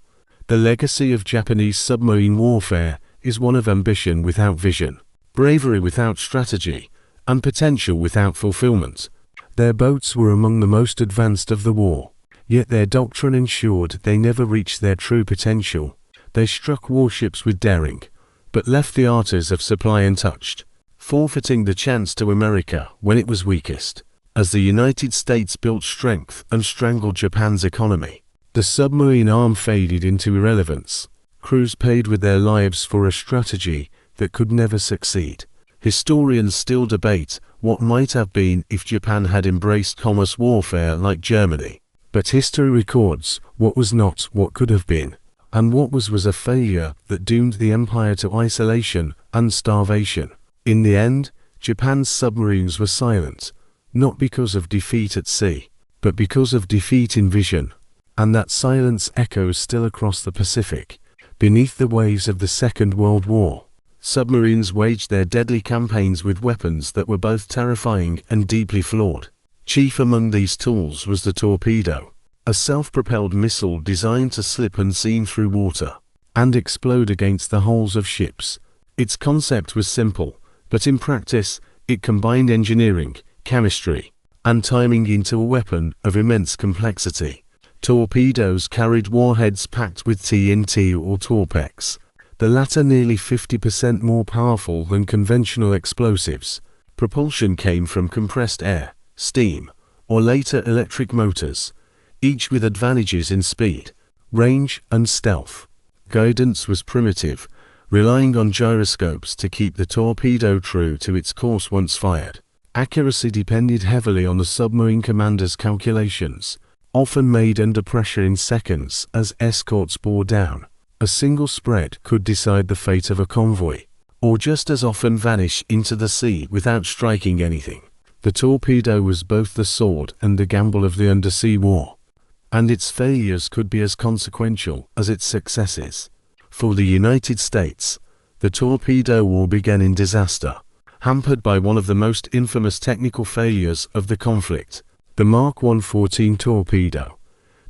The legacy of Japanese submarine warfare is one of ambition without vision, bravery without strategy, and potential without fulfillment. Their boats were among the most advanced of the war, yet their doctrine ensured they never reached their true potential. They struck warships with daring, but left the arters of supply untouched, forfeiting the chance to America when it was weakest. As the United States built strength and strangled Japan's economy, the submarine arm faded into irrelevance. Crews paid with their lives for a strategy that could never succeed. Historians still debate what might have been if Japan had embraced commerce warfare like Germany. But history records what was not, what could have been, and what was a failure that doomed the empire to isolation and starvation. In the end, Japan's submarines were silent, not because of defeat at sea, but because of defeat in vision. And that silence echoes still across the Pacific. Beneath the waves of the Second World War, submarines waged their deadly campaigns with weapons that were both terrifying and deeply flawed. Chief among these tools was the torpedo, a self-propelled missile designed to slip unseen through water and explode against the hulls of ships. Its concept was simple, but in practice, it combined engineering, chemistry, and timing into a weapon of immense complexity. Torpedoes carried warheads packed with TNT or Torpex, the latter nearly 50% more powerful than conventional explosives. Propulsion came from compressed air, steam, or later electric motors, each with advantages in speed, range, and stealth. Guidance was primitive, relying on gyroscopes to keep the torpedo true to its course once fired. Accuracy depended heavily on the submarine commander's calculations, often made under pressure in seconds as escorts bore down. A single spread could decide the fate of a convoy, or just as often vanish into the sea without striking anything. The torpedo was both the sword and the gamble of the undersea war, and its failures could be as consequential as its successes. For the United States, the torpedo war began in disaster, hampered by one of the most infamous technical failures of the conflict. The Mark 114 torpedo,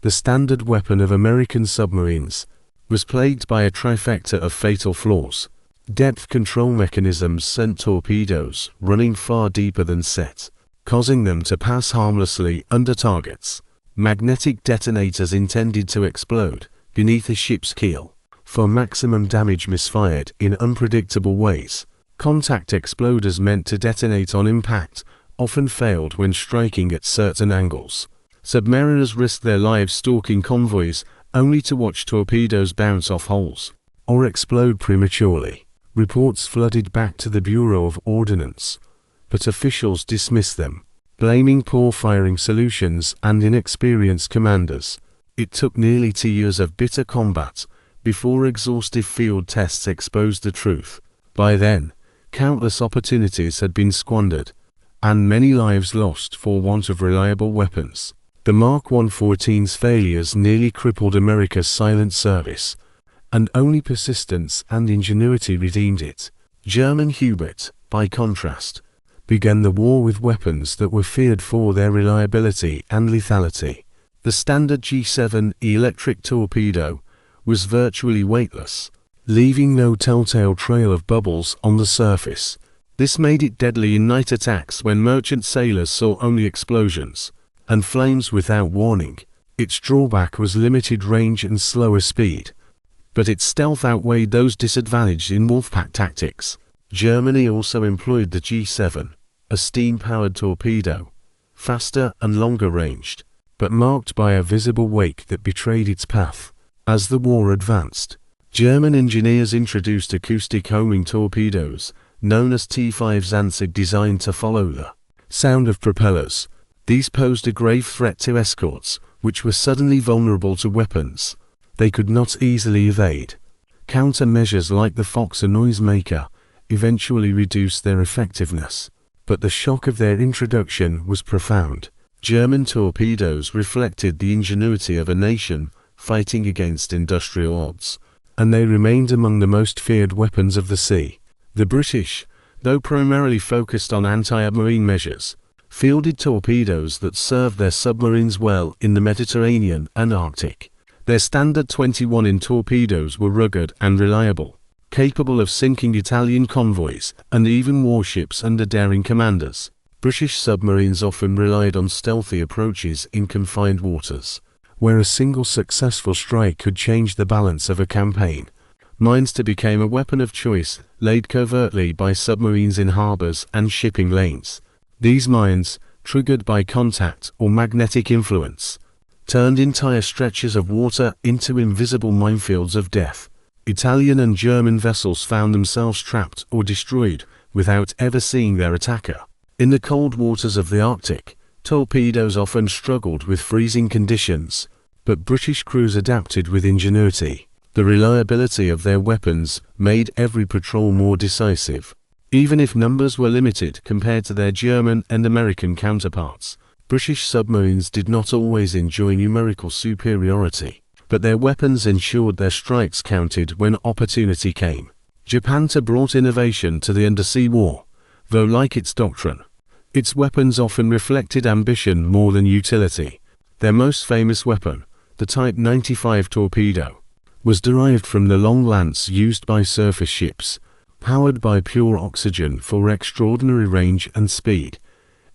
the standard weapon of American submarines, was plagued by a trifecta of fatal flaws. Depth control mechanisms sent torpedoes running far deeper than set, causing them to pass harmlessly under targets. Magnetic detonators intended to explode beneath a ship's keel for maximum damage misfired in unpredictable ways. Contact exploders meant to detonate on impact often failed when striking at certain angles. Submariners risked their lives stalking convoys only to watch torpedoes bounce off hulls or explode prematurely. Reports flooded back to the Bureau of Ordnance, but officials dismissed them, blaming poor firing solutions and inexperienced commanders. It took nearly 2 years of bitter combat before exhaustive field tests exposed the truth. By then, countless opportunities had been squandered, and many lives lost for want of reliable weapons. The Mark 114's failures nearly crippled America's silent service, and only persistence and ingenuity redeemed it. German Hubert, by contrast, began the war with weapons that were feared for their reliability and lethality. The standard G7 electric torpedo was virtually weightless, leaving no telltale trail of bubbles on the surface. This made it deadly in night attacks when merchant sailors saw only explosions and flames without warning. Its drawback was limited range and slower speed, but its stealth outweighed those disadvantaged in wolfpack tactics. Germany also employed the G7, a steam-powered torpedo, faster and longer ranged, but marked by a visible wake that betrayed its path. As the war advanced, German engineers introduced acoustic homing torpedoes, known as T5 Zanzig, designed to follow the sound of propellers. These posed a grave threat to escorts, which were suddenly vulnerable to weapons they could not easily evade. Countermeasures like the Foxer noisemaker eventually reduced their effectiveness, but the shock of their introduction was profound. German torpedoes reflected the ingenuity of a nation fighting against industrial odds, and they remained among the most feared weapons of the sea. The British, though primarily focused on anti-submarine measures, fielded torpedoes that served their submarines well in the Mediterranean and Arctic. Their standard 21-in torpedoes were rugged and reliable, capable of sinking Italian convoys and even warships under daring commanders. British submarines often relied on stealthy approaches in confined waters, where a single successful strike could change the balance of a campaign. Mines became a weapon of choice, laid covertly by submarines in harbors and shipping lanes. These mines, triggered by contact or magnetic influence, turned entire stretches of water into invisible minefields of death. Italian and German vessels found themselves trapped or destroyed without ever seeing their attacker. In the cold waters of the Arctic, torpedoes often struggled with freezing conditions, but British crews adapted with ingenuity. The reliability of their weapons made every patrol more decisive. Even if numbers were limited compared to their German and American counterparts, British submarines did not always enjoy numerical superiority, but their weapons ensured their strikes counted when opportunity came. Japan brought innovation to the undersea war, though like its doctrine, its weapons often reflected ambition more than utility. Their most famous weapon, the Type 95 torpedo, was derived from the long lance used by surface ships, powered by pure oxygen for extraordinary range and speed.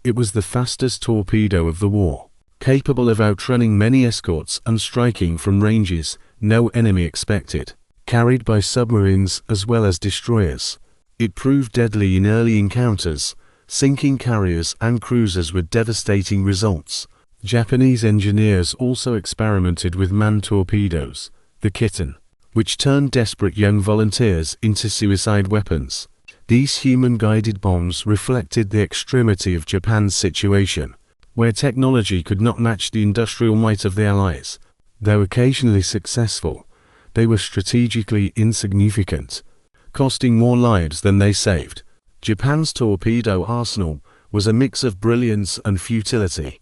It was the fastest torpedo of the war, capable of outrunning many escorts and striking from ranges no enemy expected. Carried by submarines as well as destroyers, it proved deadly in early encounters, sinking carriers and cruisers with devastating results. Japanese engineers also experimented with manned torpedoes, the kitten, which turned desperate young volunteers into suicide weapons. These human-guided bombs reflected the extremity of Japan's situation, where technology could not match the industrial might of the Allies. Though occasionally successful, they were strategically insignificant, costing more lives than they saved. Japan's torpedo arsenal was a mix of brilliance and futility,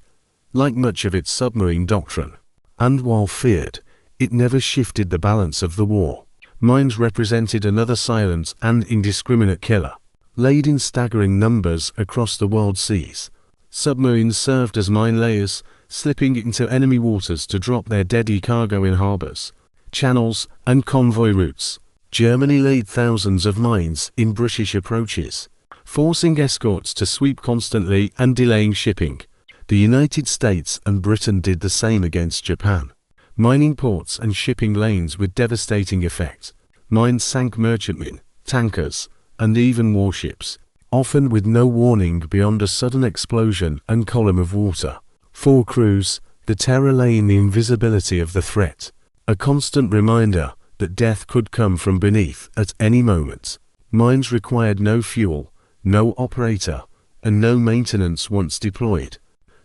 like much of its submarine doctrine. And while feared, it never shifted the balance of the war. Mines represented another silent and indiscriminate killer, laid in staggering numbers across the world seas. Submarines served as mine layers, slipping into enemy waters to drop their deadly cargo in harbors, channels, and convoy routes. Germany laid thousands of mines in British approaches, forcing escorts to sweep constantly and delaying shipping. The United States and Britain did the same against Japan, mining ports and shipping lanes with devastating effect. Mines sank merchantmen, tankers, and even warships, often with no warning beyond a sudden explosion and column of water. For crews, the terror lay in the invisibility of the threat, a constant reminder that death could come from beneath at any moment. Mines required no fuel, no operator, and no maintenance once deployed,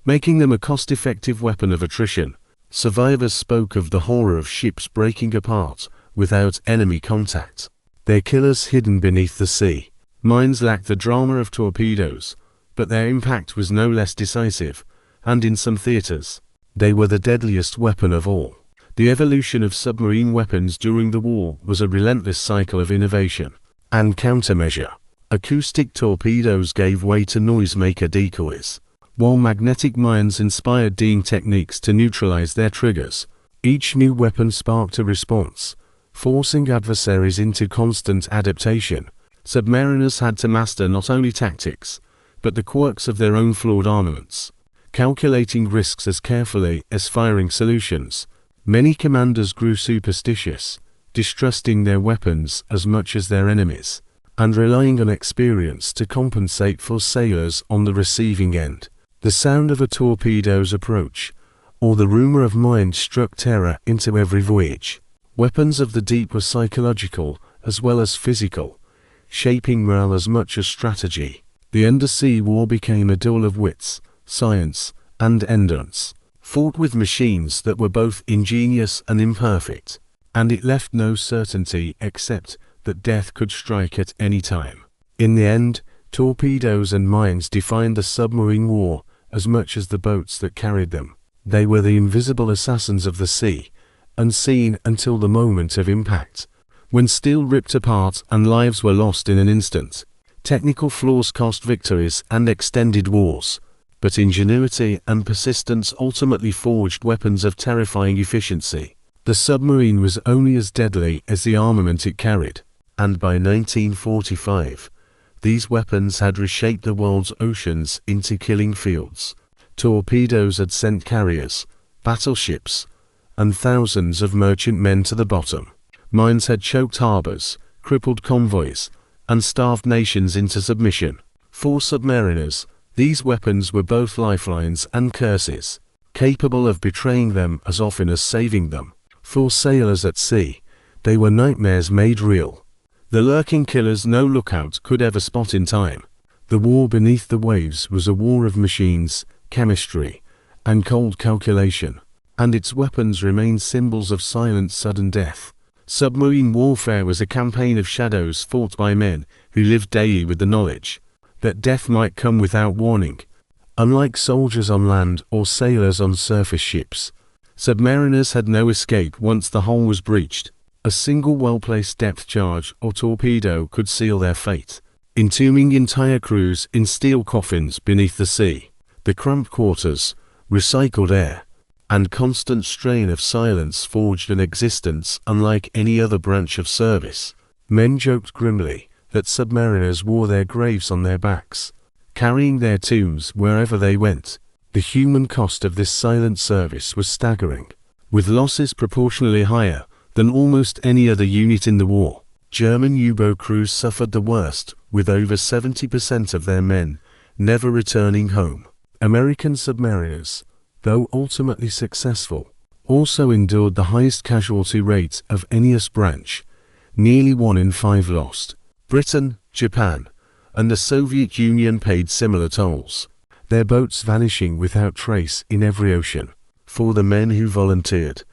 making them a cost-effective weapon of attrition. Survivors spoke of the horror of ships breaking apart without enemy contact, their killers hidden beneath the sea. Mines lacked the drama of torpedoes, but their impact was no less decisive, and in some theaters, they were the deadliest weapon of all. The evolution of submarine weapons during the war was a relentless cycle of innovation and countermeasure. Acoustic torpedoes gave way to noisemaker decoys, while magnetic mines inspired dinging techniques to neutralize their triggers. Each new weapon sparked a response, forcing adversaries into constant adaptation. Submariners had to master not only tactics, but the quirks of their own flawed armaments, calculating risks as carefully as firing solutions. Many commanders grew superstitious, distrusting their weapons as much as their enemies, and relying on experience to compensate for sailors on the receiving end. The sound of a torpedo's approach, or the rumor of mines, struck terror into every voyage. Weapons of the deep were psychological as well as physical, shaping morale as much as strategy. The undersea war became a duel of wits, science, and endurance, fought with machines that were both ingenious and imperfect, and it left no certainty except that death could strike at any time. In the end, torpedoes and mines defined the submarine war as much as the boats that carried them. They were the invisible assassins of the sea, unseen until the moment of impact, when steel ripped apart and lives were lost in an instant. Technical flaws cost victories and extended wars, but ingenuity and persistence ultimately forged weapons of terrifying efficiency. The submarine was only as deadly as the armament it carried. and by 1945, these weapons had reshaped the world's oceans into killing fields. Torpedoes had sent carriers, battleships, and thousands of merchant men to the bottom. Mines had choked harbors, crippled convoys, and starved nations into submission. For submariners, these weapons were both lifelines and curses, capable of betraying them as often as saving them. For sailors at sea, they were nightmares made real. The lurking killers no lookout could ever spot in time. The war beneath the waves was a war of machines, chemistry, and cold calculation, and its weapons remained symbols of silent, sudden death. Submarine warfare was a campaign of shadows fought by men who lived daily with the knowledge that death might come without warning. Unlike soldiers on land or sailors on surface ships, submariners had no escape once the hull was breached. A single well-placed depth charge or torpedo could seal their fate, entombing entire crews in steel coffins beneath the sea. The cramped quarters, recycled air, and constant strain of silence forged an existence unlike any other branch of service. Men joked grimly that submariners wore their graves on their backs, carrying their tombs wherever they went. The human cost of this silent service was staggering, with losses proportionally higher than almost any other unit in the war. German U-boat crews suffered the worst, with over 70% of their men never returning home. American submariners, though ultimately successful, also endured the highest casualty rate of any US branch, nearly 1 in 5 lost. Britain, Japan, and the Soviet Union paid similar tolls, their boats vanishing without trace in every ocean. For the men who volunteered,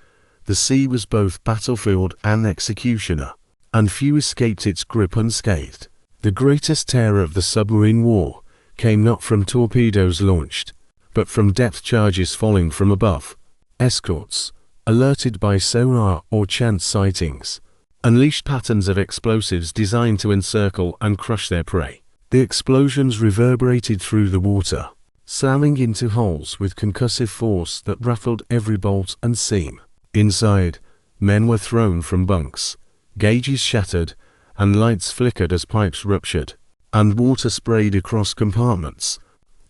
the sea was both battlefield and executioner, and few escaped its grip unscathed. The greatest terror of the submarine war came not from torpedoes launched, but from depth charges falling from above. Escorts, alerted by sonar or chance sightings, unleashed patterns of explosives designed to encircle and crush their prey. The explosions reverberated through the water, slamming into hulls with concussive force that rattled every bolt and seam. Inside, men were thrown from bunks, gauges shattered, and lights flickered as pipes ruptured, and water sprayed across compartments.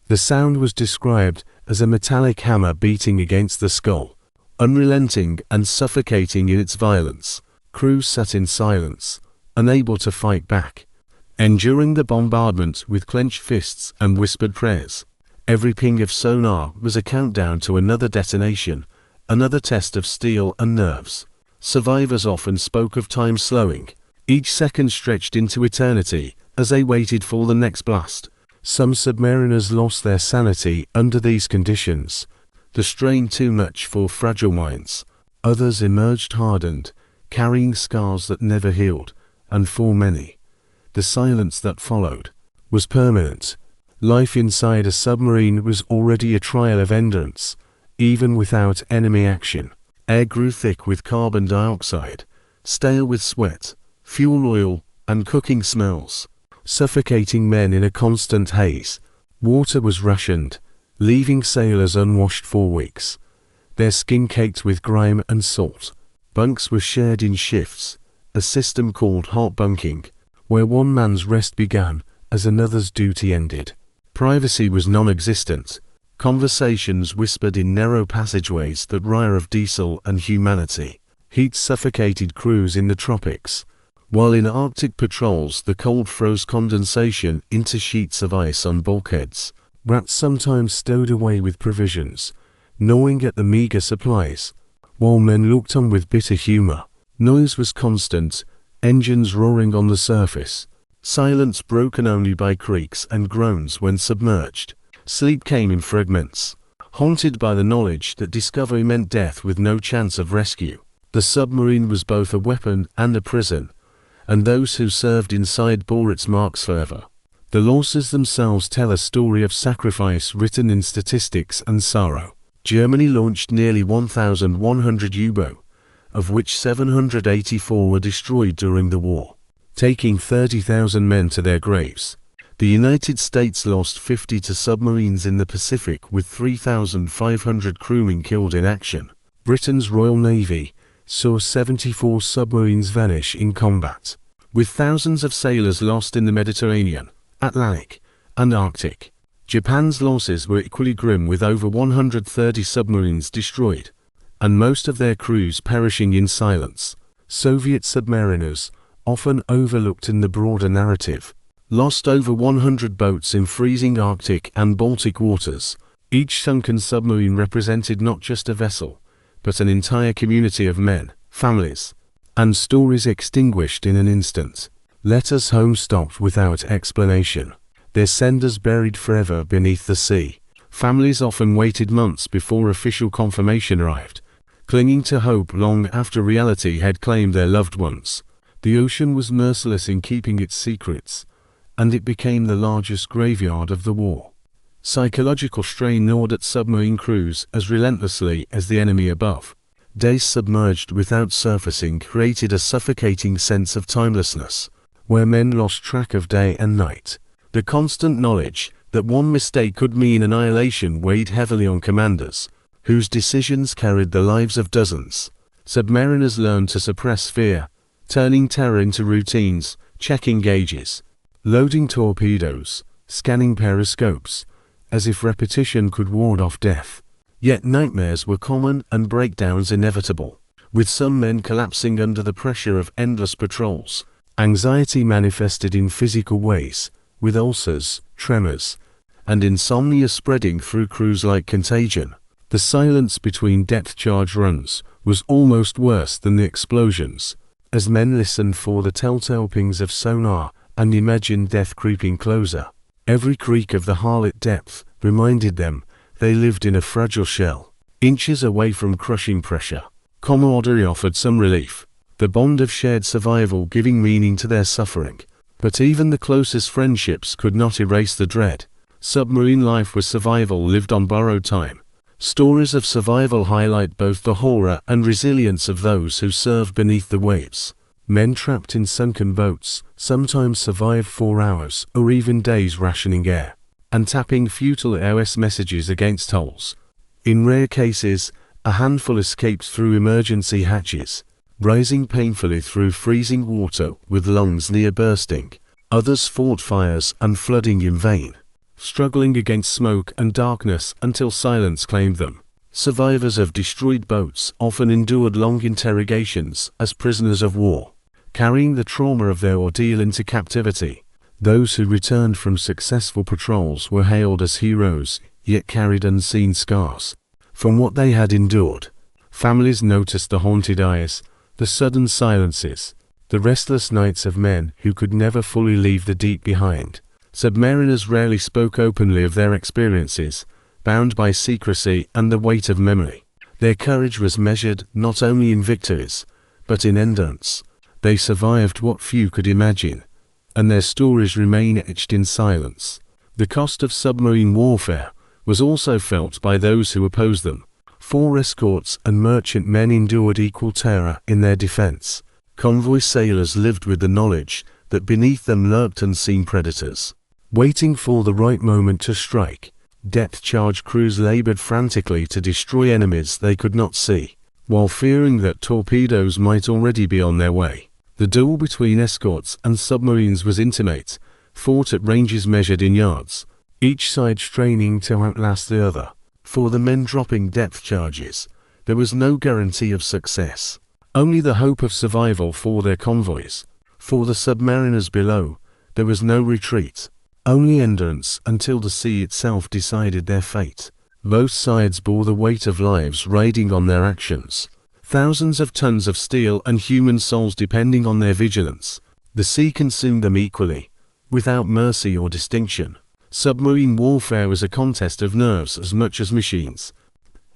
The sound was described as a metallic hammer beating against the skull, unrelenting and suffocating in its violence. Crews sat in silence, unable to fight back, enduring the bombardment with clenched fists and whispered prayers. Every ping of sonar was a countdown to another detonation, another test of steel and nerves. Survivors often spoke of time slowing. Each second stretched into eternity as they waited for the next blast. Some submariners lost their sanity under these conditions, the strain too much for fragile minds. Others emerged hardened, carrying scars that never healed, and for many, the silence that followed was permanent. Life inside a submarine was already a trial of endurance, even without enemy action. Air grew thick with carbon dioxide, stale with sweat, fuel oil, and cooking smells, suffocating men in a constant haze. Water was rationed, leaving sailors unwashed for weeks, their skin caked with grime and salt. Bunks were shared in shifts, a system called hot bunking, where one man's rest began as another's duty ended. Privacy was non-existent, conversations whispered in narrow passageways that reek of diesel and humanity. Heat suffocated crews in the tropics, while in Arctic patrols the cold froze condensation into sheets of ice on bulkheads. Rats sometimes stowed away with provisions, gnawing at the meager supplies, while men looked on with bitter humor. Noise was constant, engines roaring on the surface, silence broken only by creaks and groans when submerged. Sleep came in fragments, haunted by the knowledge that discovery meant death with no chance of rescue. The submarine was both a weapon and a prison, and those who served inside bore its marks forever. The losses themselves tell a story of sacrifice written in statistics and sorrow. Germany launched nearly 1,100 U-boats, of which 784 were destroyed during the war, taking 30,000 men to their graves. The United States lost 50 to submarines in the Pacific, with 3,500 crewmen killed in action. Britain's Royal Navy saw 74 submarines vanish in combat. with thousands of sailors lost in the Mediterranean, Atlantic, and Arctic. Japan's losses were equally grim, with over 130 submarines destroyed, and most of their crews perishing in silence. Soviet submariners, often overlooked in the broader narrative, lost over 100 boats in freezing Arctic and Baltic waters. Each sunken submarine represented not just a vessel, but an entire community of men, families, and stories extinguished in an instant. Letters home stopped without explanation, their senders buried forever beneath the sea. Families often waited months before official confirmation arrived, clinging to hope long after reality had claimed their loved ones. The ocean was merciless in keeping its secrets, and it became the largest graveyard of the war. Psychological strain gnawed at submarine crews as relentlessly as the enemy above. Days submerged without surfacing created a suffocating sense of timelessness, where men lost track of day and night. The constant knowledge that one mistake could mean annihilation weighed heavily on commanders, whose decisions carried the lives of dozens. Submariners learned to suppress fear, turning terror into routines, checking gauges, loading torpedoes, scanning periscopes, as if repetition could ward off death. Yet nightmares were common and breakdowns inevitable, with some men collapsing under the pressure of endless patrols. Anxiety manifested in physical ways, with ulcers, tremors, and insomnia spreading through crews like contagion. The silence between depth charge runs was almost worse than the explosions, as men listened for the telltale pings of sonar and imagined death creeping closer. Every creak of the hull at depth reminded them they lived in a fragile shell, inches away from crushing pressure. Camaraderie offered some relief, the bond of shared survival giving meaning to their suffering. But even the closest friendships could not erase the dread. Submarine life was survival lived on borrowed time. Stories of survival highlight both the horror and resilience of those who served beneath the waves. Men trapped in sunken boats sometimes survived 4 hours or even days rationing air, and tapping futile SOS messages against hulls. In rare cases, a handful escaped through emergency hatches, rising painfully through freezing water with lungs near bursting. Others fought fires and flooding in vain, struggling against smoke and darkness until silence claimed them. Survivors of destroyed boats often endured long interrogations as prisoners of war, carrying the trauma of their ordeal into captivity. Those who returned from successful patrols were hailed as heroes, yet carried unseen scars from what they had endured. Families noticed the haunted eyes, the sudden silences, the restless nights of men who could never fully leave the deep behind. Submariners rarely spoke openly of their experiences, bound by secrecy and the weight of memory. Their courage was measured not only in victories, but in endurance. They survived what few could imagine, and their stories remain etched in silence. The cost of submarine warfare was also felt by those who opposed them. 4 escorts and merchant men endured equal terror in their defense. Convoy sailors lived with the knowledge that beneath them lurked unseen predators, waiting for the right moment to strike. Depth charge crews labored frantically to destroy enemies they could not see, while fearing that torpedoes might already be on their way. The duel between escorts and submarines was intimate, fought at ranges measured in yards, each side straining to outlast the other. For the men dropping depth charges, there was no guarantee of success, only the hope of survival for their convoys. For the submariners below, there was no retreat, only endurance until the sea itself decided their fate. Both sides bore the weight of lives riding on their actions, thousands of tons of steel and human souls depending on their vigilance. The sea consumed them equally, without mercy or distinction. Submarine warfare was a contest of nerves as much as machines,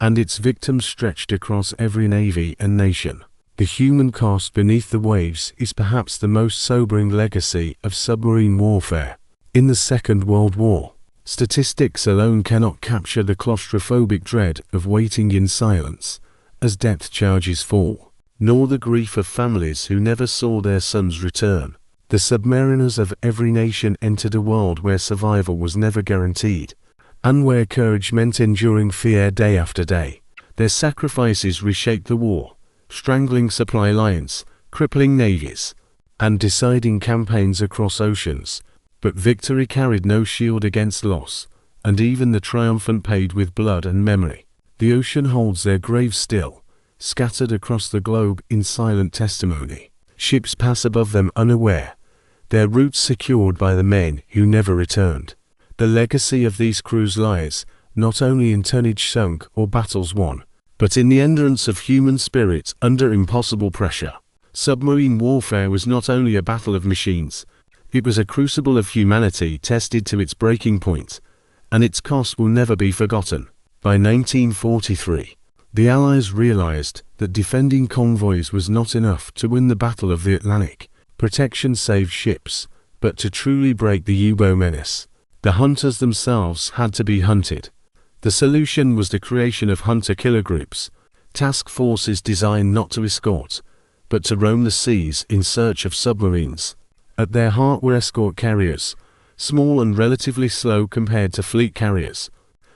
and its victims stretched across every navy and nation. The human cost beneath the waves is perhaps the most sobering legacy of submarine warfare. In the Second World War, statistics alone cannot capture the claustrophobic dread of waiting in silence as depth charges fall, nor the grief of families who never saw their sons return. The submariners of every nation entered a world where survival was never guaranteed, and where courage meant enduring fear day after day. Their sacrifices reshaped the war, strangling supply lines, crippling navies, and deciding campaigns across oceans. But victory carried no shield against loss, and even the triumphant paid with blood and memory. The ocean holds their graves still, scattered across the globe in silent testimony. Ships pass above them unaware, their routes secured by the men who never returned. The legacy of these crews lies not only in tonnage sunk or battles won, but in the endurance of human spirit under impossible pressure. Submarine warfare was not only a battle of machines, it was a crucible of humanity tested to its breaking point, and its cost will never be forgotten. By 1943, the Allies realized that defending convoys was not enough to win the Battle of the Atlantic. Protection saved ships, but to truly break the U-boat menace, the hunters themselves had to be hunted. The solution was the creation of hunter-killer groups, task forces designed not to escort, but to roam the seas in search of submarines. At their heart were escort carriers, small and relatively slow compared to fleet carriers,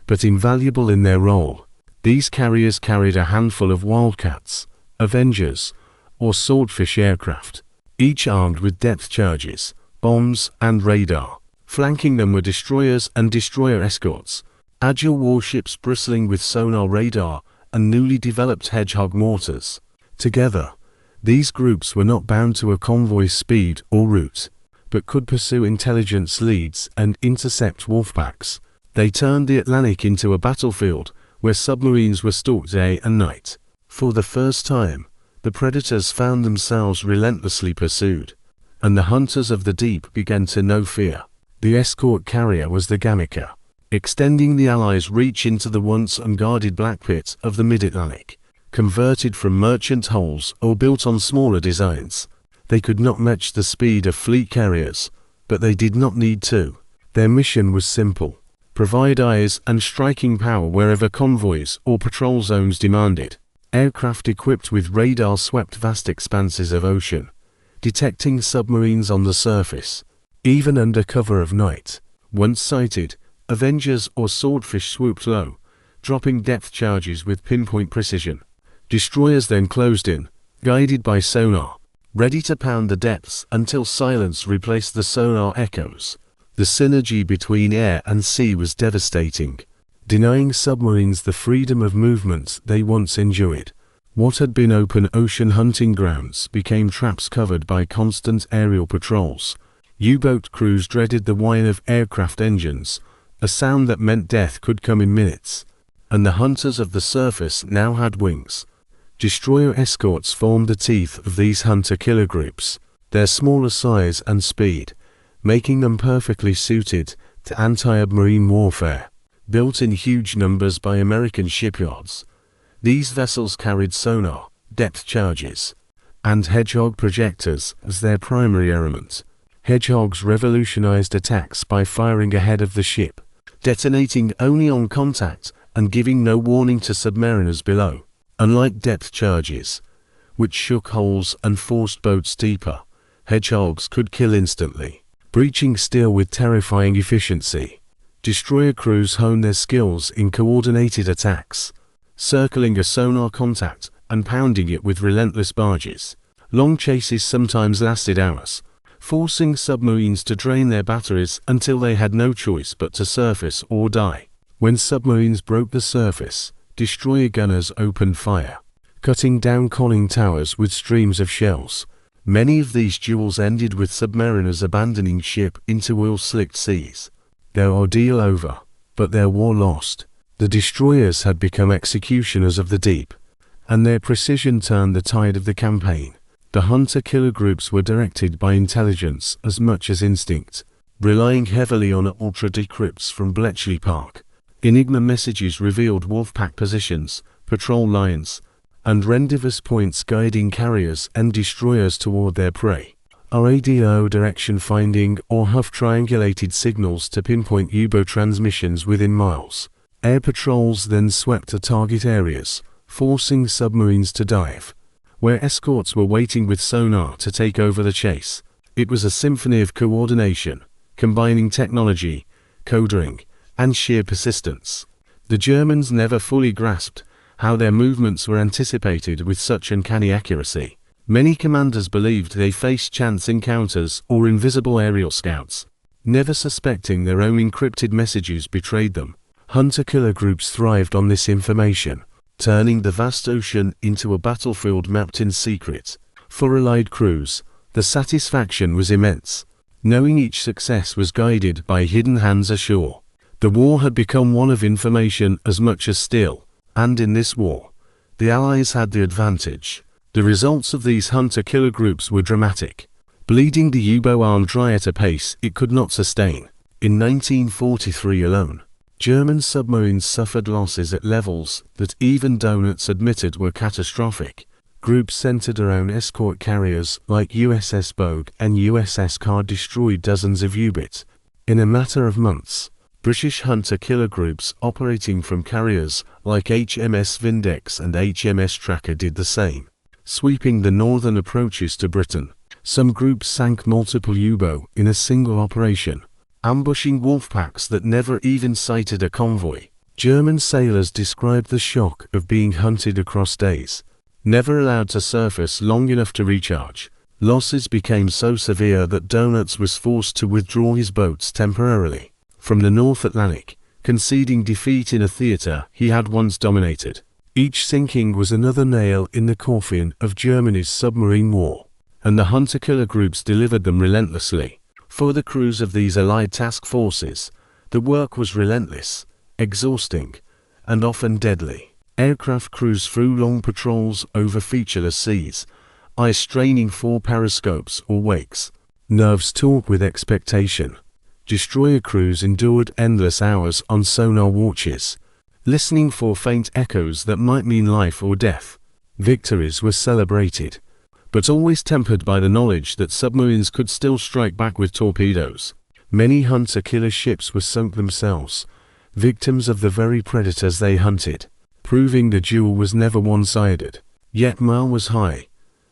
but invaluable in their role. These carriers carried a handful of Wildcats, Avengers, or Swordfish aircraft, each armed with depth charges, bombs, and radar. Flanking them were destroyers and destroyer escorts, agile warships bristling with sonar radar and newly developed Hedgehog mortars. Together, these groups were not bound to a convoy's speed or route, but could pursue intelligence leads and intercept wolfpacks. They turned the Atlantic into a battlefield where submarines were stalked day and night. For the first time, the predators found themselves relentlessly pursued, and the hunters of the deep began to know fear. The escort carrier was the Gamika, extending the Allies' reach into the once unguarded black pit of the mid-Atlantic. Converted from merchant hulls or built on smaller designs, they could not match the speed of fleet carriers, but they did not need to. Their mission was simple: provide eyes and striking power wherever convoys or patrol zones demanded. Aircraft equipped with radar swept vast expanses of ocean, detecting submarines on the surface, even under cover of night. Once sighted, Avengers or Swordfish swooped low, dropping depth charges with pinpoint precision. Destroyers then closed in, guided by sonar, ready to pound the depths until silence replaced the sonar echoes. The synergy between air and sea was devastating, denying submarines the freedom of movement they once enjoyed. What had been open ocean hunting grounds became traps covered by constant aerial patrols. U-boat crews dreaded the whine of aircraft engines, a sound that meant death could come in minutes. And the hunters of the surface now had wings. Destroyer escorts formed the teeth of these hunter-killer groups, their smaller size and speed, making them perfectly suited to anti-submarine warfare. Built in huge numbers by American shipyards, these vessels carried sonar, depth charges, and Hedgehog projectors as their primary element. Hedgehogs revolutionized attacks by firing ahead of the ship, detonating only on contact and giving no warning to submariners below. Unlike depth charges, which shook hulls and forced boats deeper, Hedgehogs could kill instantly, breaching steel with terrifying efficiency. Destroyer crews honed their skills in coordinated attacks, circling a sonar contact and pounding it with relentless barges. Long chases sometimes lasted hours, forcing submarines to drain their batteries until they had no choice but to surface or die. When submarines broke the surface, destroyer gunners opened fire, cutting down conning towers with streams of shells. Many of these duels ended with submariners abandoning ship into oil-slicked seas, their ordeal over, but their war lost. The destroyers had become executioners of the deep, and their precision turned the tide of the campaign. The hunter-killer groups were directed by intelligence as much as instinct, relying heavily on ultra-decrypts from Bletchley Park. Enigma messages revealed wolfpack positions, patrol lines, and rendezvous points guiding carriers and destroyers toward their prey. RADO direction finding or HUF triangulated signals to pinpoint U-boat transmissions within miles. Air patrols then swept to target areas, forcing submarines to dive, where escorts were waiting with sonar to take over the chase. It was a symphony of coordination, combining technology, coding, and sheer persistence. The Germans never fully grasped how their movements were anticipated with such uncanny accuracy. Many commanders believed they faced chance encounters or invisible aerial scouts, never suspecting their own encrypted messages betrayed them. Hunter-killer groups thrived on this information, turning the vast ocean into a battlefield mapped in secret. For Allied crews, the satisfaction was immense, knowing each success was guided by hidden hands ashore. The war had become one of information as much as skill, and in this war, the Allies had the advantage. The results of these hunter-killer groups were dramatic, bleeding the U-boat arm dry at a pace it could not sustain. In 1943 alone, German submarines suffered losses at levels that even Donuts admitted were catastrophic. Groups centered around escort carriers like USS Bogue and USS Carr destroyed dozens of U-boats. In a matter of months, British hunter-killer groups operating from carriers like HMS Vindex and HMS Tracker did the same, sweeping the northern approaches to Britain. Some groups sank multiple U-boats in a single operation, ambushing wolf packs that never even sighted a convoy. German sailors described the shock of being hunted across days, never allowed to surface long enough to recharge. Losses became so severe that Donuts was forced to withdraw his boats temporarily from the North Atlantic, conceding defeat in a theater he had once dominated. Each sinking was another nail in the coffin of Germany's submarine war, and the hunter-killer groups delivered them relentlessly. For the crews of these Allied task forces, the work was relentless, exhausting, and often deadly. Aircraft crews flew long patrols over featureless seas, eyes straining for periscopes or wakes, nerves taut with expectation. Destroyer crews endured endless hours on sonar watches, listening for faint echoes that might mean life or death. Victories were celebrated, but always tempered by the knowledge that submarines could still strike back with torpedoes. Many hunter-killer ships were sunk themselves, victims of the very predators they hunted, proving the duel was never one-sided. Yet morale was high,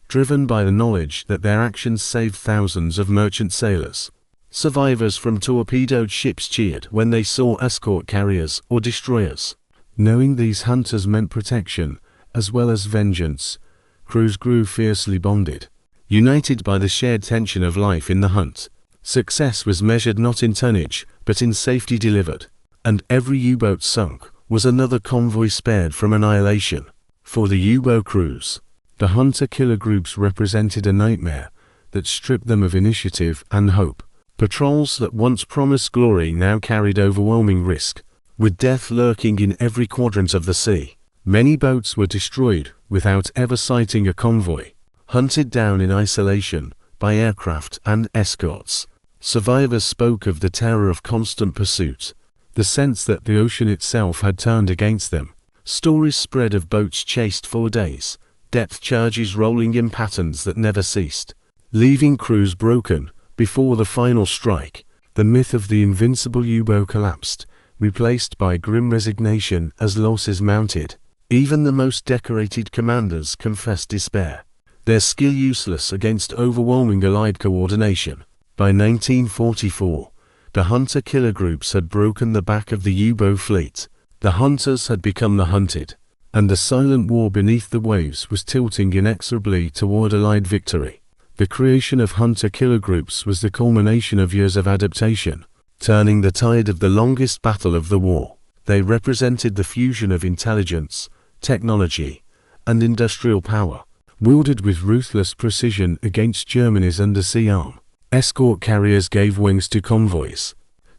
driven by the knowledge that their actions saved thousands of merchant sailors. Survivors from torpedoed ships cheered when they saw escort carriers or destroyers. Knowing these hunters meant protection, as well as vengeance, crews grew fiercely bonded, united by the shared tension of life in the hunt. Success was measured not in tonnage, but in safety delivered, and every U-boat sunk was another convoy spared from annihilation. For the U-boat crews, the hunter-killer groups represented a nightmare that stripped them of initiative and hope. Patrols that once promised glory now carried overwhelming risk, with death lurking in every quadrant of the sea. Many boats were destroyed without ever sighting a convoy, hunted down in isolation by aircraft and escorts. Survivors spoke of the terror of constant pursuit, the sense that the ocean itself had turned against them. Stories spread of boats chased for days, depth charges rolling in patterns that never ceased, leaving crews broken before the final strike. The myth of the invincible U-boat collapsed, replaced by grim resignation as losses mounted. Even the most decorated commanders confessed despair, their skill useless against overwhelming Allied coordination. By 1944, the hunter-killer groups had broken the back of the U-boat fleet. The hunters had become the hunted, and the silent war beneath the waves was tilting inexorably toward Allied victory. The creation of hunter-killer groups was the culmination of years of adaptation, turning the tide of the longest battle of the war. They represented the fusion of intelligence, technology, and industrial power, wielded with ruthless precision against Germany's undersea arm. Escort carriers gave wings to convoys,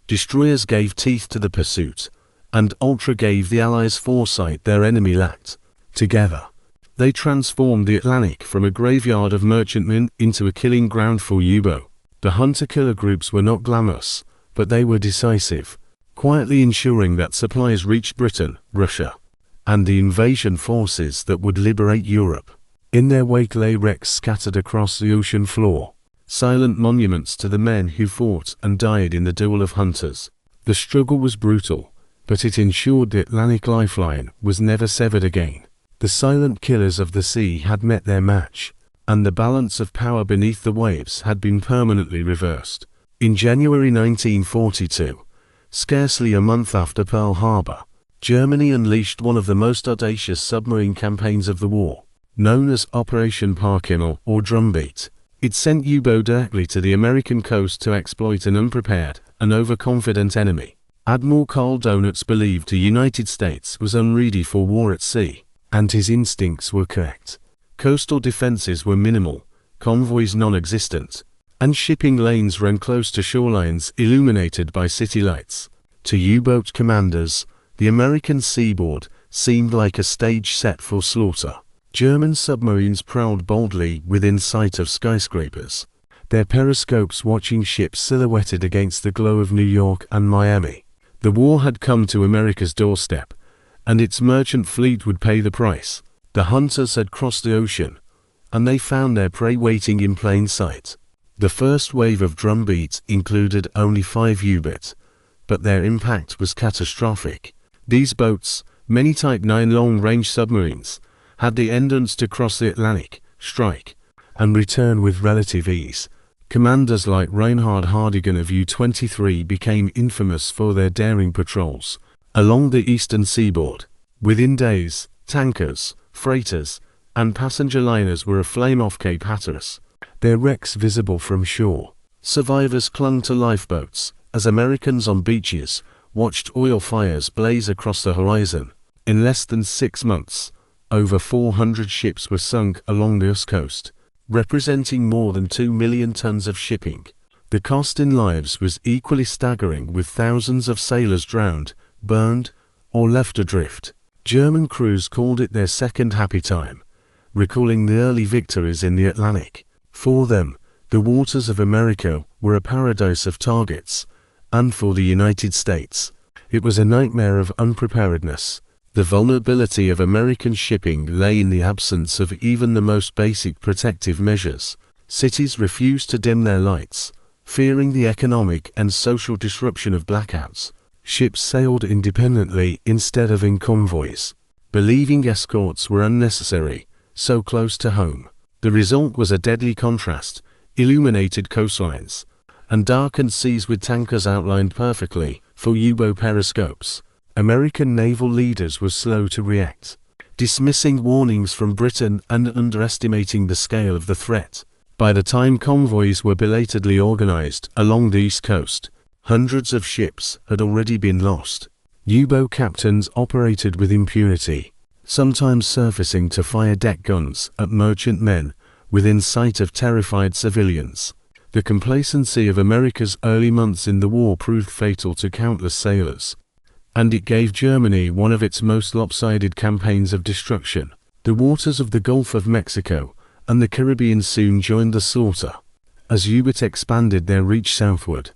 destroyers gave teeth to the pursuit, and Ultra gave the Allies foresight their enemy lacked. Together, they transformed the Atlantic from a graveyard of merchantmen into a killing ground for U-boat. The hunter-killer groups were not glamorous, but they were decisive, quietly ensuring that supplies reached Britain, Russia, and the invasion forces that would liberate Europe. In their wake lay wrecks scattered across the ocean floor, silent monuments to the men who fought and died in the duel of hunters. The struggle was brutal, but it ensured the Atlantic lifeline was never severed again. The silent killers of the sea had met their match, and the balance of power beneath the waves had been permanently reversed. In January 1942, scarcely a month after Pearl Harbor, Germany unleashed one of the most audacious submarine campaigns of the war. known as Operation Parkinol or Drumbeat. It sent U-boat directly to the American coast to exploit an unprepared and overconfident enemy. Admiral Carl Donitz believed the United States was unready for war at sea, and his instincts were correct. Coastal defenses were minimal, convoys non-existent, and shipping lanes ran close to shorelines illuminated by city lights. To U-boat commanders, the American seaboard seemed like a stage set for slaughter. German submarines prowled boldly within sight of skyscrapers, their periscopes watching ships silhouetted against the glow of New York and Miami. The war had come to America's doorstep, and its merchant fleet would pay the price. The hunters had crossed the ocean, and they found their prey waiting in plain sight. The first wave of drumbeats included only 5 U-boats, but their impact was catastrophic. These boats, many Type 9 long-range submarines, had the endurance to cross the Atlantic, strike, and return with relative ease. Commanders like Reinhard Hardigan of U-23 became infamous for their daring patrols along the eastern seaboard. Within days, tankers, freighters, and passenger liners were aflame off Cape Hatteras, their wrecks visible from shore. Survivors clung to lifeboats, as Americans on beaches watched oil fires blaze across the horizon. In less than 6 months, over 400 ships were sunk along the US coast, representing more than 2 million tons of shipping. The cost in lives was equally staggering, with thousands of sailors drowned, burned, or left adrift. German crews called it their second happy time, recalling the early victories in the Atlantic. For them, the waters of America were a paradise of targets, and for the United States, it was a nightmare of unpreparedness. The vulnerability of American shipping lay in the absence of even the most basic protective measures. Cities refused to dim their lights, fearing the economic and social disruption of blackouts. Ships sailed independently instead of in convoys, believing escorts were unnecessary, so close to home. The result was a deadly contrast: illuminated coastlines and darkened seas with tankers outlined perfectly for U-boat periscopes. American naval leaders were slow to react, dismissing warnings from Britain and underestimating the scale of the threat. By the time convoys were belatedly organized along the East Coast, hundreds of ships had already been lost. U-boat captains operated with impunity, sometimes surfacing to fire deck guns at merchantmen within sight of terrified civilians. The complacency of America's early months in the war proved fatal to countless sailors, and it gave Germany one of its most lopsided campaigns of destruction. The waters of the Gulf of Mexico and the Caribbean soon joined the slaughter. As U-boats expanded their reach southward,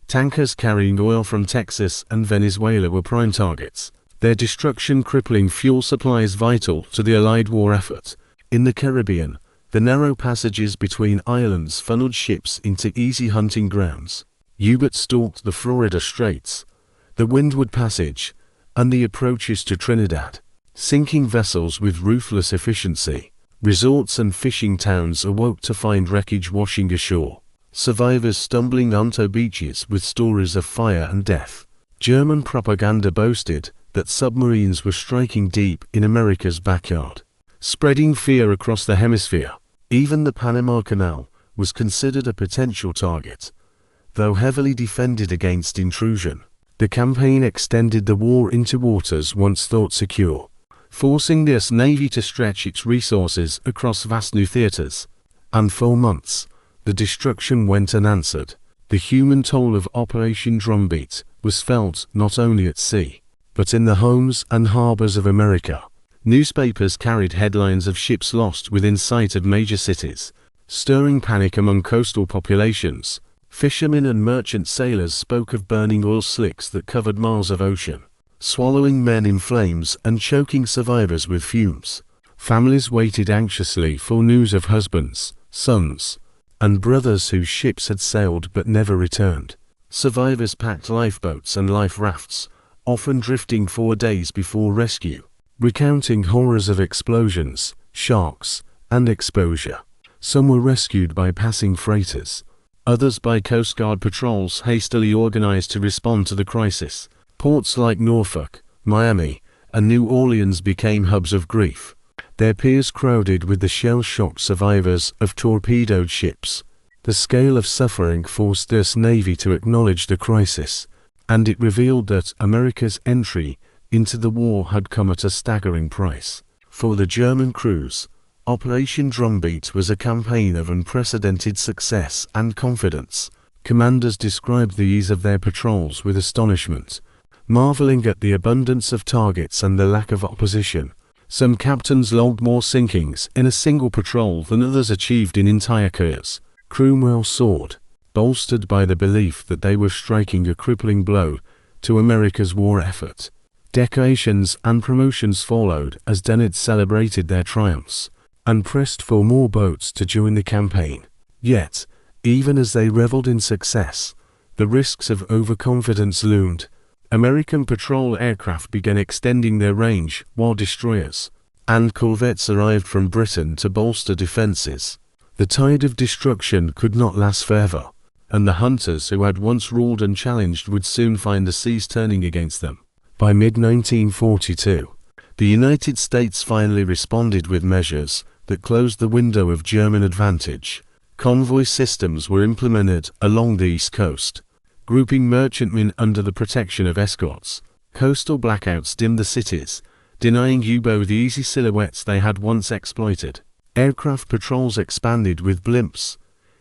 tankers carrying oil from Texas and Venezuela were prime targets, their destruction crippling fuel supplies vital to the Allied war effort. In the Caribbean, the narrow passages between islands funneled ships into easy hunting grounds. U-boats stalked the Florida Straits, the Windward Passage, and the approaches to Trinidad, sinking vessels with ruthless efficiency. Resorts and fishing towns awoke to find wreckage washing ashore, survivors stumbling onto beaches with stories of fire and death. German propaganda boasted that submarines were striking deep in America's backyard, spreading fear across the hemisphere. Even the Panama Canal was considered a potential target, though heavily defended against intrusion. The campaign extended the war into waters once thought secure, forcing the US Navy to stretch its resources across vast new theaters. And for months, the destruction went unanswered. The human toll of Operation Drumbeat was felt not only at sea, but in the homes and harbors of America. Newspapers carried headlines of ships lost within sight of major cities, stirring panic among coastal populations. Fishermen and merchant sailors spoke of burning oil slicks that covered miles of ocean, swallowing men in flames and choking survivors with fumes. Families waited anxiously for news of husbands, sons, and brothers whose ships had sailed but never returned. Survivors packed lifeboats and life rafts, often drifting for days before rescue, recounting horrors of explosions, sharks, and exposure. Some were rescued by passing freighters, others by Coast Guard patrols hastily organized to respond to the crisis. Ports like Norfolk, Miami, and New Orleans became hubs of grief. their peers crowded with the shell-shock survivors of torpedoed ships. The scale of suffering forced this navy to acknowledge the crisis, and it revealed that America's entry into the war had come at a staggering price. For the German crews, Operation Drumbeat was a campaign of unprecedented success and confidence. Commanders described the ease of their patrols with astonishment, marveling at the abundance of targets and the lack of opposition. Some captains logged more sinkings in a single patrol than others achieved in entire careers. Crew morale soared, bolstered by the belief that they were striking a crippling blow to America's war effort. Decorations and promotions followed as Dennett celebrated their triumphs and pressed for more boats to join the campaign. Yet, even as they reveled in success, the risks of overconfidence loomed. American patrol aircraft began extending their range, while destroyers and corvettes arrived from Britain to bolster defenses. The tide of destruction could not last forever, and the hunters who had once ruled and challenged would soon find the seas turning against them. By mid-1942, the United States finally responded with measures that closed the window of German advantage. Convoy systems were implemented along the East Coast, grouping merchantmen under the protection of escorts. Coastal blackouts dimmed the cities, denying U-boats the easy silhouettes they had once exploited. Aircraft patrols expanded with blimps,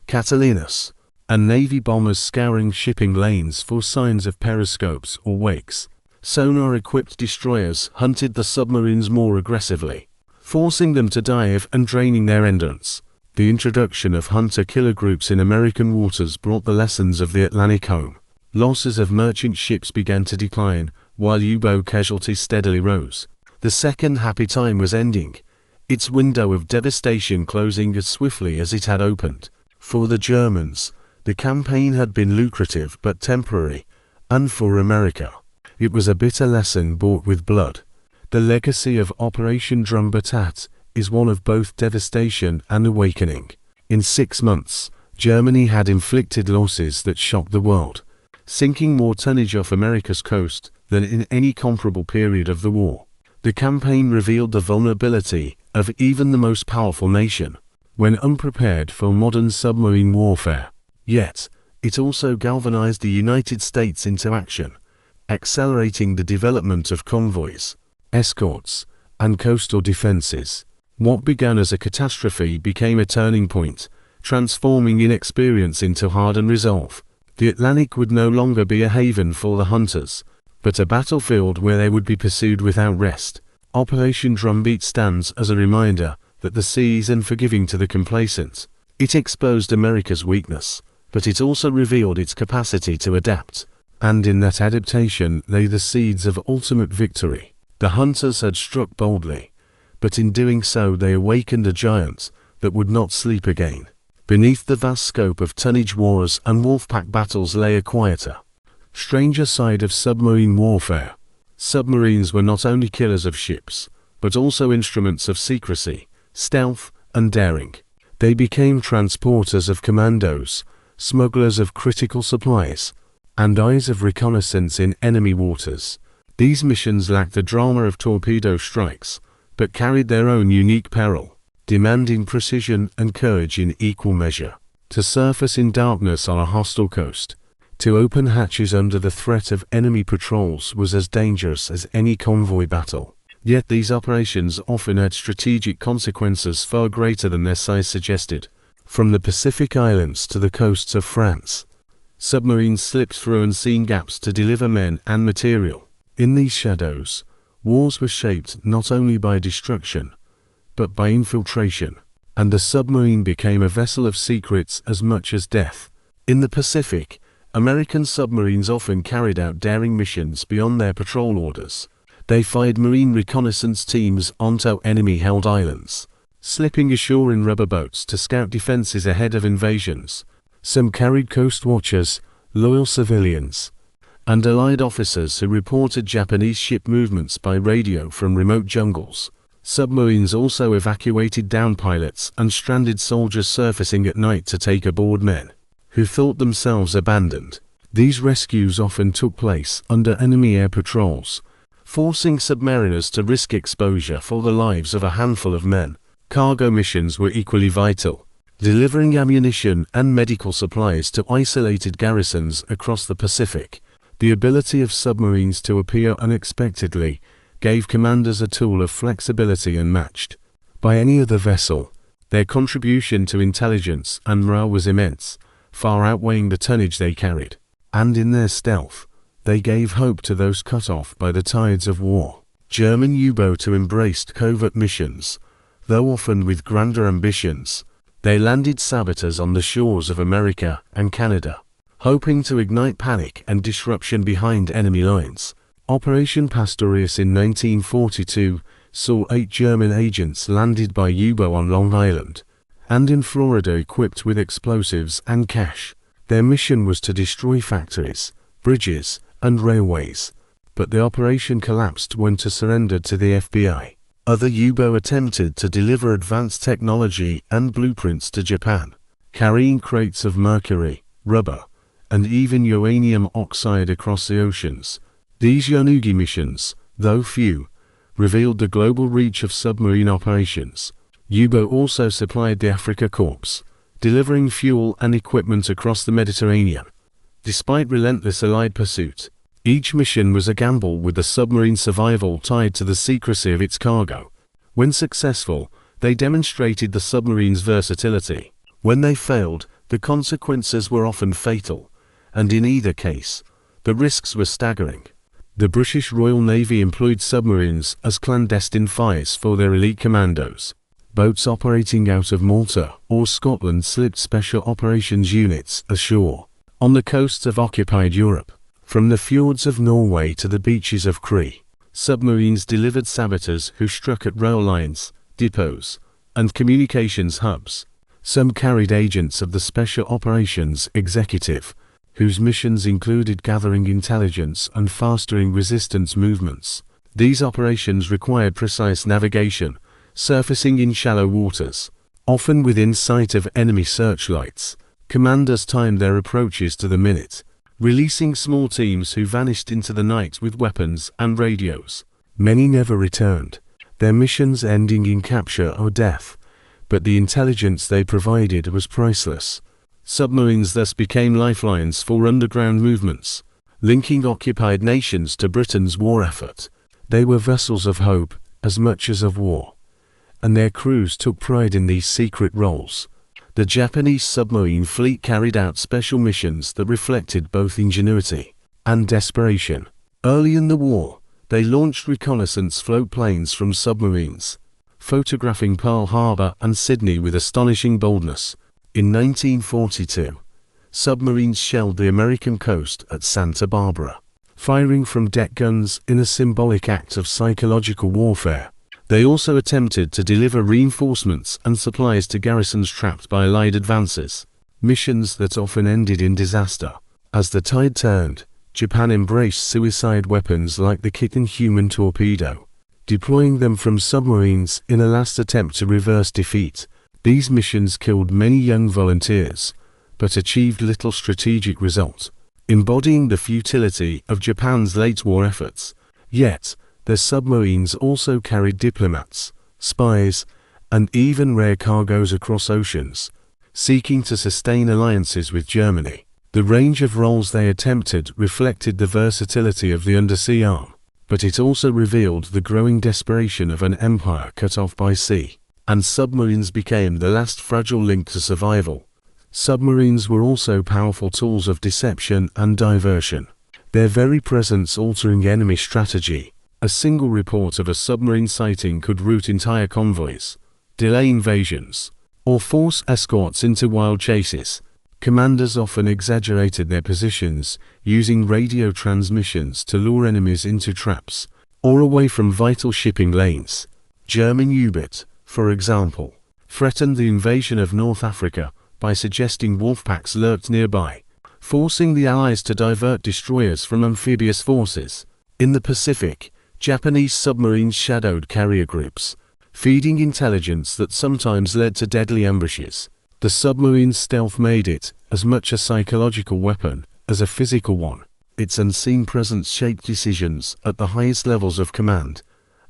Catalinas, and Navy bombers scouring shipping lanes for signs of periscopes or wakes. Sonar-equipped destroyers hunted the submarines more aggressively, forcing them to dive and draining their endurance. The introduction of hunter-killer groups in American waters brought the lessons of the Atlantic home. Losses of merchant ships began to decline, while U-boat casualties steadily rose. The second happy time was ending, its window of devastation closing as swiftly as it had opened. For the Germans, the campaign had been lucrative but temporary, and for America, it was a bitter lesson bought with blood. The legacy of Operation Drumbeat is one of both devastation and awakening. In 6 months, Germany had inflicted losses that shocked the world, sinking more tonnage off America's coast than in any comparable period of the war. The campaign revealed the vulnerability of even the most powerful nation, when unprepared for modern submarine warfare. Yet, it also galvanized the United States into action, accelerating the development of convoys, escorts, and coastal defenses. What began as a catastrophe became a turning point, transforming inexperience into hardened resolve. The Atlantic would no longer be a haven for the hunters, but a battlefield where they would be pursued without rest. Operation Drumbeat stands as a reminder that the sea is unforgiving to the complacent. It exposed America's weakness, but it also revealed its capacity to adapt, and in that adaptation lay the seeds of ultimate victory. The hunters had struck boldly, but in doing so they awakened a giant that would not sleep again. Beneath the vast scope of tonnage wars and wolfpack battles lay a quieter, stranger side of submarine warfare. Submarines were not only killers of ships, but also instruments of secrecy, stealth, and daring. They became transporters of commandos, smugglers of critical supplies, and eyes of reconnaissance in enemy waters. These missions lacked the drama of torpedo strikes, but carried their own unique peril, demanding precision and courage in equal measure. To surface in darkness on a hostile coast, to open hatches under the threat of enemy patrols was as dangerous as any convoy battle. Yet these operations often had strategic consequences far greater than their size suggested. From the Pacific Islands to the coasts of France, submarines slipped through unseen gaps to deliver men and material. In these shadows, wars were shaped not only by destruction, but by infiltration, and the submarine became a vessel of secrets as much as death. In the Pacific, American submarines often carried out daring missions beyond their patrol orders. They fired marine reconnaissance teams onto enemy-held islands, slipping ashore in rubber boats to scout defenses ahead of invasions. Some carried coast watchers, loyal civilians, and allied officers who reported Japanese ship movements by radio from remote jungles. Submarines also evacuated downed pilots and stranded soldiers surfacing at night to take aboard men who thought themselves abandoned. These rescues often took place under enemy air patrols, forcing submariners to risk exposure for the lives of a handful of men. Cargo missions were equally vital, delivering ammunition and medical supplies to isolated garrisons across the Pacific. The ability of submarines to appear unexpectedly gave commanders a tool of flexibility unmatched by any other vessel. Their contribution to intelligence and morale was immense, far outweighing the tonnage they carried. And in their stealth, they gave hope to those cut off by the tides of war. German U-boats embraced covert missions, though often with grander ambitions. They landed saboteurs on the shores of America and Canada, hoping to ignite panic and disruption behind enemy lines. Operation Pastorius in 1942 saw 8 German agents landed by U-boat on Long Island and in Florida equipped with explosives and cash. Their mission was to destroy factories, bridges, and railways, but the operation collapsed when it surrendered to the FBI. Other U-boat attempted to deliver advanced technology and blueprints to Japan, carrying crates of mercury, rubber, and even uranium oxide across the oceans. These Yonugi missions, though few, revealed the global reach of submarine operations. U-boat also supplied the Africa Corps, delivering fuel and equipment across the Mediterranean. Despite relentless Allied pursuit, each mission was a gamble with the submarine survival tied to the secrecy of its cargo. When successful, they demonstrated the submarine's versatility. When they failed, the consequences were often fatal, and in either case, the risks were staggering. The British Royal Navy employed submarines as clandestine fires for their elite commandos. Boats operating out of Malta or Scotland slipped special operations units ashore on the coasts of occupied Europe. From the fjords of Norway to the beaches of Crete, submarines delivered saboteurs who struck at rail lines, depots, and communications hubs. Some carried agents of the Special Operations Executive, whose missions included gathering intelligence and fostering resistance movements. These operations required precise navigation, surfacing in shallow waters, often within sight of enemy searchlights. Commanders timed their approaches to the minute, releasing small teams who vanished into the night with weapons and radios. Many never returned, their missions ending in capture or death, but the intelligence they provided was priceless. Submarines thus became lifelines for underground movements, linking occupied nations to Britain's war effort. They were vessels of hope as much as of war, and their crews took pride in these secret roles. The Japanese submarine fleet carried out special missions that reflected both ingenuity and desperation. Early in the war, they launched reconnaissance float planes from submarines, photographing Pearl Harbor and Sydney with astonishing boldness. In 1942, submarines shelled the American coast at Santa Barbara, firing from deck guns in a symbolic act of psychological warfare. They also attempted to deliver reinforcements and supplies to garrisons trapped by Allied advances, missions that often ended in disaster. As the tide turned, Japan embraced suicide weapons like the Kitten human torpedo, deploying them from submarines in a last attempt to reverse defeat. These missions killed many young volunteers, but achieved little strategic result, embodying the futility of Japan's late war efforts. Yet, their submarines also carried diplomats, spies, and even rare cargoes across oceans, seeking to sustain alliances with Germany. The range of roles they attempted reflected the versatility of the undersea arm, but it also revealed the growing desperation of an empire cut off by sea, and submarines became the last fragile link to survival. Submarines were also powerful tools of deception and diversion, their very presence altering enemy strategy. A single report of a submarine sighting could rout entire convoys, delay invasions, or force escorts into wild chases. Commanders often exaggerated their positions, using radio transmissions to lure enemies into traps or away from vital shipping lanes. German U-boats, for example, threatened the invasion of North Africa by suggesting wolf packs lurked nearby, forcing the Allies to divert destroyers from amphibious forces. In the Pacific, Japanese submarines shadowed carrier groups, feeding intelligence that sometimes led to deadly ambushes. The submarine's stealth made it as much a psychological weapon as a physical one. its unseen presence shaped decisions at the highest levels of command.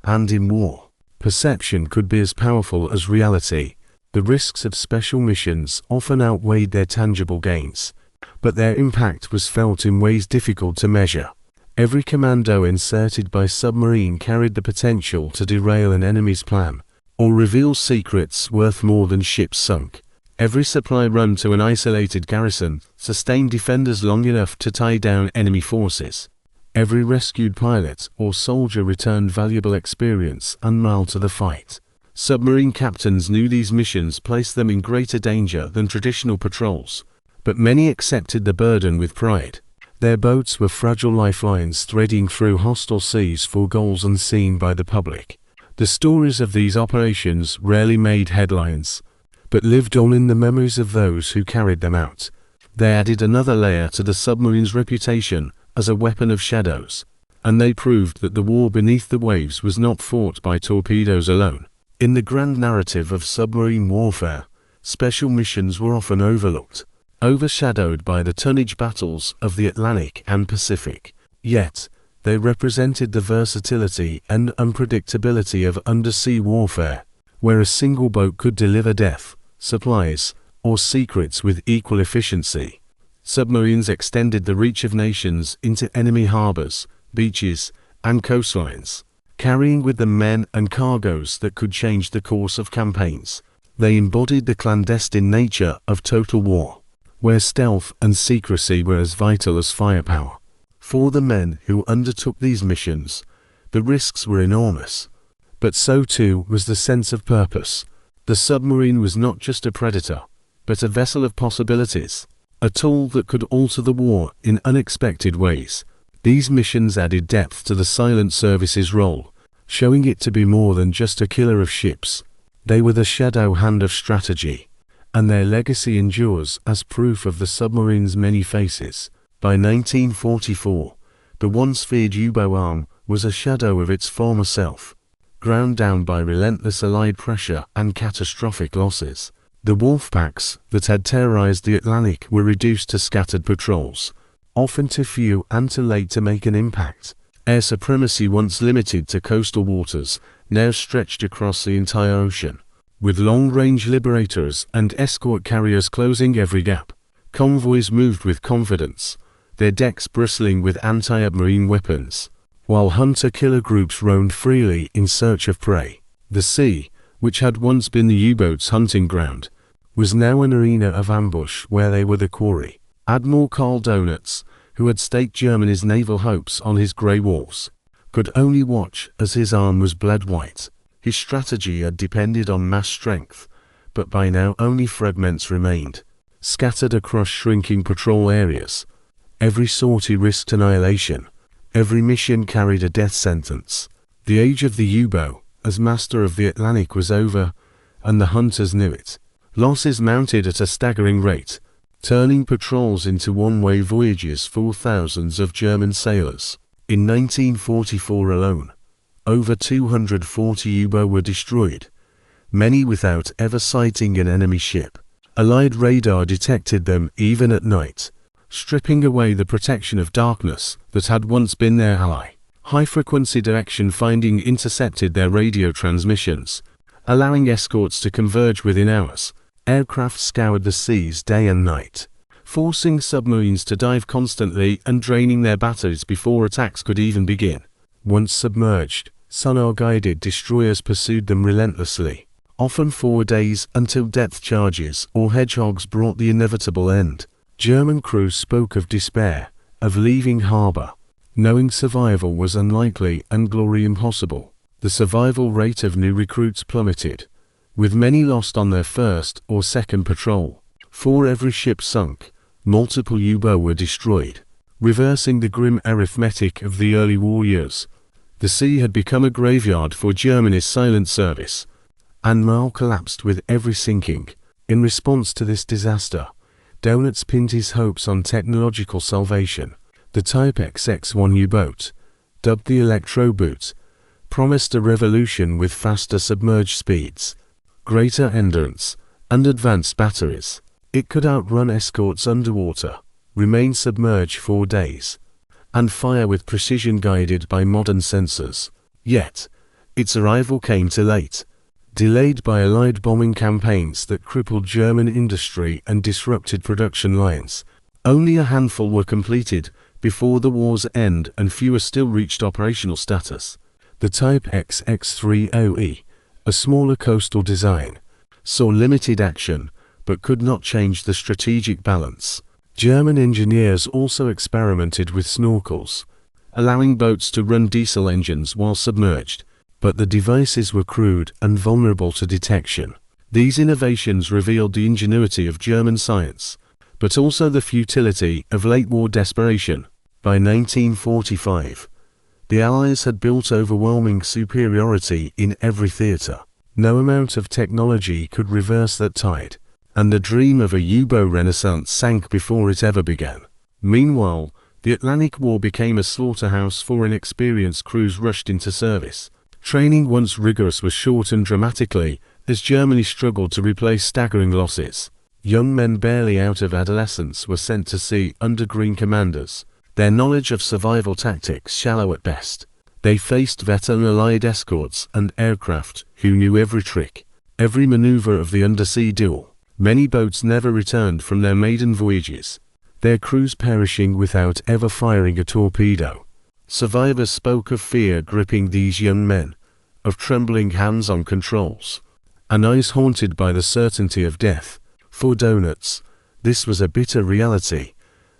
And in war, perception could be as powerful as reality. The risks of special missions often outweighed their tangible gains, but their impact was felt in ways difficult to measure. Every commando inserted by submarine carried the potential to derail an enemy's plan, or reveal secrets worth more than ships sunk. Every supply run to an isolated garrison sustained defenders long enough to tie down enemy forces. Every rescued pilot or soldier returned valuable experience and morale to the fight. Submarine captains knew these missions placed them in greater danger than traditional patrols, but many accepted the burden with pride. Their boats were fragile lifelines threading through hostile seas for goals unseen by the public. The stories of these operations rarely made headlines, but lived on in the memories of those who carried them out. They added another layer to the submarine's reputation as a weapon of shadows, and they proved that the war beneath the waves was not fought by torpedoes alone. In the grand narrative of submarine warfare, special missions were often overlooked, overshadowed by the tonnage battles of the Atlantic and Pacific. Yet, they represented the versatility and unpredictability of undersea warfare, where a single boat could deliver death, supplies, or secrets with equal efficiency. Submarines extended the reach of nations into enemy harbors, beaches, and coastlines, carrying with them men and cargoes that could change the course of campaigns. They embodied the clandestine nature of total war, where stealth and secrecy were as vital as firepower. For the men who undertook these missions, the risks were enormous, but so too was the sense of purpose. The submarine was not just a predator, but a vessel of possibilities, a tool that could alter the war in unexpected ways. These missions added depth to the silent service's role, showing it to be more than just a killer of ships. They were the shadow hand of strategy, and their legacy endures as proof of the submarine's many faces. By 1944, the once feared U-boat arm was a shadow of its former self, ground down by relentless Allied pressure and catastrophic losses. The wolf packs that had terrorized the Atlantic were reduced to scattered patrols, often too few and too late to make an impact. Air supremacy, once limited to coastal waters, now stretched across the entire ocean, with long-range liberators and escort carriers closing every gap. Convoys moved with confidence, their decks bristling with anti-submarine weapons, while hunter-killer groups roamed freely in search of prey. The sea, which had once been the U-boat's hunting ground, was now an arena of ambush where they were the quarry. Admiral Karl Donitz, who had staked Germany's naval hopes on his grey walls, could only watch as his arm was bled white. His strategy had depended on mass strength, but by now only fragments remained, scattered across shrinking patrol areas. Every sortie risked annihilation. Every mission carried a death sentence. The age of the U-boat as master of the Atlantic was over, and the hunters knew it. Losses mounted at a staggering rate, turning patrols into one-way voyages for thousands of German sailors. In 1944 alone, over 240 U-boats were destroyed, many without ever sighting an enemy ship. Allied radar detected them even at night, stripping away the protection of darkness that had once been their ally. High-frequency direction finding intercepted their radio transmissions, allowing escorts to converge within hours. Aircraft scoured the seas day and night, forcing submarines to dive constantly and draining their batteries before attacks could even begin. Once submerged, sonar-guided destroyers pursued them relentlessly, often for days until depth charges or hedgehogs brought the inevitable end. German crews spoke of despair, of leaving harbor, knowing survival was unlikely and glory impossible. The survival rate of new recruits plummeted, with many lost on their first or second patrol. For every ship sunk, multiple U-boats were destroyed, reversing the grim arithmetic of the early war years. The sea had become a graveyard for Germany's silent service, and morale collapsed with every sinking. In response to this disaster, Donitz pinned his hopes on technological salvation. The Type XX-1 U-boat, dubbed the Electro-boot, promised a revolution with faster submerged speeds, greater endurance, and advanced batteries. It could outrun escorts underwater, remain submerged for days, and fire with precision guided by modern sensors. Yet, its arrival came too late, delayed by Allied bombing campaigns that crippled German industry and disrupted production lines. Only a handful were completed before the war's end, and fewer still reached operational status. The Type XX-30E, a smaller coastal design, saw limited action, but could not change the strategic balance. German engineers also experimented with snorkels, allowing boats to run diesel engines while submerged, but the devices were crude and vulnerable to detection. These innovations revealed the ingenuity of German science, but also the futility of late-war desperation. By 1945, the Allies had built overwhelming superiority in every theater. No amount of technology could reverse that tide, and the dream of a U-boat renaissance sank before it ever began. Meanwhile, the Atlantic War became a slaughterhouse for inexperienced crews rushed into service. Training, once rigorous, was shortened dramatically as Germany struggled to replace staggering losses. Young men barely out of adolescence were sent to sea under green commanders, their knowledge of survival tactics shallow at best. They faced veteran Allied escorts and aircraft who knew every trick, every maneuver of the undersea duel. Many boats never returned from their maiden voyages, their crews perishing without ever firing a torpedo. Survivors spoke of fear gripping these young men, of trembling hands on controls, and eyes haunted by the certainty of death. For Donuts, this was a bitter reality,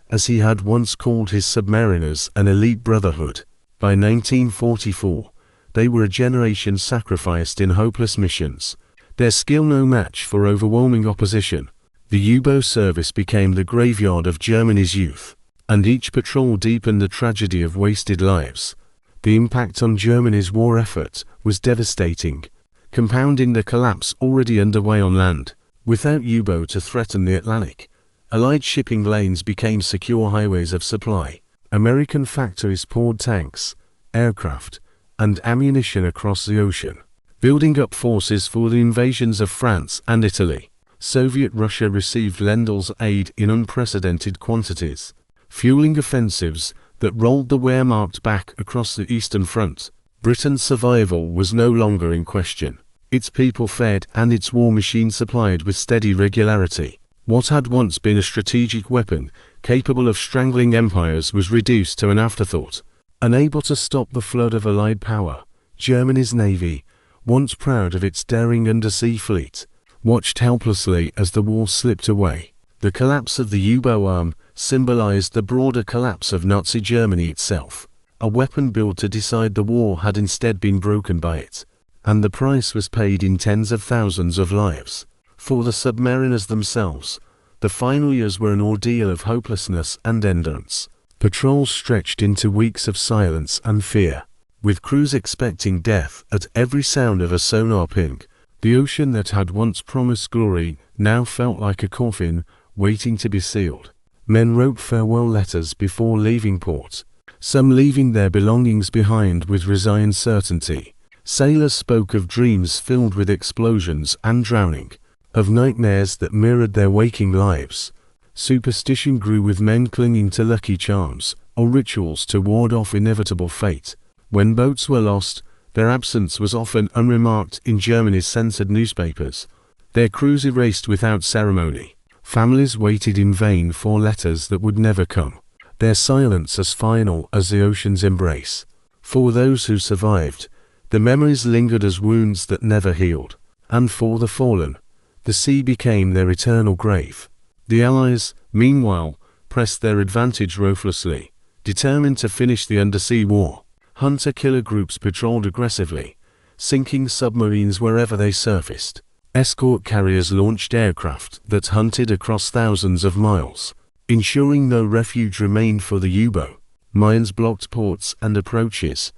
as he had once called his submariners an elite brotherhood. By 1944, they were a generation sacrificed in hopeless missions, their skill no match for overwhelming opposition. The U-boat service became the graveyard of Germany's youth, and each patrol deepened the tragedy of wasted lives. The impact on Germany's war effort was devastating, compounding the collapse already underway on land. Without U-boat to threaten the Atlantic, Allied shipping lanes became secure highways of supply. American factories poured tanks, aircraft, and ammunition across the ocean, building up forces for the invasions of France and Italy. Soviet Russia received Lend-Lease aid in unprecedented quantities, fueling offensives that rolled the Wehrmacht back across the Eastern Front. Britain's survival was no longer in question. Its people fed and its war machine supplied with steady regularity. What had once been a strategic weapon capable of strangling empires was reduced to an afterthought. Unable to stop the flood of Allied power, Germany's navy, once proud of its daring undersea fleet, watched helplessly as the war slipped away. The collapse of the U-boat arm symbolized the broader collapse of Nazi Germany itself. A weapon built to decide the war had instead been broken by it, and the price was paid in tens of thousands of lives. For the submariners themselves, the final years were an ordeal of hopelessness and endurance. Patrols stretched into weeks of silence and fear, with crews expecting death at every sound of a sonar ping. The ocean that had once promised glory now felt like a coffin waiting to be sealed. Men wrote farewell letters before leaving port, some leaving their belongings behind with resigned certainty. Sailors spoke of dreams filled with explosions and drowning, of nightmares that mirrored their waking lives. Superstition grew with men clinging to lucky charms or rituals to ward off inevitable fate. When boats were lost, their absence was often unremarked in Germany's censored newspapers, their crews erased without ceremony. Families waited in vain for letters that would never come, their silence as final as the ocean's embrace. For those who survived, the memories lingered as wounds that never healed, and for the fallen, the sea became their eternal grave. The Allies, meanwhile, pressed their advantage ruthlessly, determined to finish the undersea war. Hunter-killer groups patrolled aggressively, sinking submarines wherever they surfaced. Escort carriers launched aircraft that hunted across thousands of miles, ensuring no refuge remained for the U-boat. Mines blocked ports and approaches,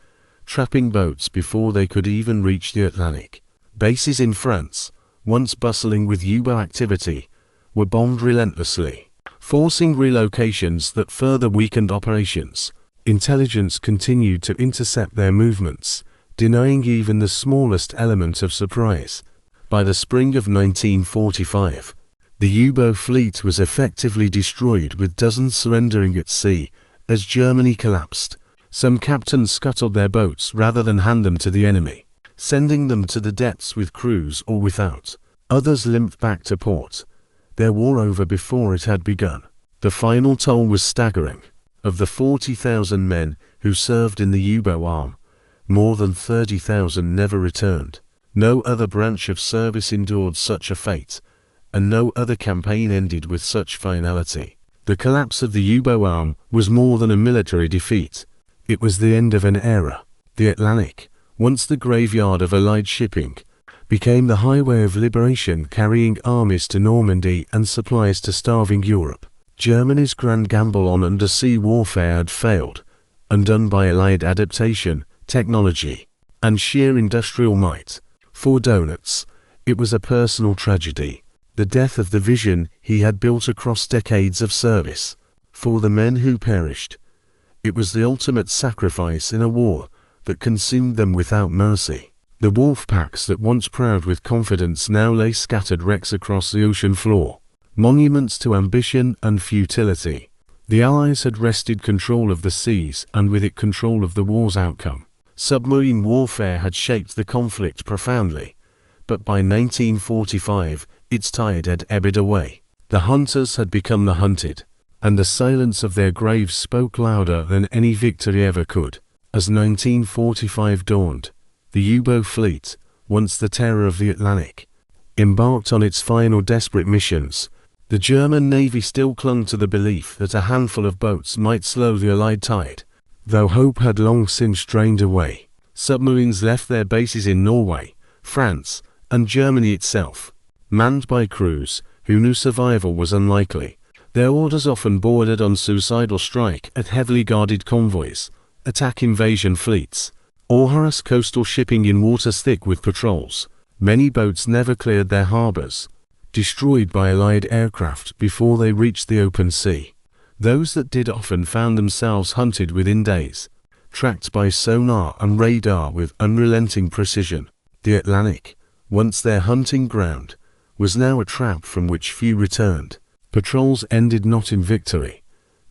trapping boats before they could even reach the Atlantic. Bases in France, once bustling with U-boat activity, were bombed relentlessly, forcing relocations that further weakened operations. Intelligence continued to intercept their movements, denying even the smallest element of surprise. By the spring of 1945, the U-boat fleet was effectively destroyed, with dozens surrendering at sea As Germany collapsed, some captains scuttled their boats rather than hand them to the enemy, sending them to the depths with crews or without. Others limped back to port, their war over before it had begun. The final toll was staggering. Of the 40,000 men who served in the WWII, more than 30,000 never returned. No other branch of service endured such a fate, and no other campaign ended with such finality. The collapse of the WWII was more than a military defeat. It was the end of an era. The Atlantic, once the graveyard of Allied shipping, became the highway of liberation, carrying armies to Normandy and supplies to starving Europe. Germany's grand gamble on undersea warfare had failed, undone by Allied adaptation, technology, and sheer industrial might. For Donuts, it was a personal tragedy, the death of the vision he had built across decades of service. For the men who perished, it was the ultimate sacrifice in a war that consumed them without mercy. The wolf packs that once prowled with confidence now lay scattered wrecks across the ocean floor, monuments to ambition and futility. The Allies had wrested control of the seas and with it control of the war's outcome. Submarine warfare had shaped the conflict profoundly, but by 1945 its tide had ebbed away. The hunters had become the hunted, and the silence of their graves spoke louder than any victory ever could. As 1945 dawned, the U-boat fleet, once the terror of the Atlantic, embarked on its final desperate missions. The German Navy still clung to the belief that a handful of boats might slow the Allied tide, though hope had long since drained away. Submarines left their bases in Norway, France, and Germany itself, manned by crews who knew survival was unlikely. Their orders often bordered on suicidal strike at heavily guarded convoys, attack invasion fleets, or harass coastal shipping in waters thick with patrols. Many boats never cleared their harbors, destroyed by Allied aircraft before they reached the open sea. Those that did often found themselves hunted within days, tracked by sonar and radar with unrelenting precision. The Atlantic, once their hunting ground, was now a trap from which few returned. Patrols ended not in victory,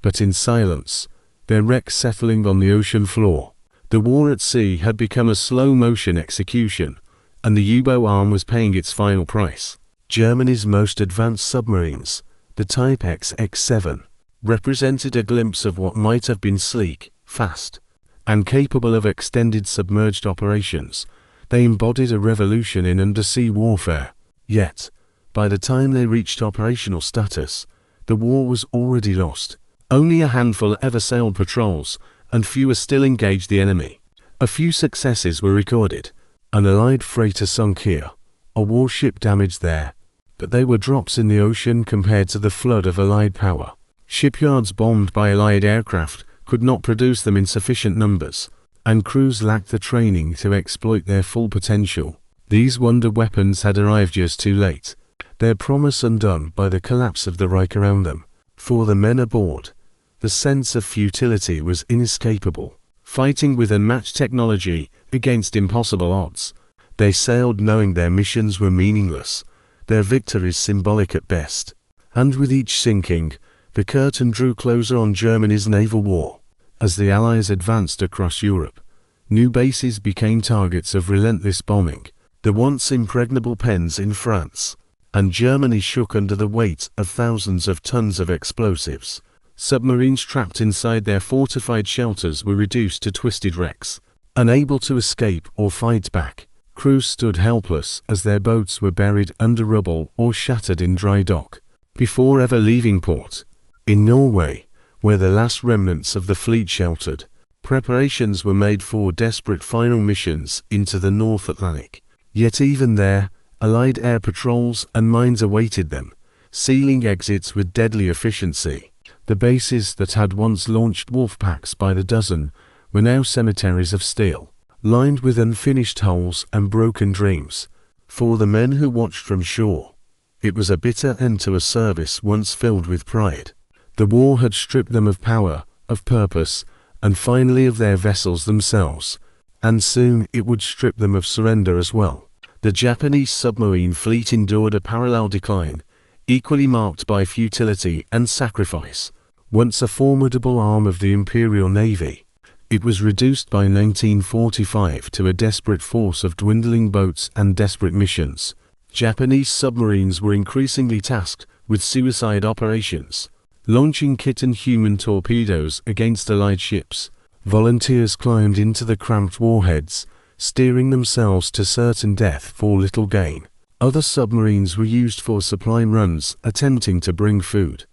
but in silence, their wrecks settling on the ocean floor. The war at sea had become a slow-motion execution, and the U-boat was paying its final price. Germany's most advanced submarines, the Type XX-7, represented a glimpse of what might have been sleek, fast, and capable of extended submerged operations. They embodied a revolution in undersea warfare. Yet, by the time they reached operational status, the war was already lost. Only a handful ever sailed patrols, and fewer still engaged the enemy. A few successes were recorded. An Allied freighter sunk here, a warship damaged there, but they were drops in the ocean compared to the flood of Allied power. Shipyards bombed by Allied aircraft could not produce them in sufficient numbers, and crews lacked the training to exploit their full potential. These wonder weapons had arrived just too late, their promise undone by the collapse of the Reich around them. For the men aboard, the sense of futility was inescapable. Fighting with unmatched technology against impossible odds, they sailed knowing their missions were meaningless, their victories symbolic at best. And with each sinking, the curtain drew closer on Germany's naval war. As the Allies advanced across Europe, new bases became targets of relentless bombing. The once impregnable pens in France and Germany shook under the weight of thousands of tons of explosives. Submarines trapped inside their fortified shelters were reduced to twisted wrecks, unable to escape or fight back. Crews stood helpless as their boats were buried under rubble or shattered in dry dock, before ever leaving port. In Norway, where the last remnants of the fleet sheltered, preparations were made for desperate final missions into the North Atlantic. Yet even there, Allied air patrols and mines awaited them, sealing exits with deadly efficiency. The bases that had once launched wolf packs by the dozen were now cemeteries of steel, lined with unfinished hulls and broken dreams. For the men who watched from shore, it was a bitter end to a service once filled with pride. The war had stripped them of power, of purpose, and finally of their vessels themselves, and soon it would strip them of surrender as well. The Japanese submarine fleet endured a parallel decline, equally marked by futility and sacrifice. once a formidable arm of the Imperial Navy, it was reduced by 1945 to a desperate force of dwindling boats and desperate missions. Japanese submarines were increasingly tasked with suicide operations, launching kit and human torpedoes against Allied ships. Volunteers climbed into the cramped warheads, steering themselves to certain death for little gain. Other submarines were used for supply runs, attempting to bring food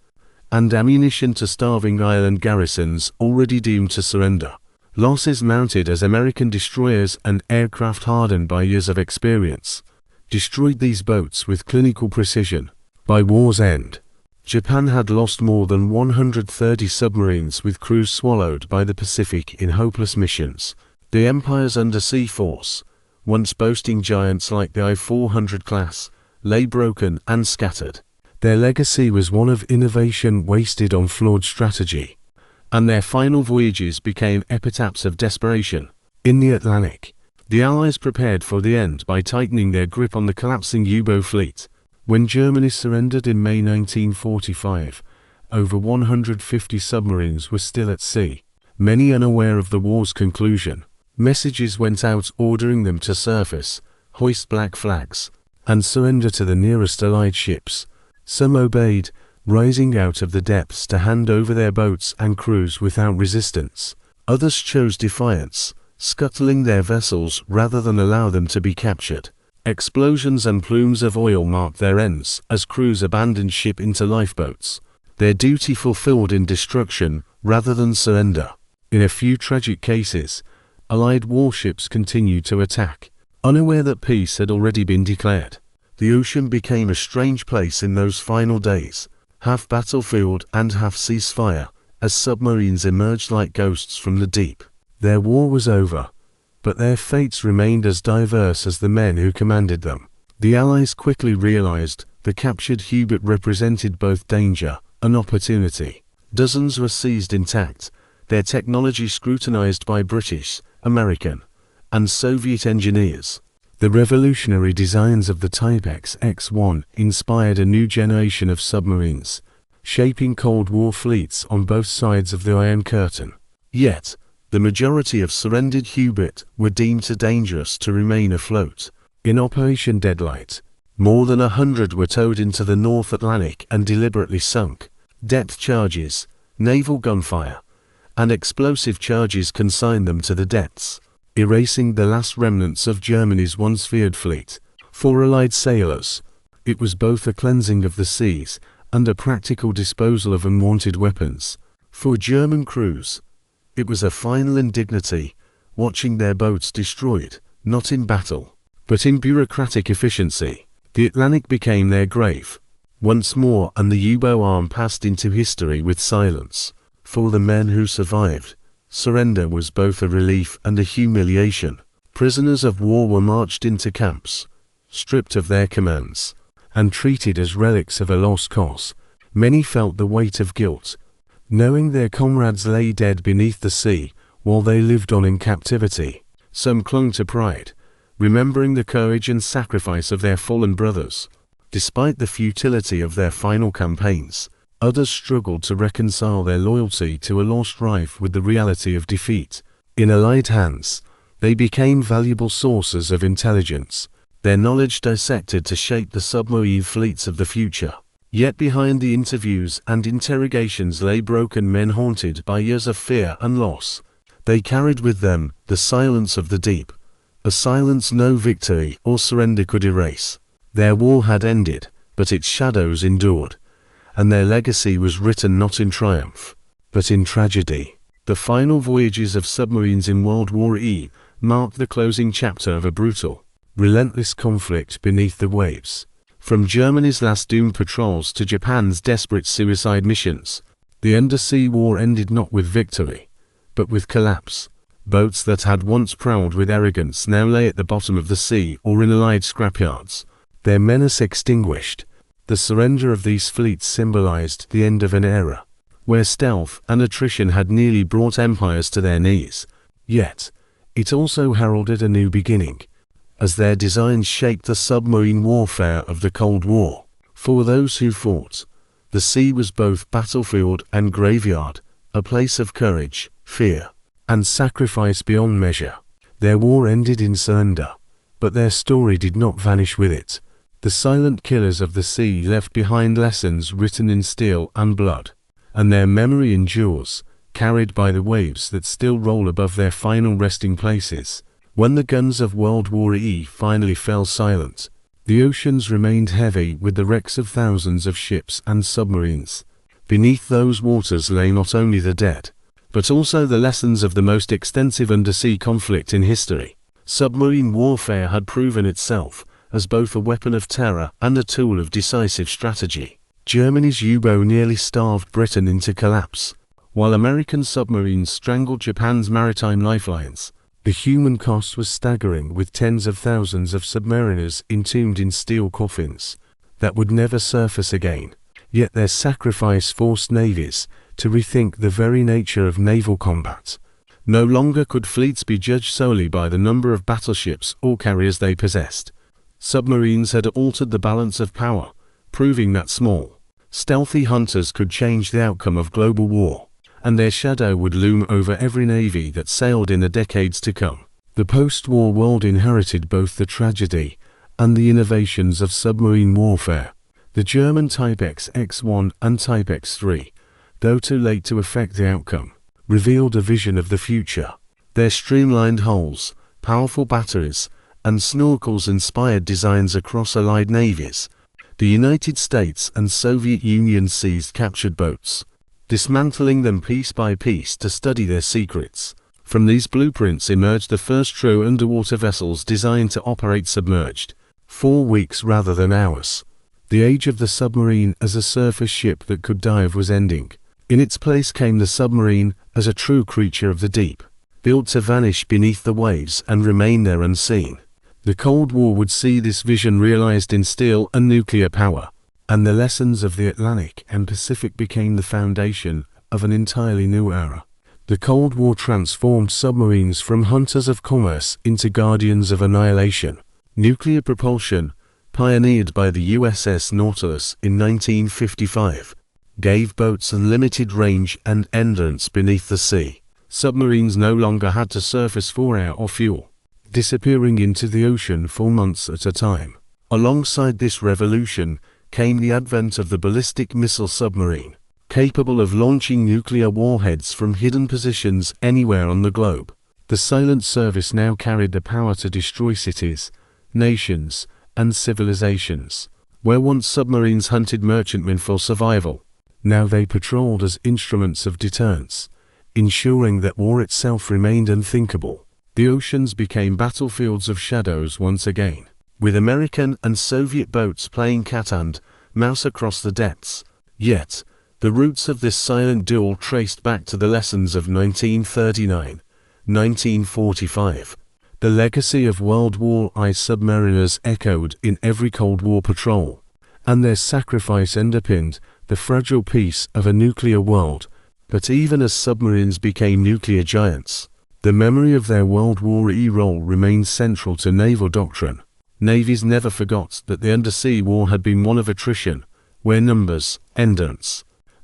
and ammunition to starving island garrisons already doomed to surrender. Losses mounted as American destroyers and aircraft hardened by years of experience destroyed these boats with clinical precision. By war's end, Japan had lost more than 130 submarines with crews swallowed by the Pacific in hopeless missions. The Empire's undersea force, once boasting giants like the I-400 class, lay broken and scattered. Their legacy was one of innovation wasted on flawed strategy, and their final voyages became epitaphs of desperation. In the Atlantic, the Allies prepared for the end by tightening their grip on the collapsing U-boat fleet. When Germany surrendered in May 1945, over 150 submarines were still at sea, many unaware of the war's conclusion. Messages went out ordering them to surface, hoist black flags, and surrender to the nearest Allied ships. Some obeyed, rising out of the depths to hand over their boats and crews without resistance. Others chose defiance, scuttling their vessels rather than allow them to be captured. Explosions and plumes of oil marked their ends as crews abandoned ship into lifeboats, their duty fulfilled in destruction rather than surrender. In a few tragic cases, Allied warships continued to attack, unaware that peace had already been declared. The ocean became a strange place in those final days, half battlefield and half ceasefire, as submarines emerged like ghosts from the deep. Their war was over, but their fates remained as diverse as the men who commanded them. The Allies quickly realized the captured U-boat represented both danger and opportunity. Dozens were seized intact, their technology scrutinized by British, American, and Soviet engineers. The revolutionary designs of the Type X-1 inspired a new generation of submarines, shaping Cold War fleets on both sides of the Iron Curtain. Yet, the majority of surrendered U-boats were deemed too dangerous to remain afloat. In Operation Deadlight, more than 100 were towed into the North Atlantic and deliberately sunk. Depth charges, naval gunfire, and explosive charges consigned them to the depths, erasing the last remnants of Germany's once feared fleet. For Allied sailors, it was both a cleansing of the seas and a practical disposal of unwanted weapons. For German crews, it was a final indignity, watching their boats destroyed, not in battle, but in bureaucratic efficiency. The Atlantic became their grave, once more, and the U-boat arm passed into history with silence. For the men who survived, surrender was both a relief and a humiliation. Prisoners of war were marched into camps, stripped of their commands, and treated as relics of a lost cause. Many felt the weight of guilt, knowing their comrades lay dead beneath the sea while they lived on in captivity. Some clung to pride, remembering the courage and sacrifice of their fallen brothers. Despite the futility of their final campaigns, others struggled to reconcile their loyalty to a lost life with the reality of defeat. In Allied hands, they became valuable sources of intelligence, their knowledge dissected to shape the submarine fleets of the future. Yet behind the interviews and interrogations lay broken men haunted by years of fear and loss. They carried with them the silence of the deep, a silence no victory or surrender could erase. Their war had ended, but its shadows endured, and their legacy was written not in triumph, but in tragedy. The final voyages of submarines in World War I marked the closing chapter of a brutal, relentless conflict beneath the waves. From Germany's last doomed patrols to Japan's desperate suicide missions, the undersea war ended not with victory, but with collapse. Boats that had once prowled with arrogance now lay at the bottom of the sea or in Allied scrapyards, their menace extinguished. The surrender of these fleets symbolized the end of an era, where stealth and attrition had nearly brought empires to their knees. Yet, it also heralded a new beginning, as their designs shaped the submarine warfare of the Cold War. For those who fought, The sea was both battlefield and graveyard, a place of courage, fear, and sacrifice beyond measure. Their war ended in surrender, but their story did not vanish with it. The silent killers of the sea left behind lessons written in steel and blood, and their memory endures, carried by the waves that still roll above their final resting places. When the guns of World War II finally fell silent, the oceans remained heavy with the wrecks of thousands of ships and submarines. Beneath those waters lay not only the dead, but also the lessons of the most extensive undersea conflict in history. Submarine warfare had proven itself as both a weapon of terror and a tool of decisive strategy. Germany's U-boat nearly starved Britain into collapse, while American submarines strangled Japan's maritime lifelines. The human cost was staggering, with tens of thousands of submariners entombed in steel coffins that would never surface again. Yet their sacrifice forced navies to rethink the very nature of naval combat. No longer could fleets be judged solely by the number of battleships or carriers they possessed. Submarines had altered the balance of power, proving that small, stealthy hunters could change the outcome of global war, and their shadow would loom over every navy that sailed in the decades to come. The post-war world inherited both the tragedy and the innovations of submarine warfare. The German Type X X1 and Type X3, though too late to affect the outcome, revealed a vision of the future. Their streamlined hulls, powerful batteries, and snorkels inspired designs across allied navies. The United States and Soviet Union seized captured boats, dismantling them piece by piece to study their secrets. From these blueprints emerged the first true underwater vessels designed to operate submerged, for weeks rather than hours. The age of the submarine as a surface ship that could dive was ending. In its place came the submarine as a true creature of the deep, built to vanish beneath the waves and remain there unseen. The Cold War would see this vision realized in steel and nuclear power, and the lessons of the Atlantic and Pacific became the foundation of an entirely new era. The Cold War transformed submarines from hunters of commerce into guardians of annihilation. Nuclear propulsion, pioneered by the USS Nautilus in 1955, gave boats unlimited range and endurance beneath the sea. Submarines no longer had to surface for air or fuel, disappearing into the ocean for months at a time. Alongside this revolution came the advent of the ballistic missile submarine, capable of launching nuclear warheads from hidden positions anywhere on the globe. The silent service now carried the power to destroy cities, nations, and civilizations. Where once submarines hunted merchantmen for survival, now they patrolled as instruments of deterrence, ensuring that war itself remained unthinkable. The oceans became battlefields of shadows once again, with American and Soviet boats playing cat and mouse across the depths. Yet, the roots of this silent duel traced back to the lessons of 1939, 1945. The legacy of World War I submariners echoed in every Cold War patrol, and their sacrifice underpinned the fragile peace of a nuclear world. But even as submarines became nuclear giants, the memory of their World War II role remained central to naval doctrine. Navies never forgot that the undersea war had been one of attrition, where numbers, endurance,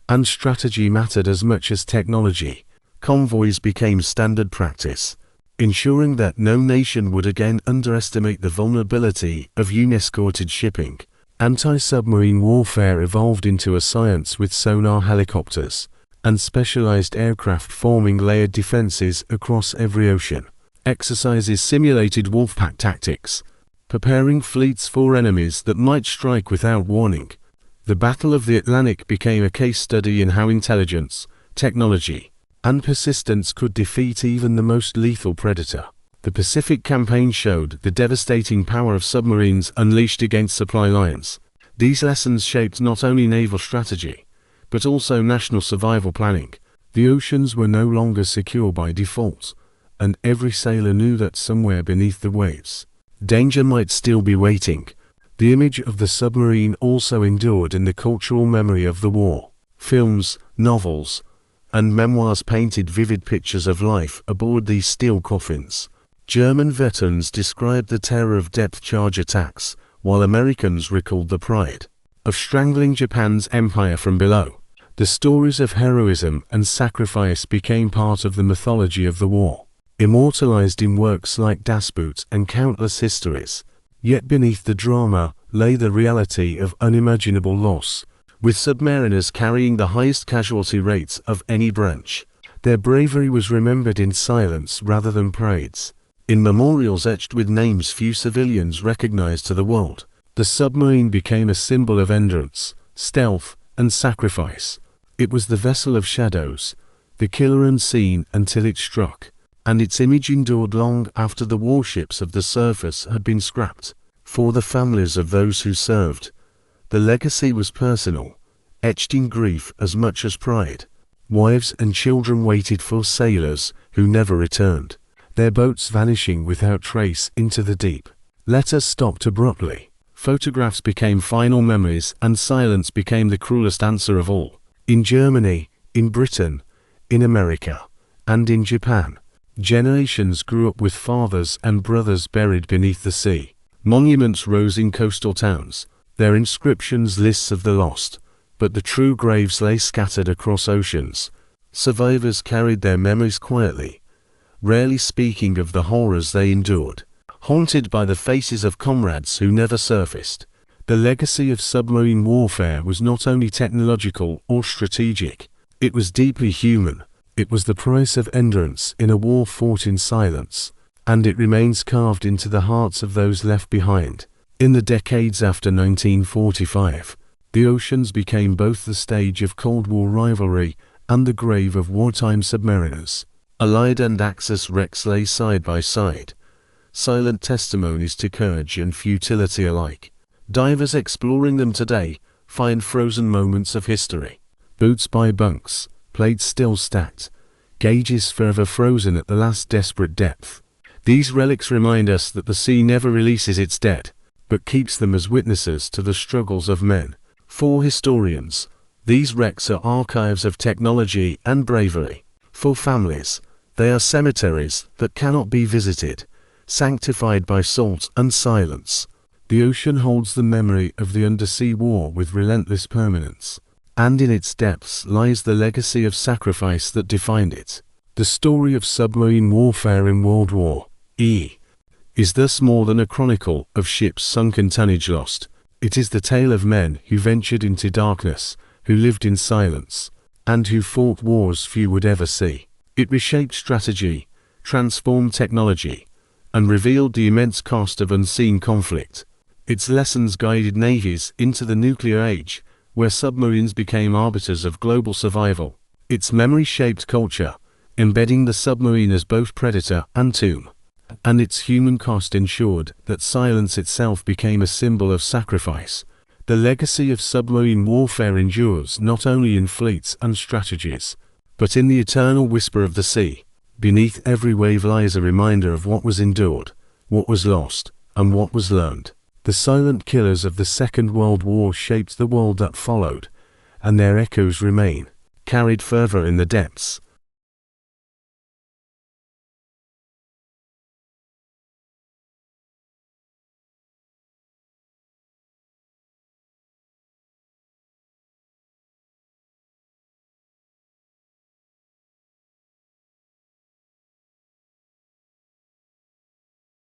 and strategy mattered as much as technology. Convoys became standard practice, ensuring that no nation would again underestimate the vulnerability of unescorted shipping. Anti-submarine warfare evolved into a science, with sonar helicopters and specialized aircraft forming layered defenses across every ocean. Exercises simulated wolfpack tactics, preparing fleets for enemies that might strike without warning. The Battle of the Atlantic became a case study in how intelligence, technology, and persistence could defeat even the most lethal predator. The Pacific Campaign showed the devastating power of submarines unleashed against supply lines. These lessons shaped not only naval strategy, but also national survival planning. The oceans were no longer secure by default, and every sailor knew that somewhere beneath the waves, danger might still be waiting. The image of the submarine also endured in the cultural memory of the war. Films, novels, and memoirs painted vivid pictures of life aboard these steel coffins. German veterans described the terror of depth charge attacks, while Americans recalled the pride of strangling Japan's empire from below. The stories of heroism and sacrifice became part of the mythology of the war, immortalized in works like Das Boot and countless histories. Yet beneath the drama lay the reality of unimaginable loss, with submariners carrying the highest casualty rates of any branch. Their bravery was remembered in silence rather than parades, in memorials etched with names few civilians recognized to the world. The submarine became a symbol of endurance, stealth, and sacrifice. It was the vessel of shadows, the killer unseen until it struck, and its image endured long after the warships of the surface had been scrapped. For the families of those who served, the legacy was personal, etched in grief as much as pride. Wives and children waited for sailors who never returned, their boats vanishing without trace into the deep. Letters stopped abruptly. Photographs became final memories, and silence became the cruelest answer of all. In Germany, in Britain, in America, and in Japan, generations grew up with fathers and brothers buried beneath the sea. Monuments rose in coastal towns, their inscriptions lists of the lost, but the true graves lay scattered across oceans. Survivors carried their memories quietly, rarely speaking of the horrors they endured, haunted by the faces of comrades who never surfaced. The legacy of submarine warfare was not only technological or strategic, it was deeply human. It was the price of endurance in a war fought in silence, and it remains carved into the hearts of those left behind. In the decades after 1945, the oceans became both the stage of Cold War rivalry and the grave of wartime submariners. Allied and Axis wrecks lay side by side, silent testimonies to courage and futility alike. Divers exploring them today find frozen moments of history. Boots by bunks, plates still stacked, gauges forever frozen at the last desperate depth. These relics remind us that the sea never releases its dead, but keeps them as witnesses to the struggles of men. For historians, these wrecks are archives of technology and bravery. For families, they are cemeteries that cannot be visited, sanctified by salt and silence. The ocean holds the memory of the undersea war with relentless permanence, and in its depths lies the legacy of sacrifice that defined it. The story of submarine warfare in World War II is thus more than a chronicle of ships sunk and tonnage lost. It is the tale of men who ventured into darkness, who lived in silence, and who fought wars few would ever see. It reshaped strategy, transformed technology, and revealed the immense cost of unseen conflict. Its lessons guided navies into the nuclear age, where submarines became arbiters of global survival. Its memory shaped culture, embedding the submarine as both predator and tomb. And its human cost ensured that silence itself became a symbol of sacrifice. The legacy of submarine warfare endures not only in fleets and strategies, but in the eternal whisper of the sea. Beneath every wave lies a reminder of what was endured, what was lost, and what was learned. The silent killers of the Second World War shaped the world that followed, and their echoes remain, carried further in the depths